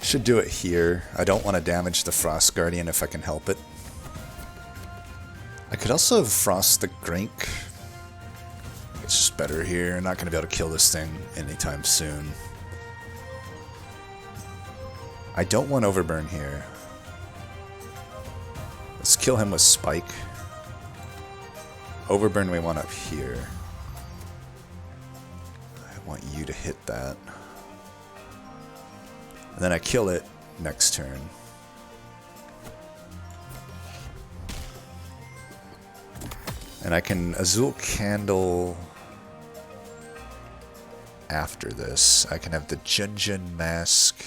Should do it here. I don't want to damage the Frost Guardian if I can help it. I could also frost the Grink. It's just better here. Not going to be able to kill this thing anytime soon. I don't want Overburn here. Let's kill him with Spike. Overburn we want up here. I want you to hit that. And then I kill it next turn. And I can Azul Candle after this. I can have the Junjun Mask.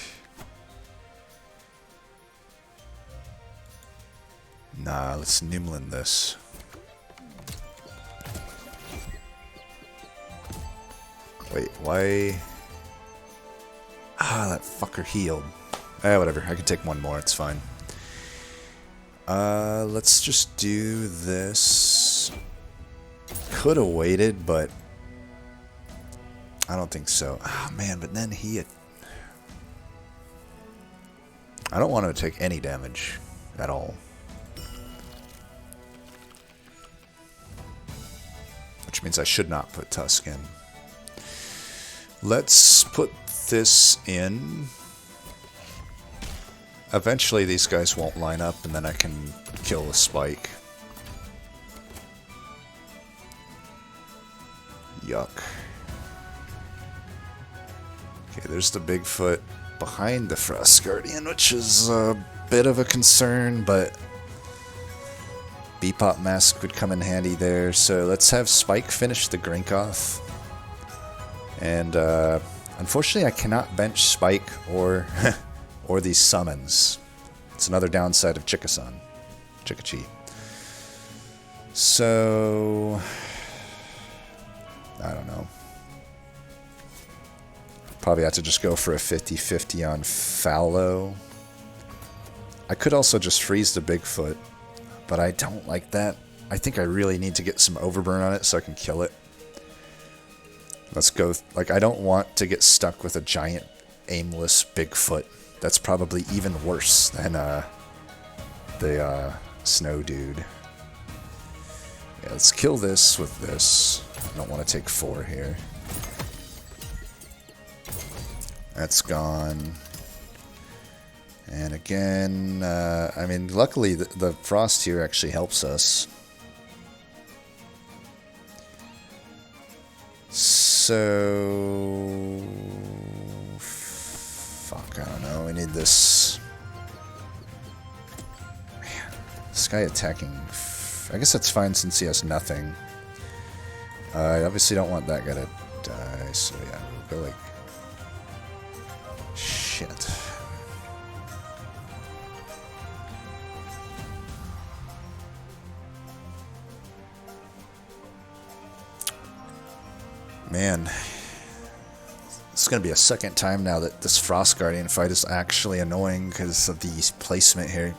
Nah, let's Nimlin this. Wait, why? Ah, that fucker healed. Whatever. I can take one more. It's fine. Let's just do this. Could have waited, but I don't think so. Ah, man, but then he... I don't want him to take any damage at all. Which means I should not put Tusk in. Let's put this in. Eventually these guys won't line up and then I can kill the Spike. Yuck. Okay, there's the Bigfoot behind the Frost Guardian, which is a bit of a concern, but Bebop Mask would come in handy there. So let's have Spike finish the Grink off. And unfortunately I cannot bench Spike or or these summons. It's another downside of Chikichi. So I don't know. Probably have to just go for a 50-50 on Fallow. I could also just freeze the Bigfoot, but I don't like that. I think I really need to get some Overburn on it so I can kill it. Let's go. Like, I don't want to get stuck with a giant aimless Bigfoot. That's probably even worse than the Snow Dude. Yeah, let's kill this with this. I don't want to take 4 here. That's gone. And again, I mean, luckily the Frost here actually helps us. So... Fuck, I don't know. We need this... Man, this guy attacking... I guess that's fine since he has nothing. I obviously don't want that guy to die, so yeah, we'll go like... Shit. Man, it's going to be a second time now that this Frost Guardian fight is actually annoying because of the placement here.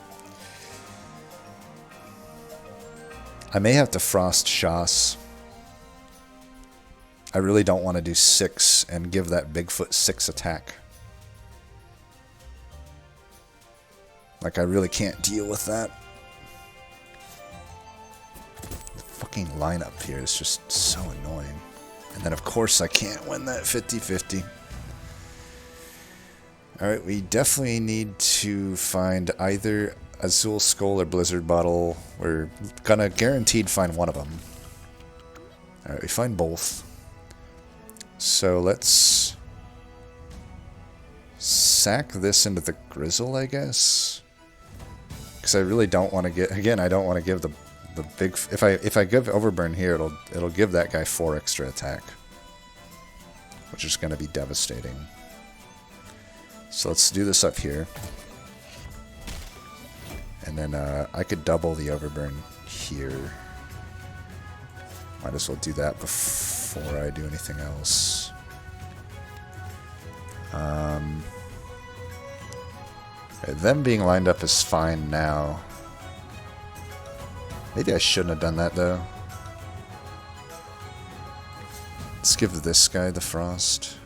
I may have to Frost Shas. I really don't want to do 6 and give that Bigfoot 6 attack. Like, I really can't deal with that. The fucking lineup here is just so annoying. And then, of course, I can't win that 50-50. Alright, we definitely need to find either Azul Skull or Blizzard Bottle. We're gonna guaranteed find one of them. Alright, we find both. So let's sack this into the Grizzle, I guess. Because I really don't want to get... Again, I don't want to give the big... If I give Overburn here, it'll give that guy 4 extra attack. Which is going to be devastating. So let's do this up here. And then I could double the Overburn here. Might as well do that before I do anything else. Them being lined up is fine now. Maybe I shouldn't have done that though. Let's give this guy the Frost.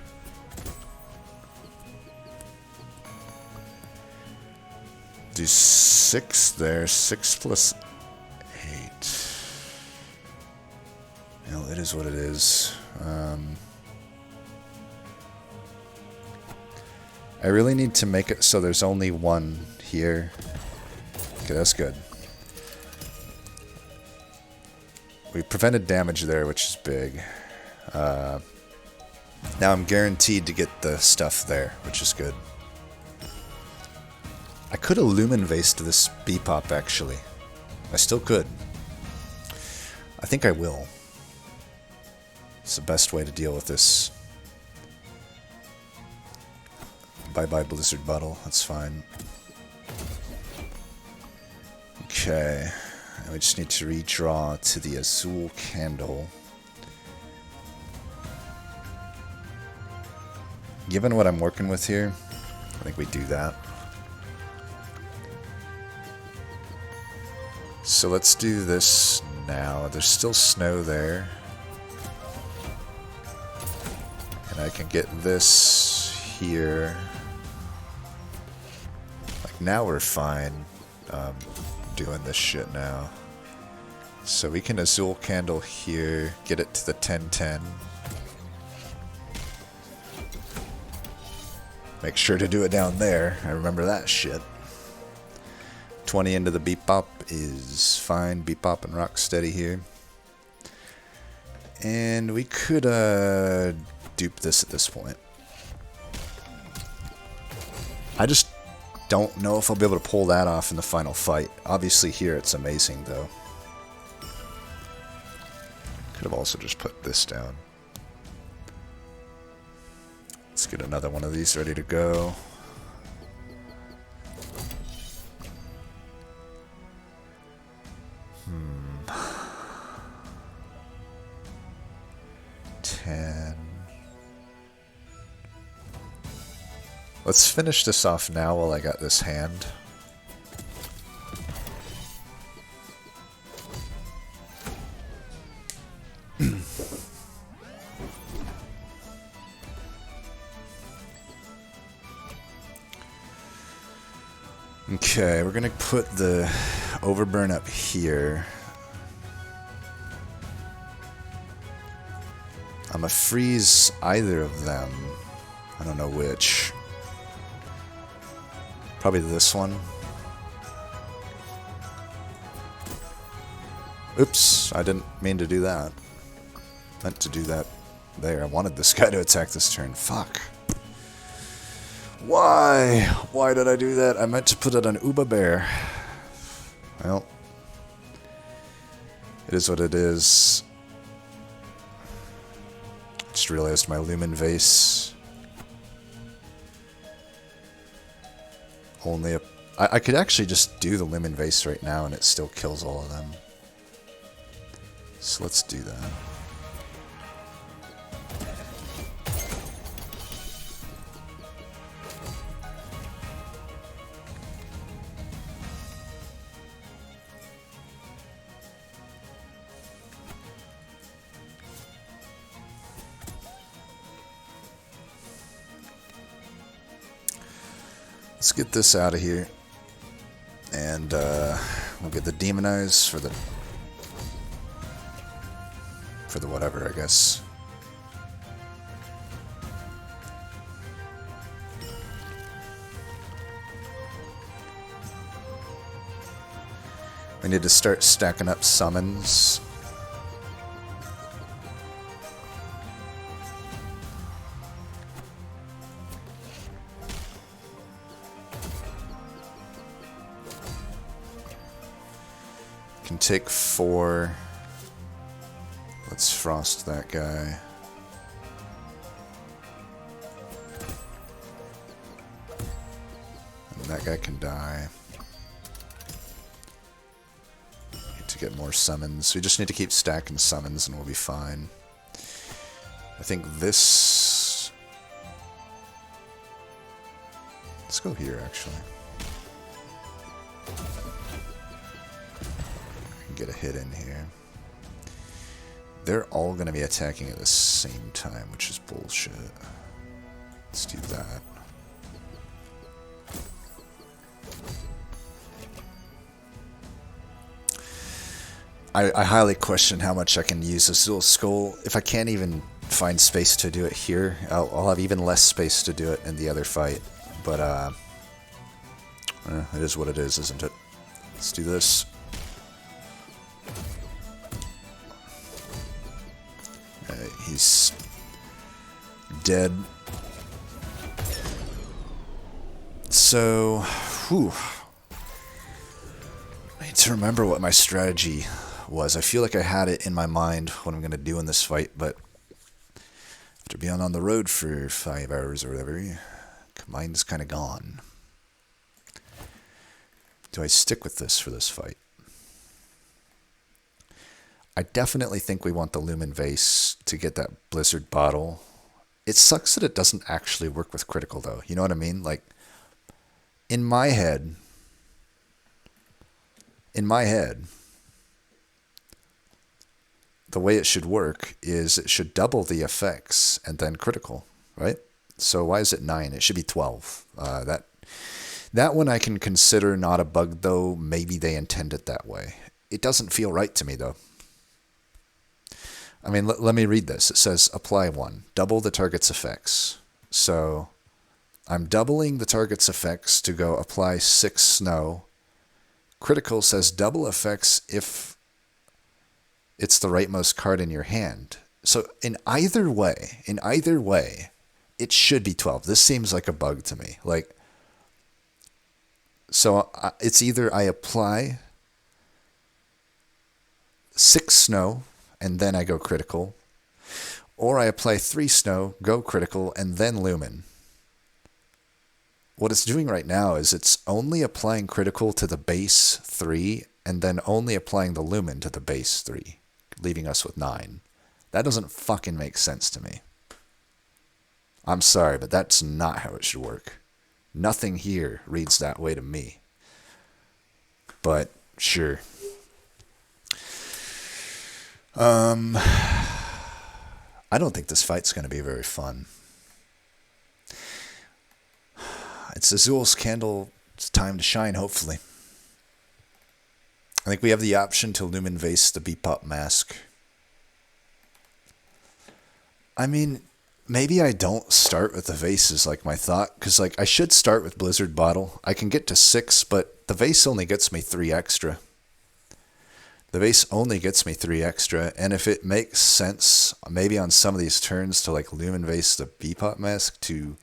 Do 6 there. 6 plus 8. Well, it is what it is. I really need to make it so there's only one here. Okay, that's good. We prevented damage there, which is big. Now I'm guaranteed to get the stuff there, which is good. I could have Lumen Vased this Bebop, actually. I still could. I think I will. It's the best way to deal with this. Bye-bye, Blizzard Bottle. That's fine. Okay. And we just need to redraw to the Azul Candle. Given what I'm working with here, I think we do that. So let's do this now. There's still snow there. And I can get this here. Like, now we're fine doing this shit now. So we can Azul Candle here, get it to the 10-10. Make sure to do it down there. I remember that shit. 20 into the Bebop is fine. Bebop and Rocksteady here. And we could dupe this at this point. I just don't know if I'll be able to pull that off in the final fight. Obviously here it's amazing though. Could have also just put this down. Let's get another one of these ready to go. Let's finish this off now while I got this hand. Okay, we're gonna put the Overburn up here. I'm gonna freeze either of them. I don't know which. Probably this one. Oops, I didn't mean to do that. Meant to do that there. I wanted this guy to attack this turn. Fuck. Why? Why did I do that? I meant to put it on Uba Bear. Well, it is what it is. Just realized my Lumen Vase. Only a... I could actually just do the Lumen Vase right now and it still kills all of them. So let's do that. Let's get this out of here. we'll get the Demonize for the whatever, I guess. We need to start stacking up summons. Can take 4. Let's frost that guy. And that guy can die. Need to get more summons. We just need to keep stacking summons and we'll be fine. I think this... Let's go here, actually. Get a hit in here. They're all going to be attacking at the same time, which is bullshit. Let's do that. I highly question how much I can use Azul Skull. If I can't even find space to do it here, I'll have even less space to do it in the other fight. But, it is what it is, isn't it? Let's do this. He's dead. So, whew. I need to remember what my strategy was. I feel like I had it in my mind what I'm going to do in this fight, but after being on the road for 5 hours or whatever, mine's kind of gone. Do I stick with this for this fight? I definitely think we want the Lumen Vase to get that Blizzard bottle. It sucks that it doesn't actually work with critical, though. You know what I mean? Like, in my head, the way it should work is it should double the effects and then critical, right? So why is it 9? It should be 12. That one I can consider not a bug, though. Maybe they intend it that way. It doesn't feel right to me, though. I mean, let me read this. It says, apply 1. Double the target's effects. So I'm doubling the target's effects to go apply 6 snow. Critical says double effects if it's the rightmost card in your hand. So in either way, it should be 12. This seems like a bug to me. Like, so it's either I apply 6 snow, and then I go critical, or I apply 3 snow, go critical, and then lumen. What it's doing right now is it's only applying critical to the base 3, and then only applying the lumen to the base 3, leaving us with 9. That doesn't fucking make sense to me. I'm sorry, but that's not how it should work. Nothing here reads that way to me. But, sure. I don't think this fight's going to be very fun. It's Azul's candle. It's time to shine, hopefully. I think we have the option to Lumen Vase the Bebop Mask. I mean, maybe I don't start with the Vase is like my thought, because like I should start with Blizzard Bottle. I can get to 6, but the Vase only gets me 3 extra. The Vase only gets me 3 extra, and if it makes sense, maybe on some of these turns to like Lumen Vase the Bebop Mask to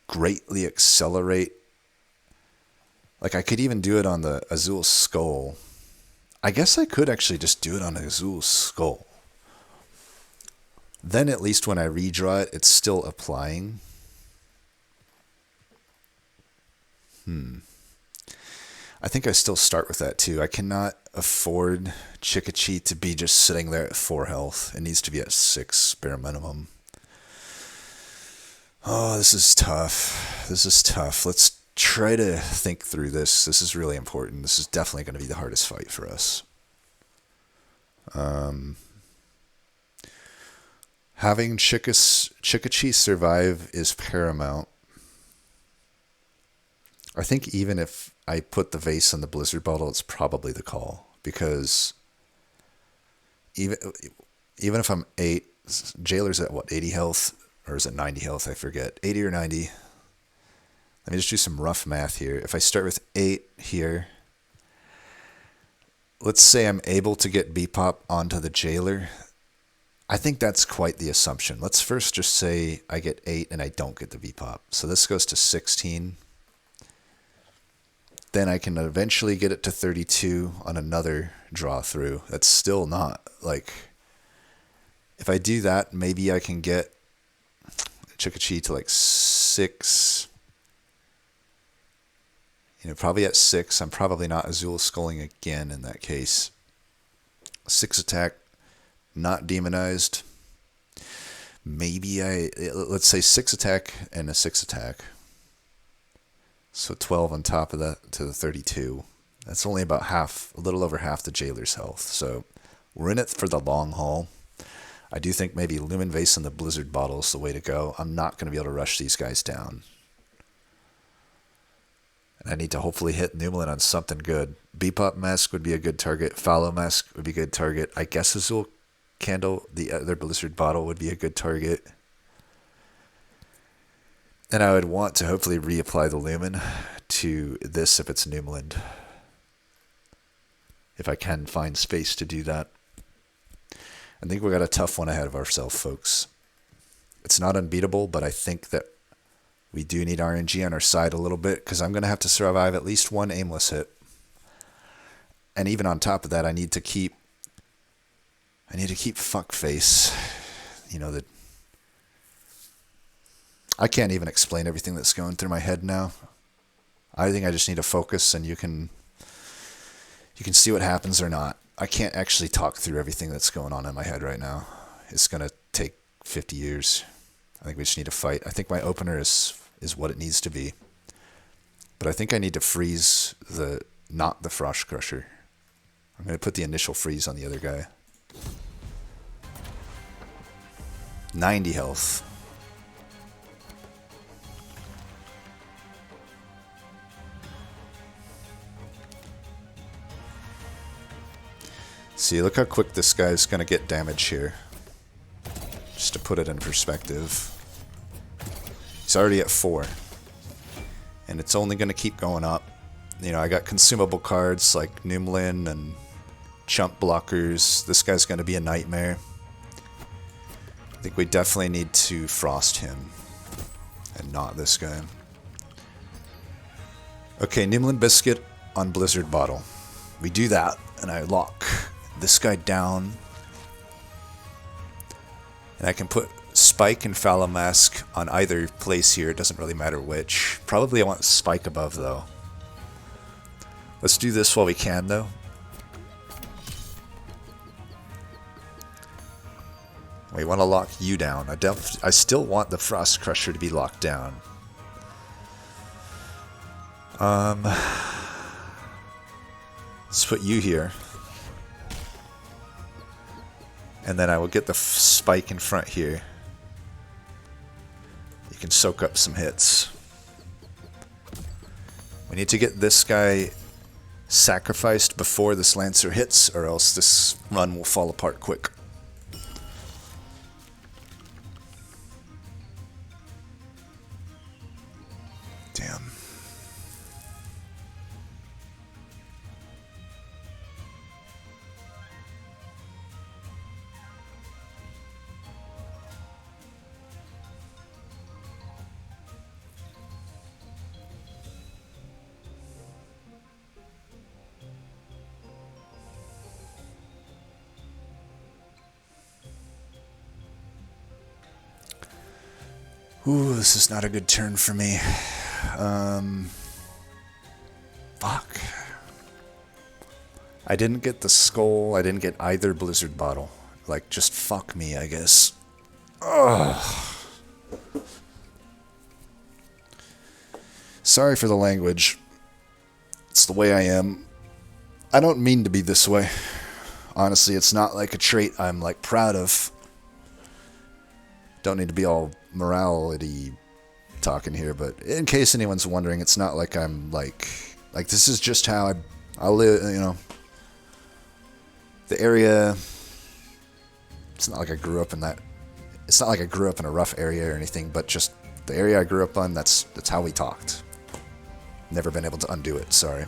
greatly accelerate. Like I could even do it on the Azul Skull. I guess I could actually just do it on Azul Skull. Then at least when I redraw it, it's still applying. I think I still start with that too. I cannot afford Chikichi to be just sitting there at 4 health. It needs to be at 6 bare minimum. Oh, this is tough. This is tough. Let's try to think through this. This is really important. This is definitely going to be the hardest fight for us. Having Chikichi survive is paramount. I think even if I put the vase in the blizzard bottle, it's probably the call. Because even if I'm 8, Jailer's at what, 80 health? Or is it 90 health? I forget. 80 or 90. Let me just do some rough math here. If I start with 8 here, let's say I'm able to get Bebop onto the Jailer. I think that's quite the assumption. Let's first just say I get 8 and I don't get the Bebop. So this goes to 16. Then I can eventually get it to 32 on another draw through. That's still not, like, if I do that, maybe I can get Chikichi to like 6. You know, probably at 6. I'm probably not Azul Sculling again in that case. 6 attack, not demonized. Maybe let's say 6 attack and a 6 attack. So 12 on top of that to the 32. That's only about half, a little over half the Jailer's health. So we're in it for the long haul. I do think maybe Lumen Vase and the Blizzard Bottle is the way to go. I'm not going to be able to rush these guys down. And I need to hopefully hit Numelan on something good. Bebop Mask would be a good target. Fallow Mask would be a good target. I guess Azul Candle, the other Blizzard Bottle, would be a good target. And I would want to hopefully reapply the Lumen to this if it's Numeland. If I can find space to do that. I think we got a tough one ahead of ourselves, folks. It's not unbeatable, but I think that we do need RNG on our side a little bit, because I'm going to have to survive at least one aimless hit. And even on top of that, I need to keep fuckface. You know, that I can't even explain everything that's going through my head now. I think I just need to focus, and you can see what happens or not. I can't actually talk through everything that's going on in my head right now. It's going to take 50 years. I think we just need to fight. I think my opener is what it needs to be. But I think I need to freeze not the Frost Crusher. I'm going to put the initial freeze on the other guy. 90 health. See, look how quick this guy's going to get damage here. Just to put it in perspective. He's already at 4. And it's only going to keep going up. You know, I got consumable cards like Numlin and Chump Blockers. This guy's going to be a nightmare. I think we definitely need to frost him. And not this guy. Okay, Numlin Biscuit on Blizzard Bottle. We do that, and I lock this guy down. And I can put Spike and Fallow Mask on either place here. It doesn't really matter which. Probably I want Spike above, though. Let's do this while we can, though. We want to lock you down. I still want the Frost Crusher to be locked down. Let's put you here. And then I will get the Spike in front here. You can soak up some hits. We need to get this guy sacrificed before this Lancer hits, or else this run will fall apart quick. Damn. Ooh, this is not a good turn for me. Fuck. I didn't get the skull. I didn't get either Blizzard Bottle. Like, just fuck me, I guess. Ugh. Sorry for the language. It's the way I am. I don't mean to be this way. Honestly, it's not like a trait I'm, like, proud of. Don't need to be all morality talking here, but in case anyone's wondering, it's not like I'm, like, Like, this is just how I live, you know. The area, it's not like I grew up in that, it's not like I grew up in a rough area or anything, but just the area I grew up on, that's how we talked. Never been able to undo it, sorry.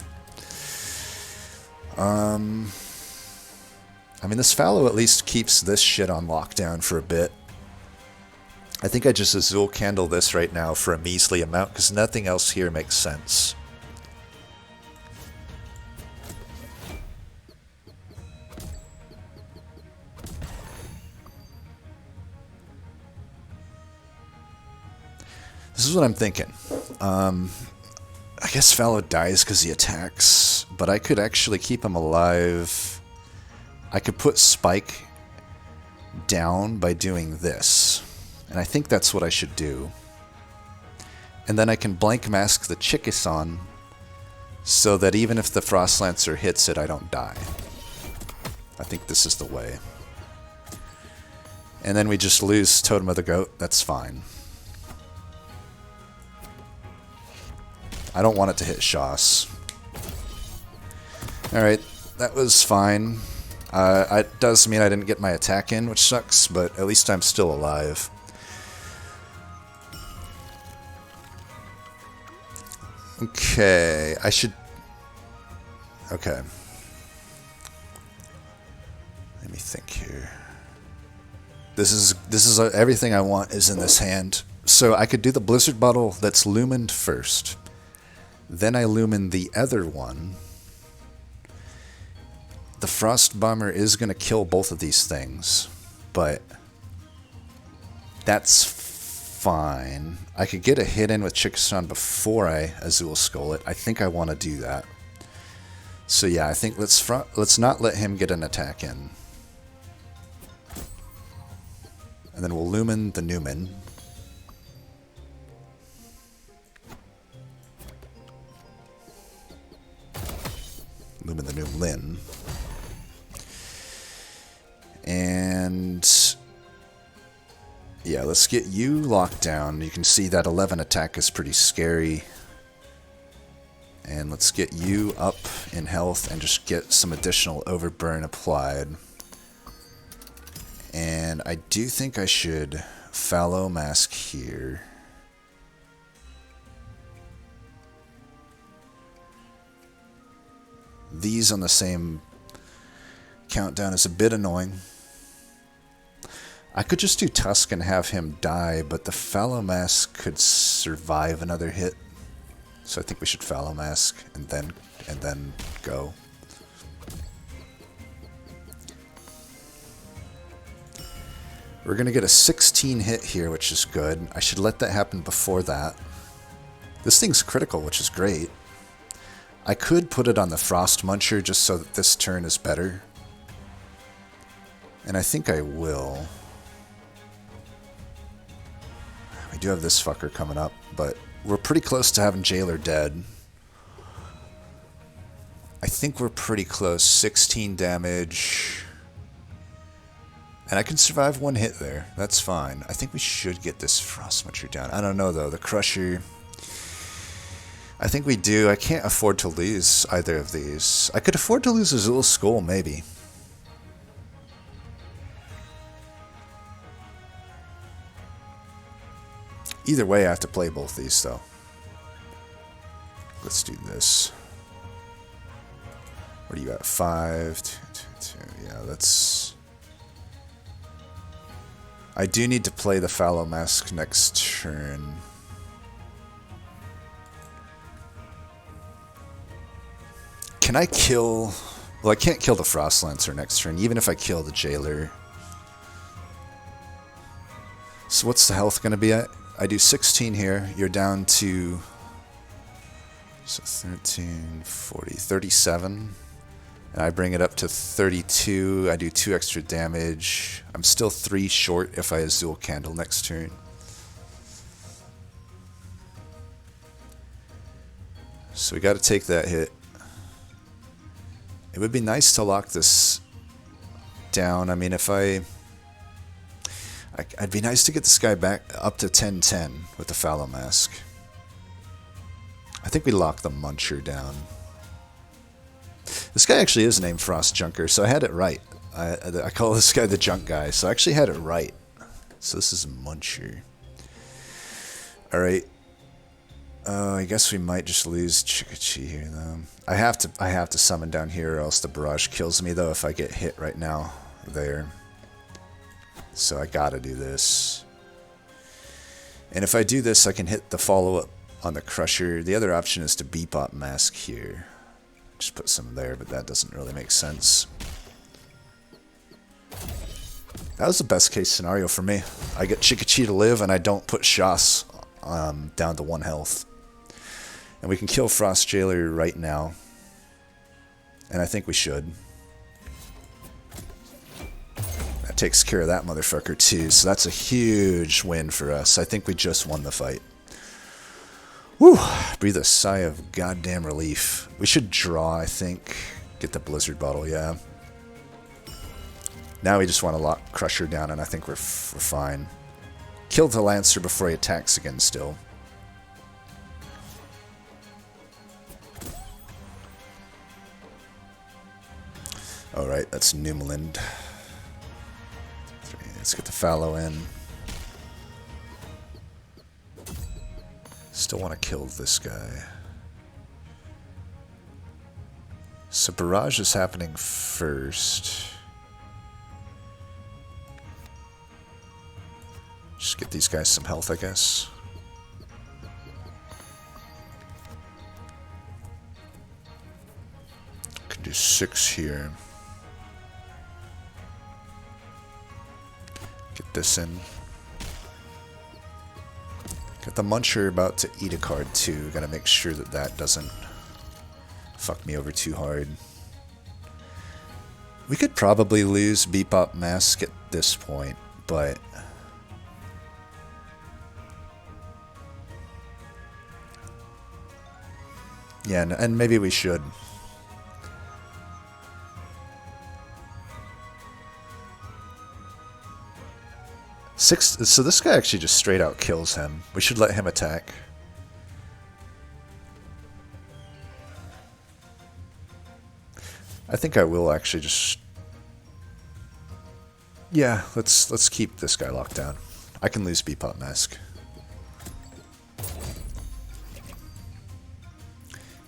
I mean, this fallow at least keeps this shit on lockdown for a bit. I think I just Azul Candle this right now for a measly amount, because nothing else here makes sense. This is what I'm thinking. I guess Fallow dies because he attacks, but I could actually keep him alive. I could put Spike down by doing this, and I think that's what I should do. And then I can blank mask the Chikichi so that even if the Frost Lancer hits it, I don't die. I think this is the way. And then we just lose Totem of the Goat, that's fine. I don't want it to hit Shoss. Alright, that was fine. It does mean I didn't get my attack in, which sucks, but at least I'm still alive. Okay, I should... Okay. Let me think here. This is everything I want is in this hand. So I could do the Blizzard Bottle that's lumened first. Then I lumen the other one. The Frost Bomber is going to kill both of these things, but that's fine. I could get a hit in with Chikichi before I Azul Skull it. I think I want to do that. So yeah, I think let's not let him get an attack in. And then we'll lumen the Newman. Lumen the new Lin. And yeah, let's get you locked down. You can see that 11 attack is pretty scary. And let's get you up in health and just get some additional overburn applied. And I do think I should Fallow Mask here. These on the same countdown is a bit annoying. I could just do Tusk and have him die, but the Fallow Mask could survive another hit. So I think we should Fallow Mask and then go. We're gonna get a 16 hit here, which is good. I should let that happen before that. This thing's critical, which is great. I could put it on the Frost Muncher just so that this turn is better. And I think I will. We do have this fucker coming up, but we're pretty close to having Jailer dead. I think we're pretty close. 16 damage. And I can survive one hit there. That's fine. I think we should get this Frost Muncher down. I don't know though. The Crusher... I think we do. I can't afford to lose either of these. I could afford to lose Azul Skull, maybe. Either way, I have to play both these, though. Let's do this. What are you at? 5, 2, 2, 2. Yeah, that's... I do need to play the Fallow Mask next turn. Can I kill... Well, I can't kill the Frost Lancer next turn, even if I kill the Jailer. So what's the health going to be at? I do 16 here. You're down to... So 13, 40, 37. And I bring it up to 32. I do 2 extra damage. I'm still 3 short if I Azul Candle next turn. So we got to take that hit. It would be nice to lock this down. I mean, if I'd be nice to get this guy back up to 10-10 with the Fallow Mask. I think we locked the Muncher down. This guy actually is named Frost Junker, so I had it right. I call this guy the junk guy, so I actually had it right. So this is Muncher. Alright. I guess we might just lose Chikichi here, though. I have to summon down here, or else the barrage kills me, though, if I get hit right now there. So I gotta do this. And if I do this, I can hit the follow-up on the Crusher. The other option is to Bebop Mask here. Just put some there, but that doesn't really make sense. That was the best case scenario for me. I get Chikichi to live, and I don't put Shas down to 1 health. And we can kill Frost Jailer right now. And I think we should. That takes care of that motherfucker too, so that's a huge win for us. I think we just won the fight. Whew! Breathe a sigh of goddamn relief. We should draw, I think. Get the Blizzard Bottle, yeah. Now we just want to lock Crusher down, and I think we're fine. Kill the Lancer before he attacks again still. Alright, that's Newmland. Let's get the Fallow in. Still want to kill this guy. So Barrage is happening first. Just get these guys some health, I guess. Can do 6 here. Get this in. Got the Muncher about to eat a card too. Gotta make sure that that doesn't fuck me over too hard. We could probably lose Bebop Mask at this point, but yeah, and maybe we should. So this guy actually just straight out kills him. We should let him attack. I think I will actually just... Yeah, let's keep this guy locked down. I can lose Bebop Mask.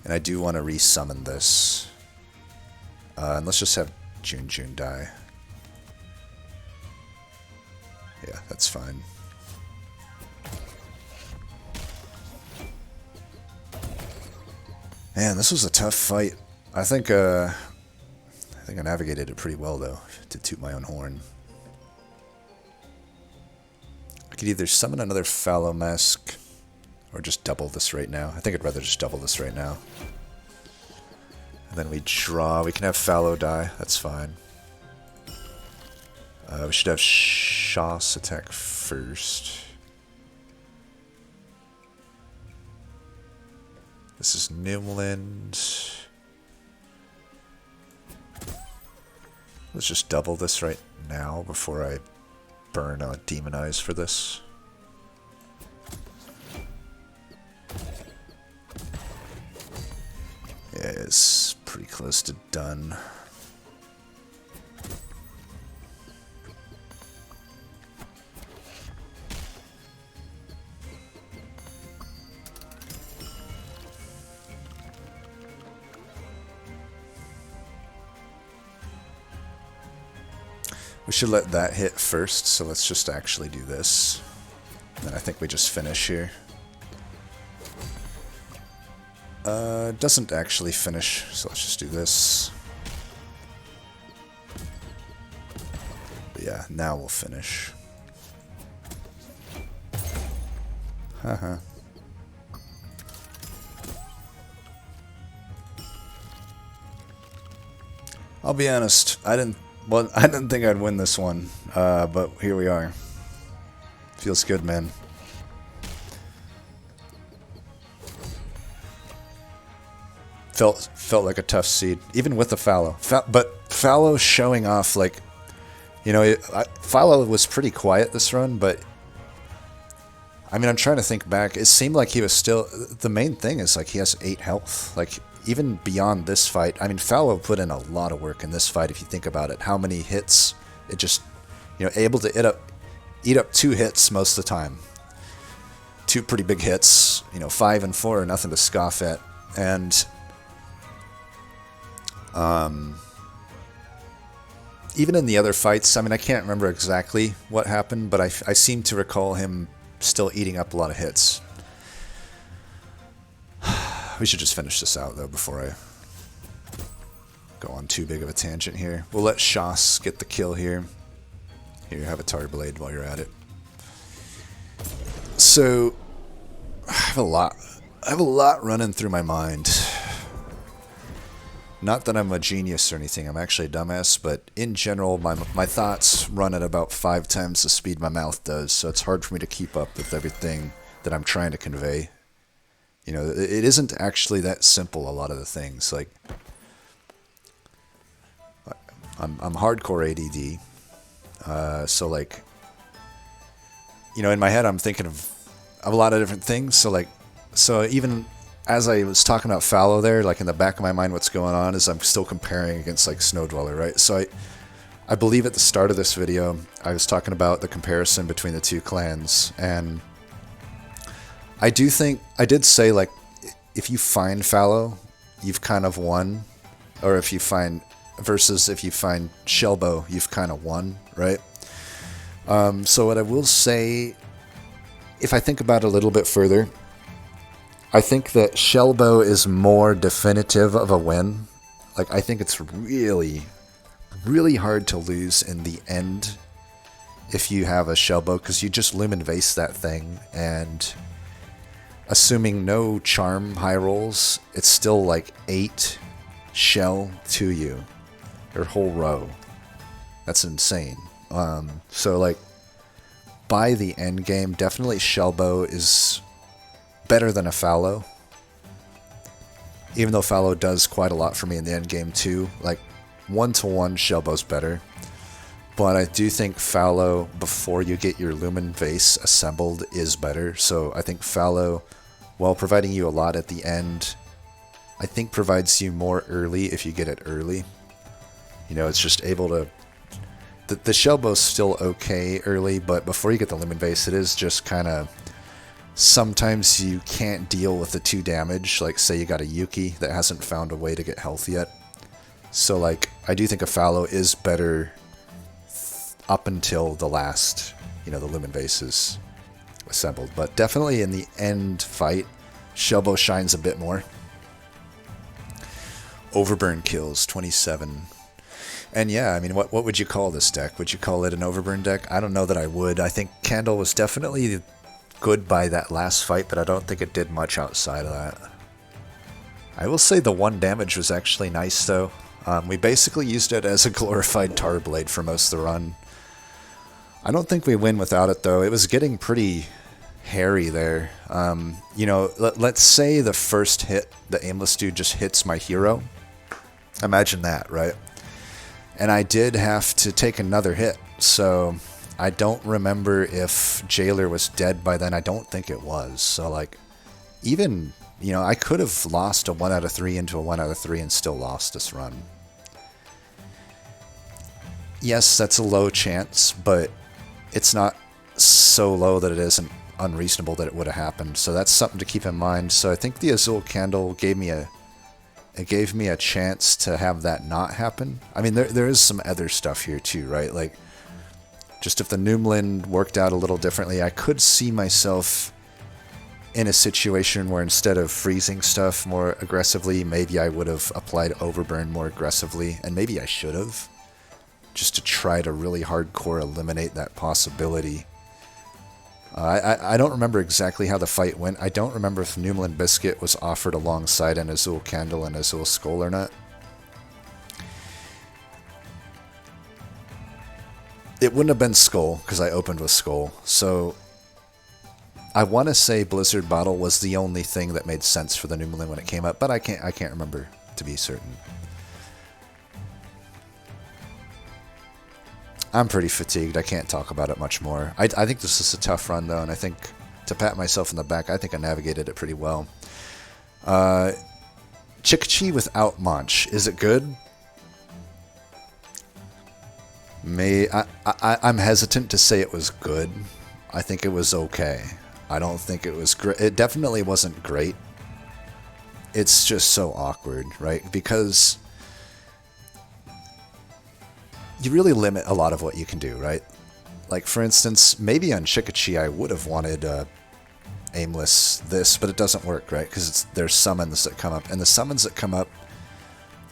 And I do want to resummon this. And let's just have Jun die. Yeah, that's fine. Man, this was a tough fight. I think I navigated it pretty well, though, to toot my own horn. I could either summon another Fallow Mask, or just double this right now. I think I'd rather just double this right now. And then we draw. We can have Fallow die. That's fine. We should have Shas attack first. This is Newmland. Let's just double this right now before I burn Demonize for this. Yeah, it's pretty close to done. We should let that hit first, so let's just actually do this. And then I think we just finish here. Doesn't actually finish, so let's just do this. But yeah, now we'll finish. Haha. I'll be honest, I didn't think I'd win this one, but here we are. Feels good, man. Felt like a tough seed, even with the Fallow. But Fallow showing off, like, you know, Fallow was pretty quiet this run, but I mean, I'm trying to think back. It seemed like he was still... The main thing is, like, he has 8 health. Like, even beyond this fight... I mean, Fallow put in a lot of work in this fight, if you think about it. How many hits... It just... You know, able to eat up 2 hits most of the time. 2 pretty big hits. You know, 5 and 4 are nothing to scoff at. And... Even in the other fights, I mean, I can't remember exactly what happened, but I seem to recall him still eating up a lot of hits. We should just finish this out, though, before I go on too big of a tangent here. We'll let Shas get the kill here. Here, have a Tar Blade while you're at it. So, I have a lot running through my mind. Not that I'm a genius or anything, I'm actually a dumbass, but in general, my thoughts run at about 5 times the speed my mouth does, so it's hard for me to keep up with everything that I'm trying to convey. You know, it isn't actually that simple, a lot of the things. Like, I'm hardcore ADD, so like, you know, in my head I'm thinking of a lot of different things, so even... As I was talking about Fallow there, like in the back of my mind what's going on is I'm still comparing against like Snow Dweller, right? So I believe at the start of this video, I was talking about the comparison between the 2 clans, and I did say like, if you find Fallow, you've kind of won, or if you find Shellbow, you've kind of won, right? So what I will say, if I think about it a little bit further, I think that Shellbow is more definitive of a win. Like, I think it's really, really hard to lose in the end if you have a Shellbow, because you just Lumen Vase that thing, and assuming no charm high rolls, it's still like 8 shell to you. Your whole row. That's insane. So, like, by the end game, definitely Shellbow is... better than a Fallow, even though Fallow does quite a lot for me in the end game too. Like 1-to-1, Shellbow's better, but I do think Fallow, before you get your Lumen Vase assembled, is better. So I think Fallow, while providing you a lot at the end, I think provides you more early if you get it early. You know, it's just able to... The Shellbow's still okay early, but before you get the Lumen Vase, it is just kind of... Sometimes you can't deal with the 2 damage, like say you got a Yuki that hasn't found a way to get health yet. So like, I do think a Fallow is better up until the last, you know, the Lumen Vase is assembled. But definitely in the end fight, Shellbow shines a bit more. Overburn kills, 27. And yeah, I mean, what would you call this deck? Would you call it an Overburn deck? I don't know that I would. I think Candle was definitely... good by that last fight, but I don't think it did much outside of that. I will say the 1 damage was actually nice, though. We basically used it as a glorified Tar Blade for most of the run. I don't think we win without it, though. It was getting pretty hairy there. You know, let's say the first hit, the Aimless dude just hits my hero. Imagine that, right? And I did have to take another hit, so... I don't remember if Jailer was dead by then. I don't think it was. So, like, even, you know, I could have lost a 1 out of 3 into a 1 out of 3 and still lost this run. Yes, that's a low chance, but it's not so low that it isn't unreasonable that it would have happened. So that's something to keep in mind. So I think the Azul Candle gave me a chance to have that not happen. I mean, there is some other stuff here too, right? Like, just if the Noomlin worked out a little differently, I could see myself in a situation where instead of freezing stuff more aggressively, maybe I would have applied Overburn more aggressively, and maybe I should have, just to try to really hardcore eliminate that possibility. I don't remember exactly how the fight went. I don't remember if Noomlin Biscuit was offered alongside an Azul Candle and Azul Skull or not. It wouldn't have been Skull, because I opened with Skull. So, I want to say Blizzard Bottle was the only thing that made sense for the Noomlin when it came up, but I can't remember to be certain. I'm pretty fatigued. I can't talk about it much more. I think this is a tough run, though, and I think to pat myself in the back, I think I navigated it pretty well. Chikichi without Monch. Is it good? I'm hesitant to say it was good. I think it was okay. I don't think it was great. It definitely wasn't great. It's just so awkward, right? Because you really limit a lot of what you can do, right? Like, for instance, maybe on Chikichi I would have wanted aimless this, but it doesn't work, right? Because there's summons that come up. And the summons that come up,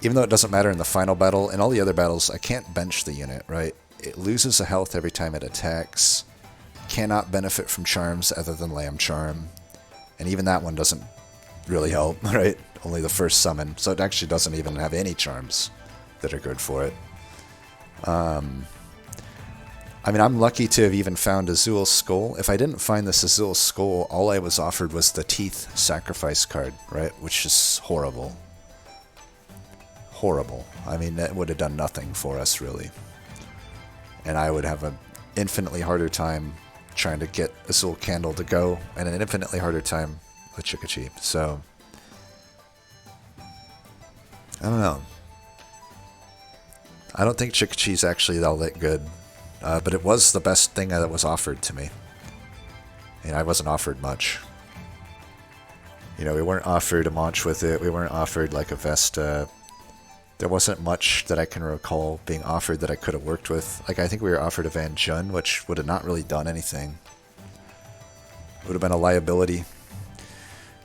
even though it doesn't matter in the final battle, in all the other battles, I can't bench the unit, right? It loses a health every time it attacks. Cannot benefit from charms other than Lamb Charm. And even that one doesn't really help, right? Only the first summon. So it actually doesn't even have any charms that are good for it. I mean, I'm lucky to have even found Azul Skull. If I didn't find this Azul Skull, all I was offered was the Teeth Sacrifice card, right? Which is horrible. Horrible. I mean, that would have done nothing for us, really. And I would have an infinitely harder time trying to get Azul Candle to go, and an infinitely harder time with Chikichi. So, I don't know. I don't think Chikichi's actually all that good. But it was the best thing that was offered to me. And I wasn't offered much. You know, we weren't offered a Monch with it. We weren't offered like a Vesta. There wasn't much that I can recall being offered that I could have worked with. Like, I think we were offered a Van Jun, which would have not really done anything. It would have been a liability.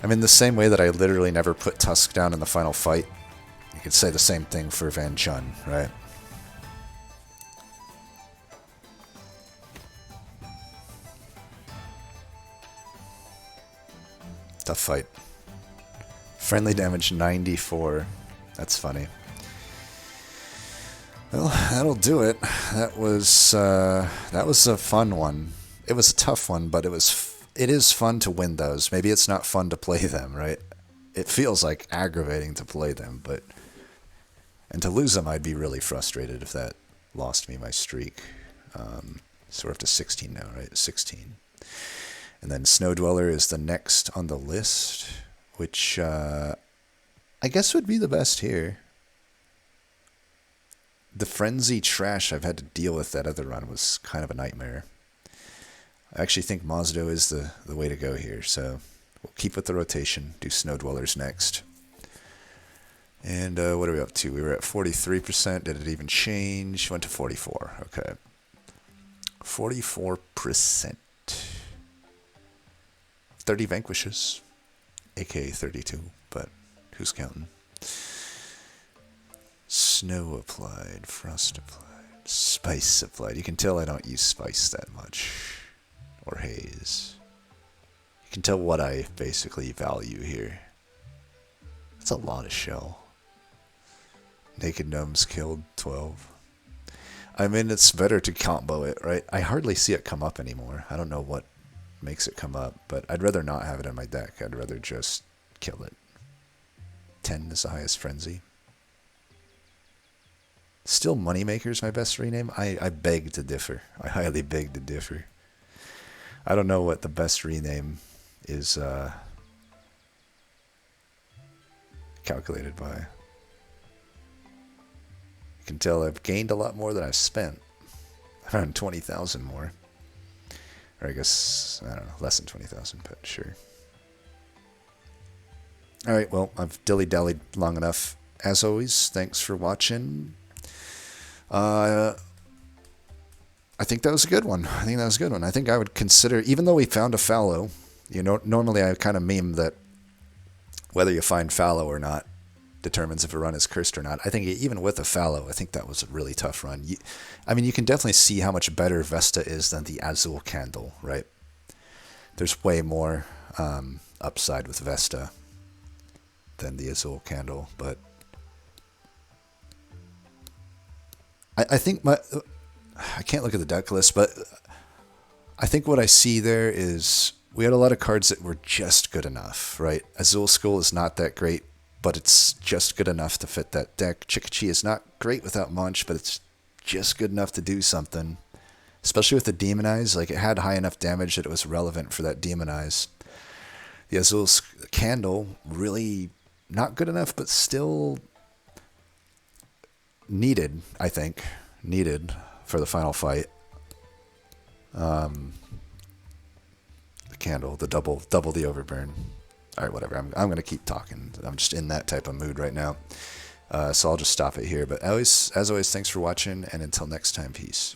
I mean, the same way that I literally never put Tusk down in the final fight, you could say the same thing for Van Jun, right? Tough fight. Friendly damage 94. That's funny. Well, that'll do it. That was a fun one. It was a tough one, but it is fun to win those. Maybe it's not fun to play them, right? It feels like aggravating to play them, and to lose them, I'd be really frustrated if that lost me my streak. So we're up to 16 now, right? 16. And then Snow Dweller is the next on the list, which I guess would be the best here. The Frenzy trash I've had to deal with that other run was kind of a nightmare. I actually think Mazdo is the way to go here, so we'll keep with the rotation, do Snow Dwellers next. And what are we up to? We were at 43%. Did it even change? Went to 44. Okay. 44%. 30 vanquishes, aka 32, but who's counting? Snow applied, frost applied, spice applied. You can tell I don't use spice that much, or haze. You can tell what I basically value here. That's a lot of shell. Naked Gnomes killed, 12. I mean, it's better to combo it, right? I hardly see it come up anymore. I don't know what makes it come up, but I'd rather not have it in my deck. I'd rather just kill it. 10 is the highest frenzy. Still Moneymaker's my best rename? I beg to differ. I highly beg to differ. I don't know what the best rename is calculated by. You can tell I've gained a lot more than I've spent. Around 20,000 more. Or I guess, I don't know, less than 20,000, but sure. Alright, well, I've dilly-dallied long enough. As always, thanks for watching. I think that was a good one. I think I would consider, even though we found a fallow, you know, normally I kind of meme that whether you find fallow or not determines if a run is cursed or not. I think even with a fallow, I think that was a really tough run. I mean, you can definitely see how much better Vesta is than the Azul Candle, right? There's way more upside with Vesta than the Azul Candle, but I think I can't look at the deck list, but I think what I see there is we had a lot of cards that were just good enough, right? Azul Skull is not that great, but it's just good enough to fit that deck. Chikichi is not great without Monch, but it's just good enough to do something. especially with the demonize. Like, it had high enough damage that it was relevant for that demonize. The Azul's candle, really not good enough, but still needed, I think. Needed for the final fight. The candle, the double the overburn. All right, whatever. I'm going to keep talking. I'm just in that type of mood right now. So I'll just stop it here. But as always, thanks for watching, and until next time, peace.